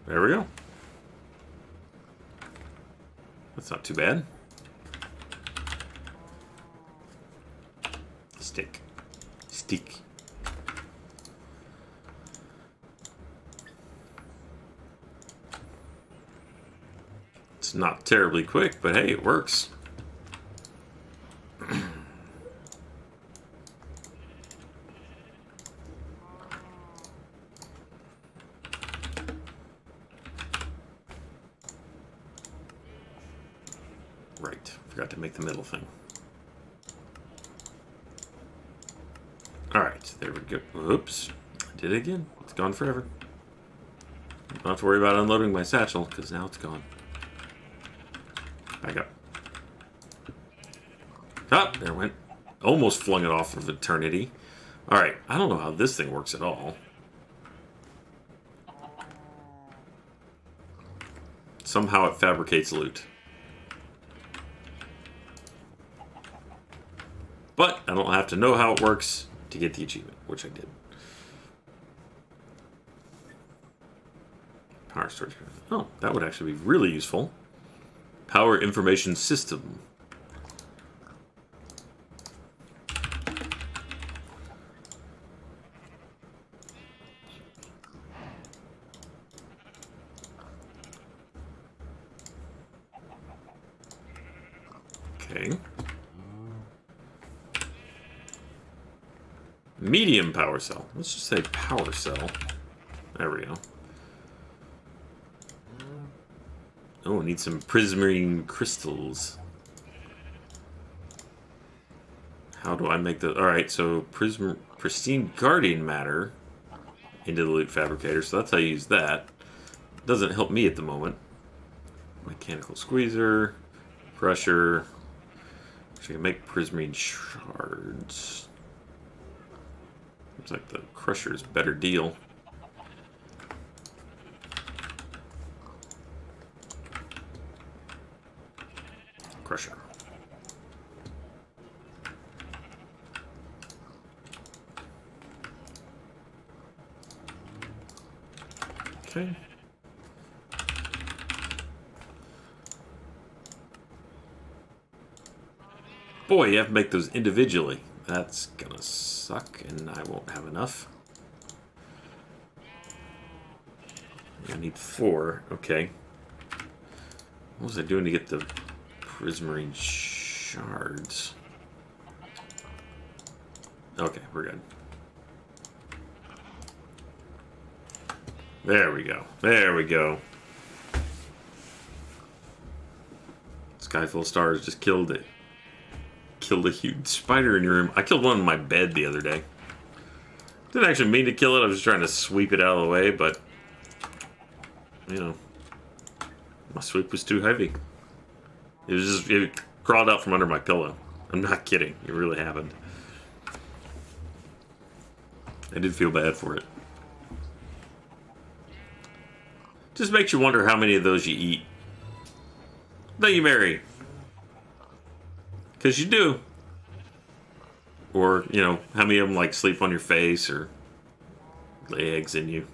There we go. That's not too bad. Stick. It's not terribly quick, but hey, it works. Right, forgot to make the middle thing. Alright, there we go. Oops. I did it again. It's gone forever. Don't have to worry about unloading my satchel, because now it's gone. Back up. Ah, there it went. Almost flung it off of eternity. Alright, I don't know how this thing works at all. Somehow it fabricates loot. But I don't have to know how it works to get the achievement, which I did. Power storage. Oh, that would actually be really useful. Power information system. Okay. Medium power cell. Let's just say power cell. There we go. Oh, I need some prismarine crystals. How do I make those? Alright, so pristine guardian matter into the loot fabricator. So that's how you use that. Doesn't help me at the moment. Mechanical squeezer. Crusher. Actually, I can make prismarine shards. Looks like the crusher's better deal. Crusher. Okay. Boy, you have to make those individually. That's gonna suck, and I won't have enough. I need 4. Okay. What was I doing to get the prismarine shards? Okay, we're good. There we go. There we go. Sky full of stars just killed it. Killed a huge spider in your room. I killed one in my bed the other day. Didn't actually mean to kill it. I was just trying to sweep it out of the way, but you know, my sweep was too heavy. It crawled out from under my pillow. I'm not kidding. It really happened. I did feel bad for it. Just makes you wonder how many of those you eat. That you marry. Because you do. Or, you know, how many of them like sleep on your face or lay eggs in you.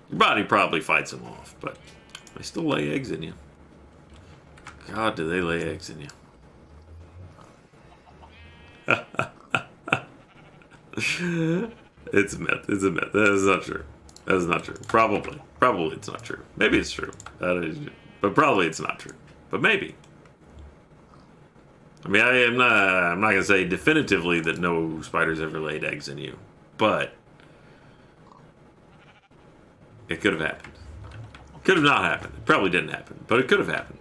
Your body probably fights them off, but they still lay eggs in you. God, do they lay eggs in you. It's a myth. It's a myth. That is not true. That is not true. Probably. Probably it's not true. Maybe it's true. But probably it's not true. But maybe. I mean, I'm not going to say definitively that no spiders ever laid eggs in you. But it could have happened. It could have not happened. It probably didn't happen. But it could have happened.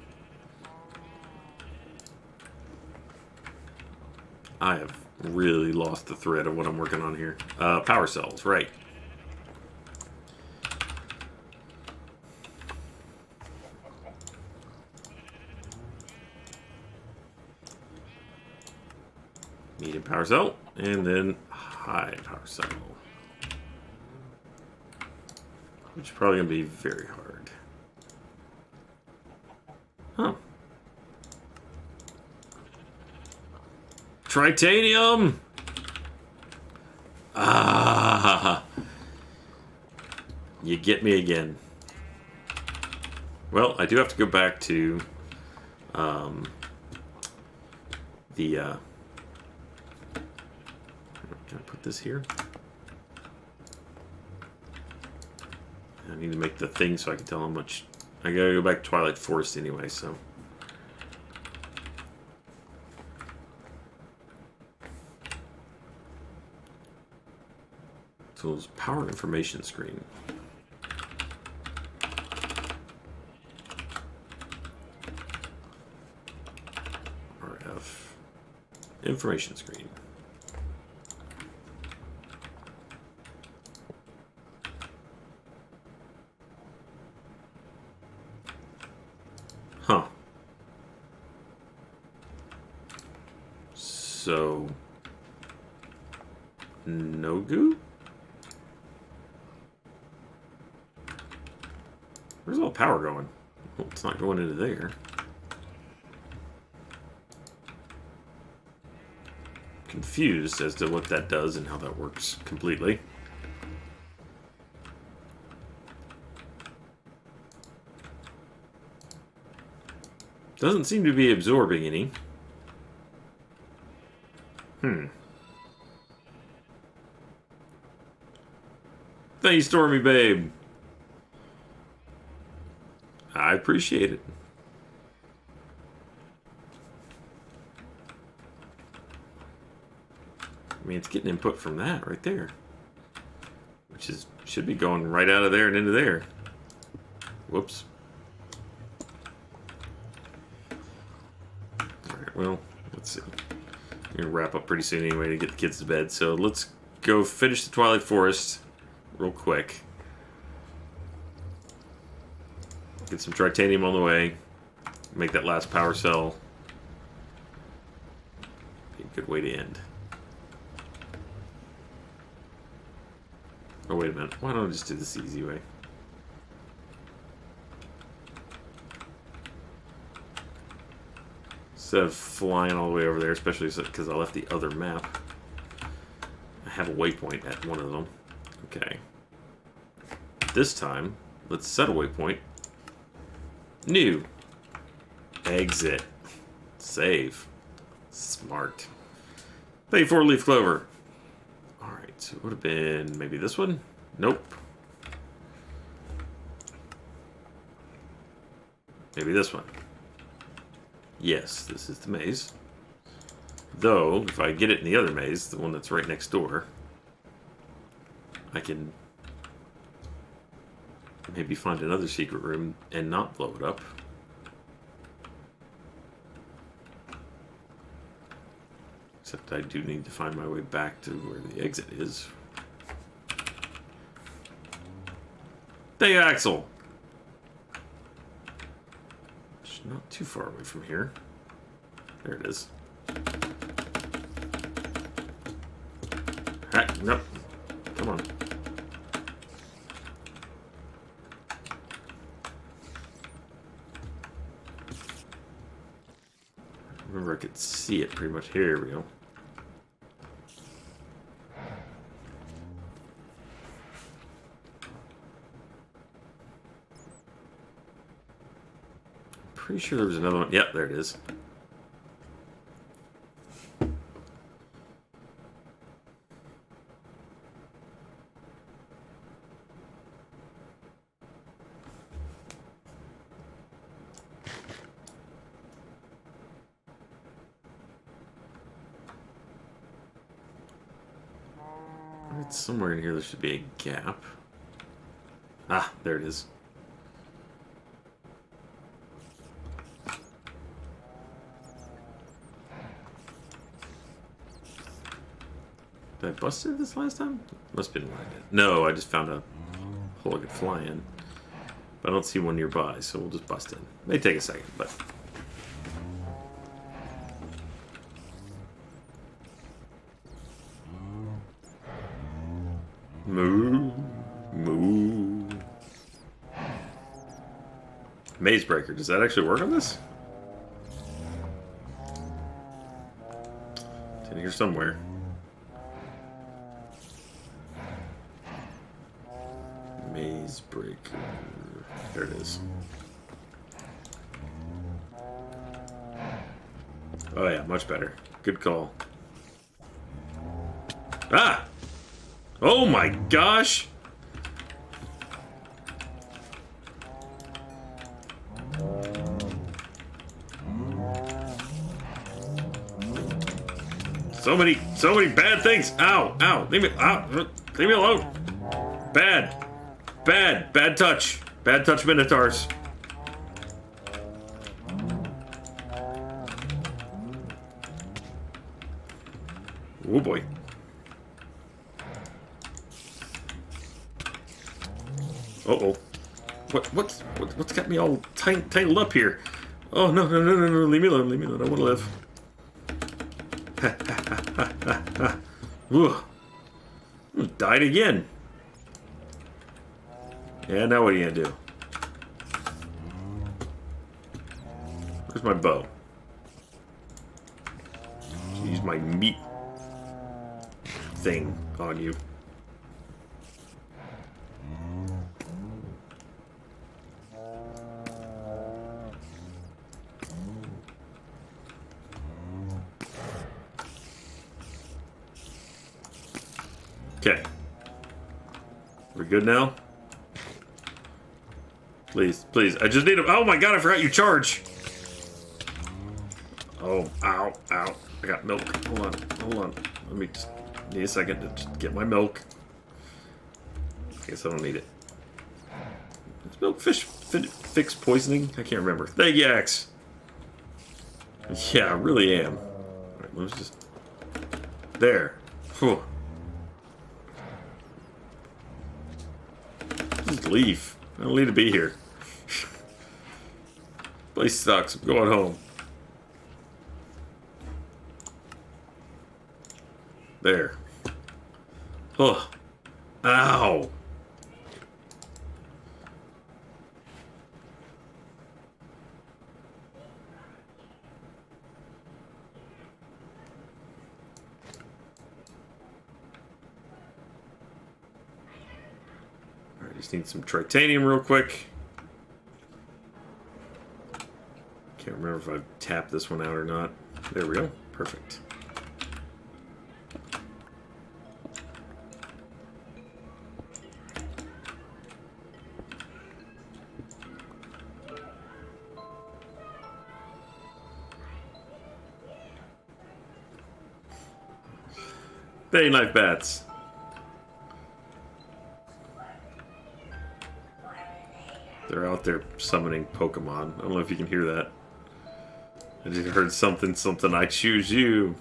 I have really lost the thread of what I'm working on here. Power cells, right. Medium power cell, and then high power cell. Which is probably going to be very hard. Huh. Tritanium! Ah! You get me again. Well, I do have to go back to can I put this here? I need to make the thing so I can tell how much. I gotta go back to Twilight Forest anyway, so. So it's power information screen. RF information screen. Huh. So no goo? Where's all the power going? Well, it's not going into there. Confused as to what that does and how that works completely. Doesn't seem to be absorbing any. Thank you, Stormy Babe. I appreciate it. I mean, it's getting input from that right there. Which should be going right out of there and into there. Whoops. Alright, well, let's see. I'm going to wrap up pretty soon anyway to get the kids to bed. So let's go finish the Twilight Forest real quick. Get some tritanium on the way. Make that last power cell. Be a good way to end. Oh, wait a minute. Why don't I just do this the easy way? Instead of flying all the way over there, especially because I left the other map. I have a waypoint at one of them. Okay. This time, let's set a waypoint. New. Exit. Save. Smart. Pay 4-leaf clover. Alright, so it would have been maybe this one? Nope. Maybe this one. Yes, this is the maze. Though, if I get it in the other maze, the one that's right next door, I can maybe find another secret room and not blow it up. Except I do need to find my way back to where the exit is. Hey, Axel! It's not too far away from here. There it is. Heck, nope. Come on. Remember, I could see it pretty much. Here we go. Pretty sure there was another one. Yep, there it is. Right, somewhere in here there should be a gap. Ah, there it is. Did I bust it this last time? Must have been when I did. No, I just found a hole I could fly in. But I don't see one nearby, so we'll just bust in. May take a second, but... Moo. Moo. Maze breaker. Does that actually work on this? It's in here somewhere. Maze breaker. There it is. Oh yeah, much better. Good call. Ah! Oh my gosh! So many bad things. Ow, ow, leave me alone. Bad touch. Bad touch minotaurs. Oh boy. Uh-oh. What's got me all tangled up here? Oh, no. Leave me alone. I want to live. Died again. Yeah, now what are you gonna do? Where's my bow? Use my meat thing on you. Okay. We're good now? Please. I just need a... Oh my god, I forgot you charge! Oh, ow. I got milk. Hold on. Let me just... Need a second to just get my milk. Guess I don't need it. Does milk fix poisoning? I can't remember. Thank you, Axe. Yeah, I really am. Alright, let's just... There. Whew. Just leave. I don't need to be here. Place sucks. I'm going home. There. Oh. Ow. Alright, Just need some titanium real quick. Can't remember if I've tapped this one out or not. There we go. Perfect. Bay knife bats. They're out there summoning Pokemon. I don't know if you can hear that. I just heard something, I choose you.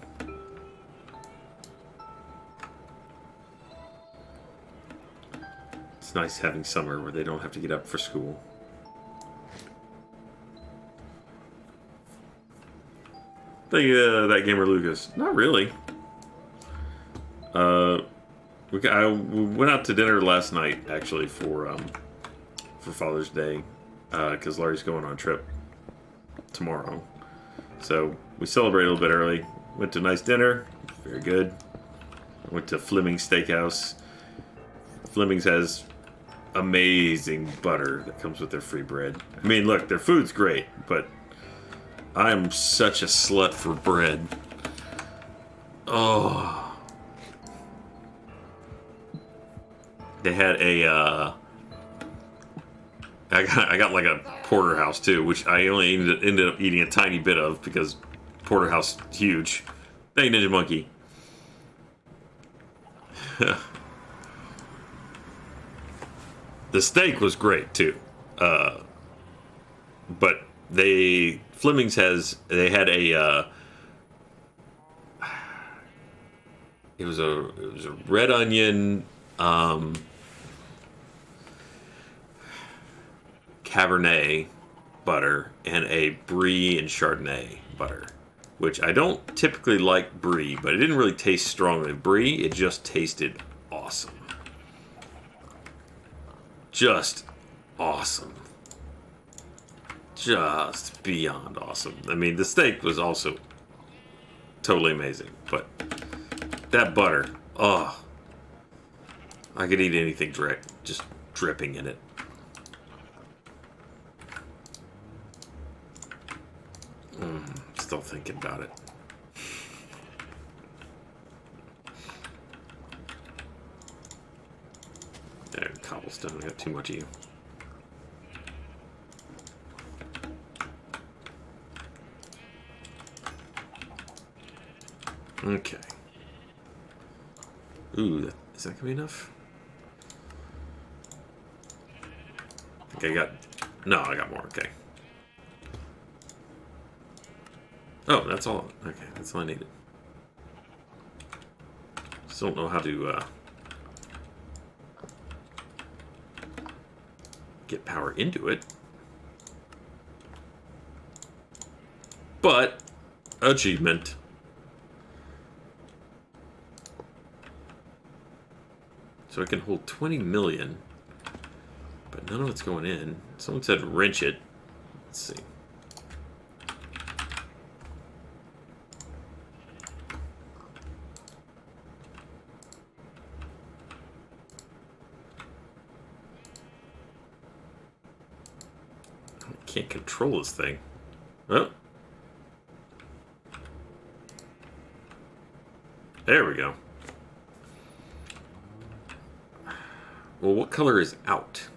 It's nice having summer where they don't have to get up for school. Thank you, that gamer Lucas. Not really. I went out to dinner last night, actually, for Father's Day, because Laurie's going on a trip tomorrow. So we celebrated a little bit early. Went to a nice dinner, very good. Went to Fleming's Steakhouse. Fleming's has amazing butter that comes with their free bread. I mean, look, their food's great, but I'm such a slut for bread. Oh. They had a, I got like a porterhouse too, which I only ended up eating a tiny bit of because porterhouse huge. Thank you, Ninja Monkey. The steak was great too, but Fleming's they had a it was a red onion Cabernet butter and a Brie and Chardonnay butter, which I don't typically like Brie, but it didn't really taste strongly. Brie, it just tasted awesome. Just awesome. Just beyond awesome. I mean, the steak was also totally amazing, but that butter, oh, I could eat anything direct, just dripping in it. Still thinking about it. There, cobblestone. I got too much of you. Okay. Ooh, is that gonna be enough? Okay, no, I got more. Okay. Oh, that's all. Okay, that's all I needed. Just don't know how to get power into it. But achievement. So I can hold 20 million, but none of it's going in. Someone said wrench it. Let's see. Can't control this thing. Oh. There we go. Well, what color is out?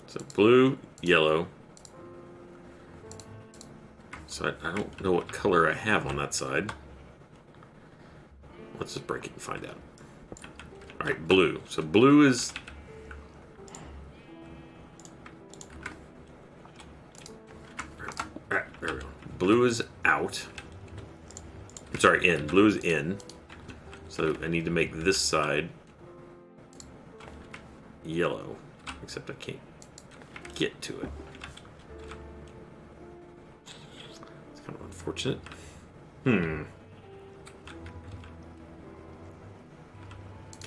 So blue, yellow. So I don't know what color I have on that side. Let's just break it and find out. Alright, blue. So blue is... Alright, there we go. Blue is out. I'm sorry, in. Blue is in. So I need to make this side yellow. Except I can't get to it. It's kind of unfortunate.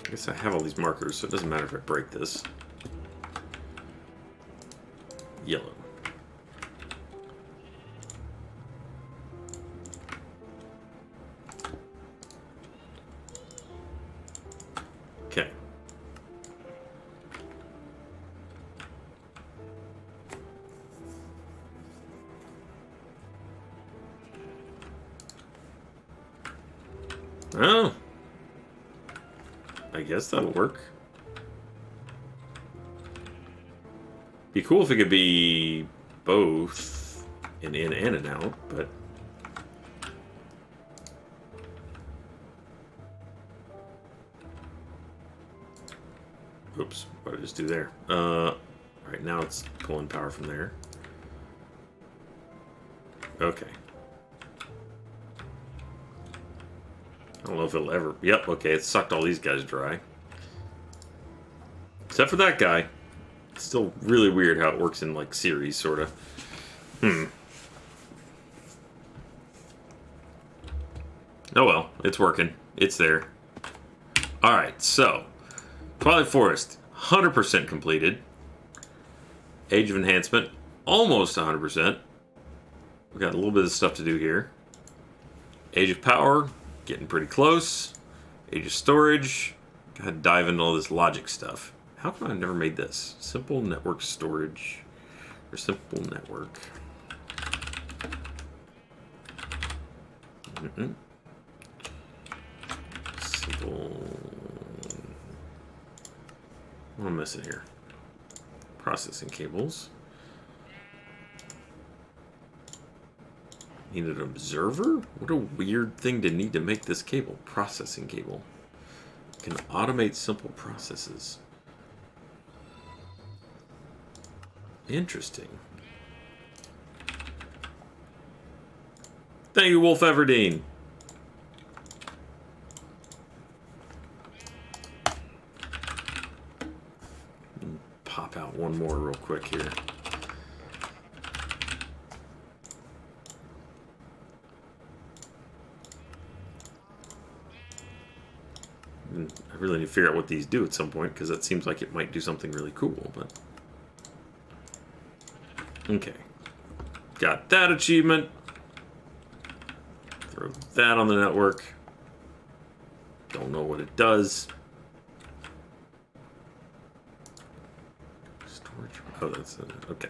I guess I have all these markers, so it doesn't matter if I break this. Yellow. Oh. I guess that'll work. Be cool if it could be both an in and an out, but... Oops, what did I just do there? Right now it's pulling power from there. Okay. I don't know if it'll ever... Yep, okay, it sucked all these guys dry. Except for that guy. It's still really weird how it works in, like, series, sort of. Oh well, it's working. It's there. Alright, so... Twilight Forest, 100% completed. Age of Enhancement, almost 100%. We've got a little bit of stuff to do here. Age of Power, getting pretty close. Age of Storage, gotta dive into all this logic stuff. How come I've never made this? Simple network storage, or simple network. Simple... What am I missing here? Processing cables. Need an observer? What a weird thing to need to make this cable. Processing cable. Can automate simple processes. Interesting. Thank you, Wolf Everdeen. Pop out one more real quick here. I really need to figure out what these do at some point, because that seems like it might do something really cool, but... Okay. Got that achievement. Throw that on the network. Don't know what it does. Storage. Oh, that's it. Okay.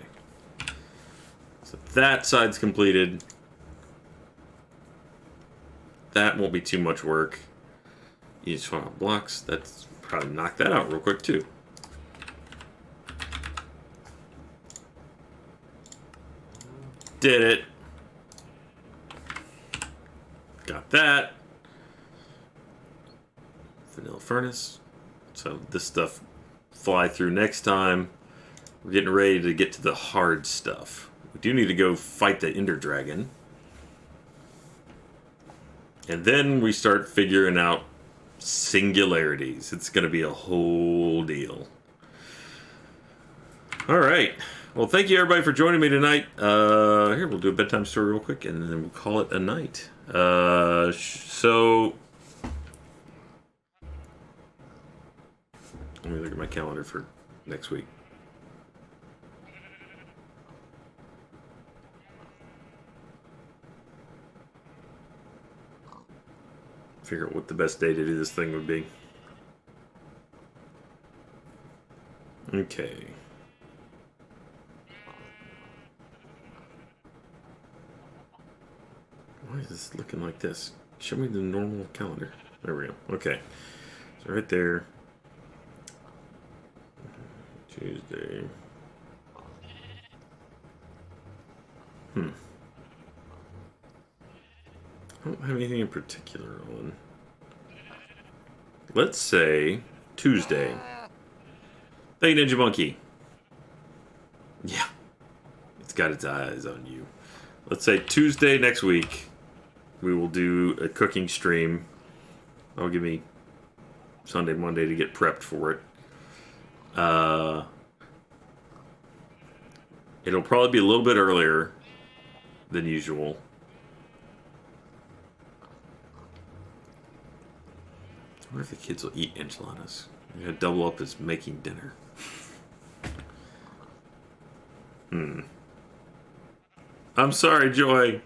So that side's completed. That won't be too much work. You just want blocks. That's probably knock that out real quick too. Did it. Got that. Vanilla furnace. So this stuff fly through next time. We're getting ready to get to the hard stuff. We do need to go fight the Ender Dragon. And then we start figuring out singularities. It's going to be a whole deal. All right. Well, thank you everybody for joining me tonight. Here, we'll do a bedtime story real quick, and then we'll call it a night. So, let me look at my calendar for next week. Figure out what the best day to do this thing would be. Okay. Why is this looking like this? Show me the normal calendar. There we go. Okay. So right there. Tuesday. I don't have anything in particular on. Let's say Tuesday. Thank you, Ninja Monkey. Yeah. It's got its eyes on you. Let's say Tuesday next week. We will do a cooking stream. That'll give me Sunday, Monday to get prepped for it. It'll probably be a little bit earlier than usual. I wonder if the kids will eat enchiladas. I'm gonna double up as making dinner. I'm sorry, Joy.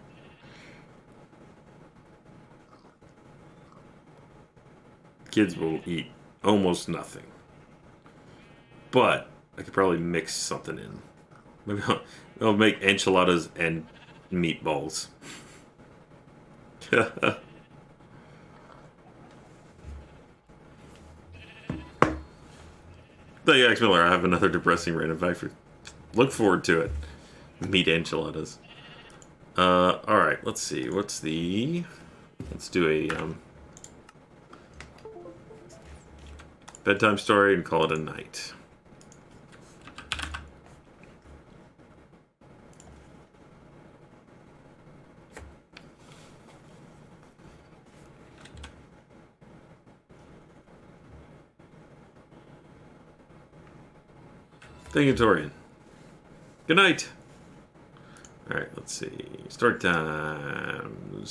Kids will eat almost nothing. But I could probably mix something in. Maybe I'll make enchiladas and meatballs. Thank you, X Miller. I have another depressing random fact for. Look forward to it. Meat enchiladas. Alright, let's see. Let's do a bedtime story and call it a night. Thank you, Torian. Good night. Alright, let's see. Start time.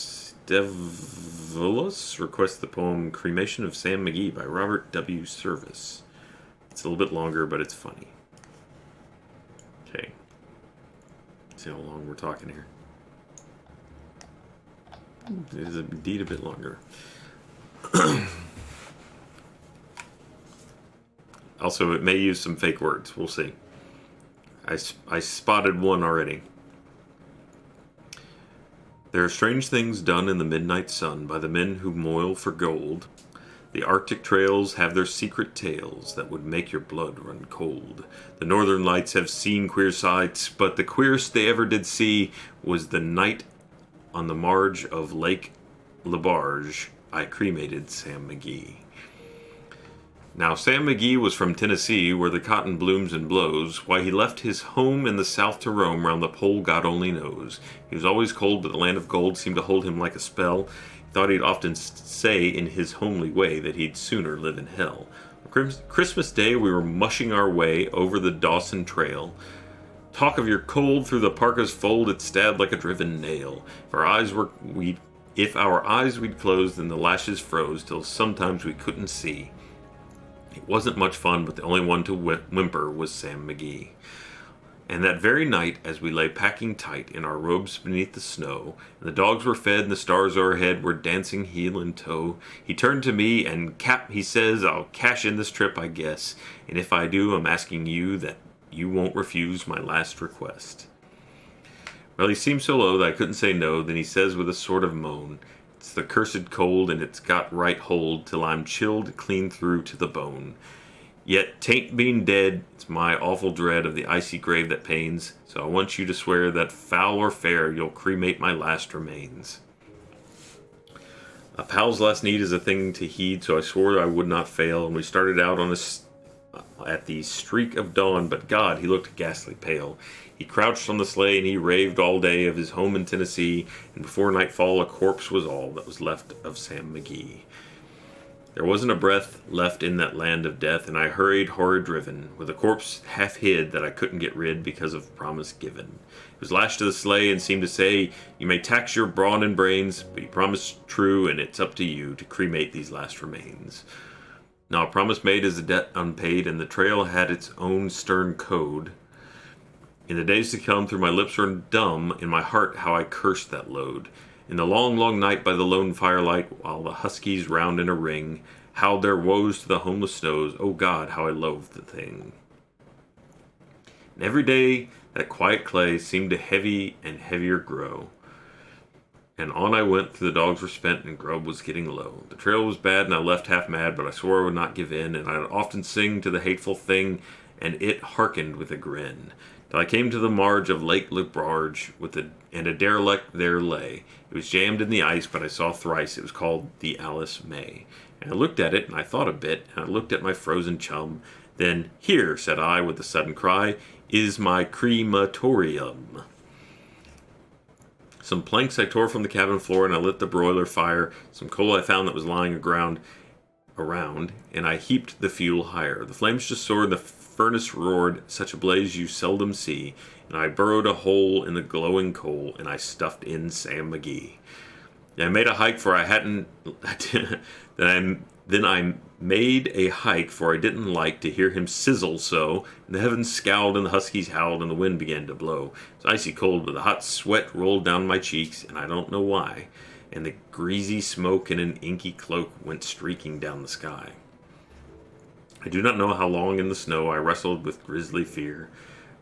Devulus requests the poem Cremation of Sam McGee by Robert W. Service. It's a little bit longer, but it's funny. Okay. Let's see how long we're talking here. It is indeed a bit longer. Also, it may use some fake words. We'll see. I spotted one already. There are strange things done in the midnight sun by the men who moil for gold. The Arctic trails have their secret tales that would make your blood run cold. The Northern Lights have seen queer sights, but the queerest they ever did see was the night on the marge of Lake LaBarge I cremated Sam McGee. Now, Sam McGee was from Tennessee, where the cotton blooms and blows. Why he left his home in the south to roam round the pole, God only knows. He was always cold, but the land of gold seemed to hold him like a spell. He thought he'd often say in his homely way that he'd sooner live in hell. On Christmas Day, we were mushing our way over the Dawson Trail. Talk of your cold through the parka's fold, it stabbed like a driven nail. If our eyes we'd closed, then the lashes froze till sometimes we couldn't see. It wasn't much fun, but the only one to whimper was Sam McGee. And that very night, as we lay packing tight in our robes beneath the snow, and the dogs were fed and the stars o'erhead were dancing heel and toe, he turned to me and, Cap, he says, I'll cash in this trip, I guess. And if I do, I'm asking you that you won't refuse my last request. Well, he seemed so low that I couldn't say no. Then he says with a sort of moan, it's the cursed cold, and it's got right hold till I'm chilled clean through to the bone. Yet, tain't being dead, it's my awful dread of the icy grave that pains, so I want you to swear that foul or fair, you'll cremate my last remains. A pal's last need is a thing to heed, so I swore I would not fail, and we started out on at the streak of dawn, but God, he looked ghastly pale. He crouched on the sleigh, and he raved all day of his home in Tennessee, and before nightfall a corpse was all that was left of Sam McGee. There wasn't a breath left in that land of death, and I hurried horror-driven, with a corpse half hid that I couldn't get rid because of promise given. It was lashed to the sleigh and seemed to say, you may tax your brawn and brains, but you promised true, and it's up to you to cremate these last remains. Now a promise made is a debt unpaid, and the trail had its own stern code. In the days to come, through my lips were dumb, in my heart how I cursed that load. In the long, long night by the lone firelight, while the huskies round in a ring howled their woes to the homeless snows, oh God, how I loathed the thing. And every day that quiet clay seemed to heavy and heavier grow. And on I went, till the dogs were spent and grub was getting low. The trail was bad and I left half mad, but I swore I would not give in, and I'd often sing to the hateful thing, and it hearkened with a grin. Till I came to the marge of Lake LaBarge, and a derelict there lay. It was jammed in the ice, but I saw thrice it was called the Alice May. And I looked at it, and I thought a bit, and I looked at my frozen chum. Then, here, said I, with a sudden cry, is my crematorium. Some planks I tore from the cabin floor, and I lit the broiler fire. Some coal I found that was lying around, and I heaped the fuel higher. The flames just soared, the furnace roared, such a blaze you seldom see, and I burrowed a hole in the glowing coal, and I stuffed in Sam McGee. And I made a hike, for I hadn't... Then I made a hike, for I didn't like to hear him sizzle so, and the heavens scowled, and the huskies howled, and the wind began to blow. It was icy cold, but the hot sweat rolled down my cheeks, and I don't know why, and the greasy smoke in an inky cloak went streaking down the sky. I do not know how long in the snow I wrestled with grisly fear,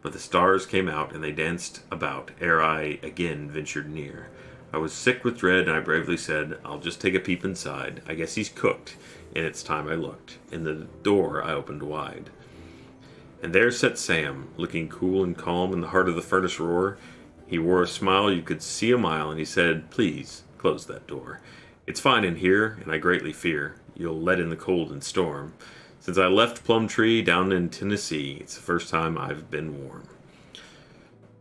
but the stars came out, and they danced about ere I again ventured near. I was sick with dread, and I bravely said, I'll just take a peep inside. I guess he's cooked. And it's time I looked. And the door I opened wide. And there sat Sam, looking cool and calm in the heart of the furnace roar. He wore a smile you could see a mile, and he said, "Please, close that door. It's fine in here, and I greatly fear you'll let in the cold and storm. Since I left Plumtree down in Tennessee, it's the first time I've been warm.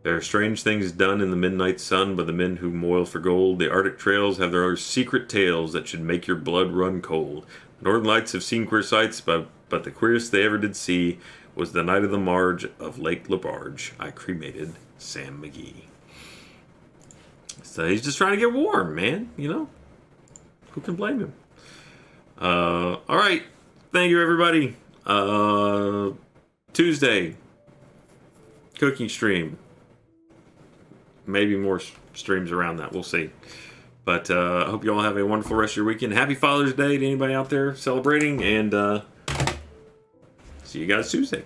There are strange things done in the midnight sun by the men who moil for gold. The Arctic trails have their secret tales that should make your blood run cold. The Northern Lights have seen queer sights, but the queerest they ever did see was the night of the marge of Lake LaBarge. I cremated Sam McGee." So he's just trying to get warm, man. You know? Who can blame him? All right. Thank you, everybody. Tuesday, cooking stream. Maybe more streams around that. We'll see. But I hope you all have a wonderful rest of your weekend. Happy Father's Day to anybody out there celebrating. And see you guys Tuesday.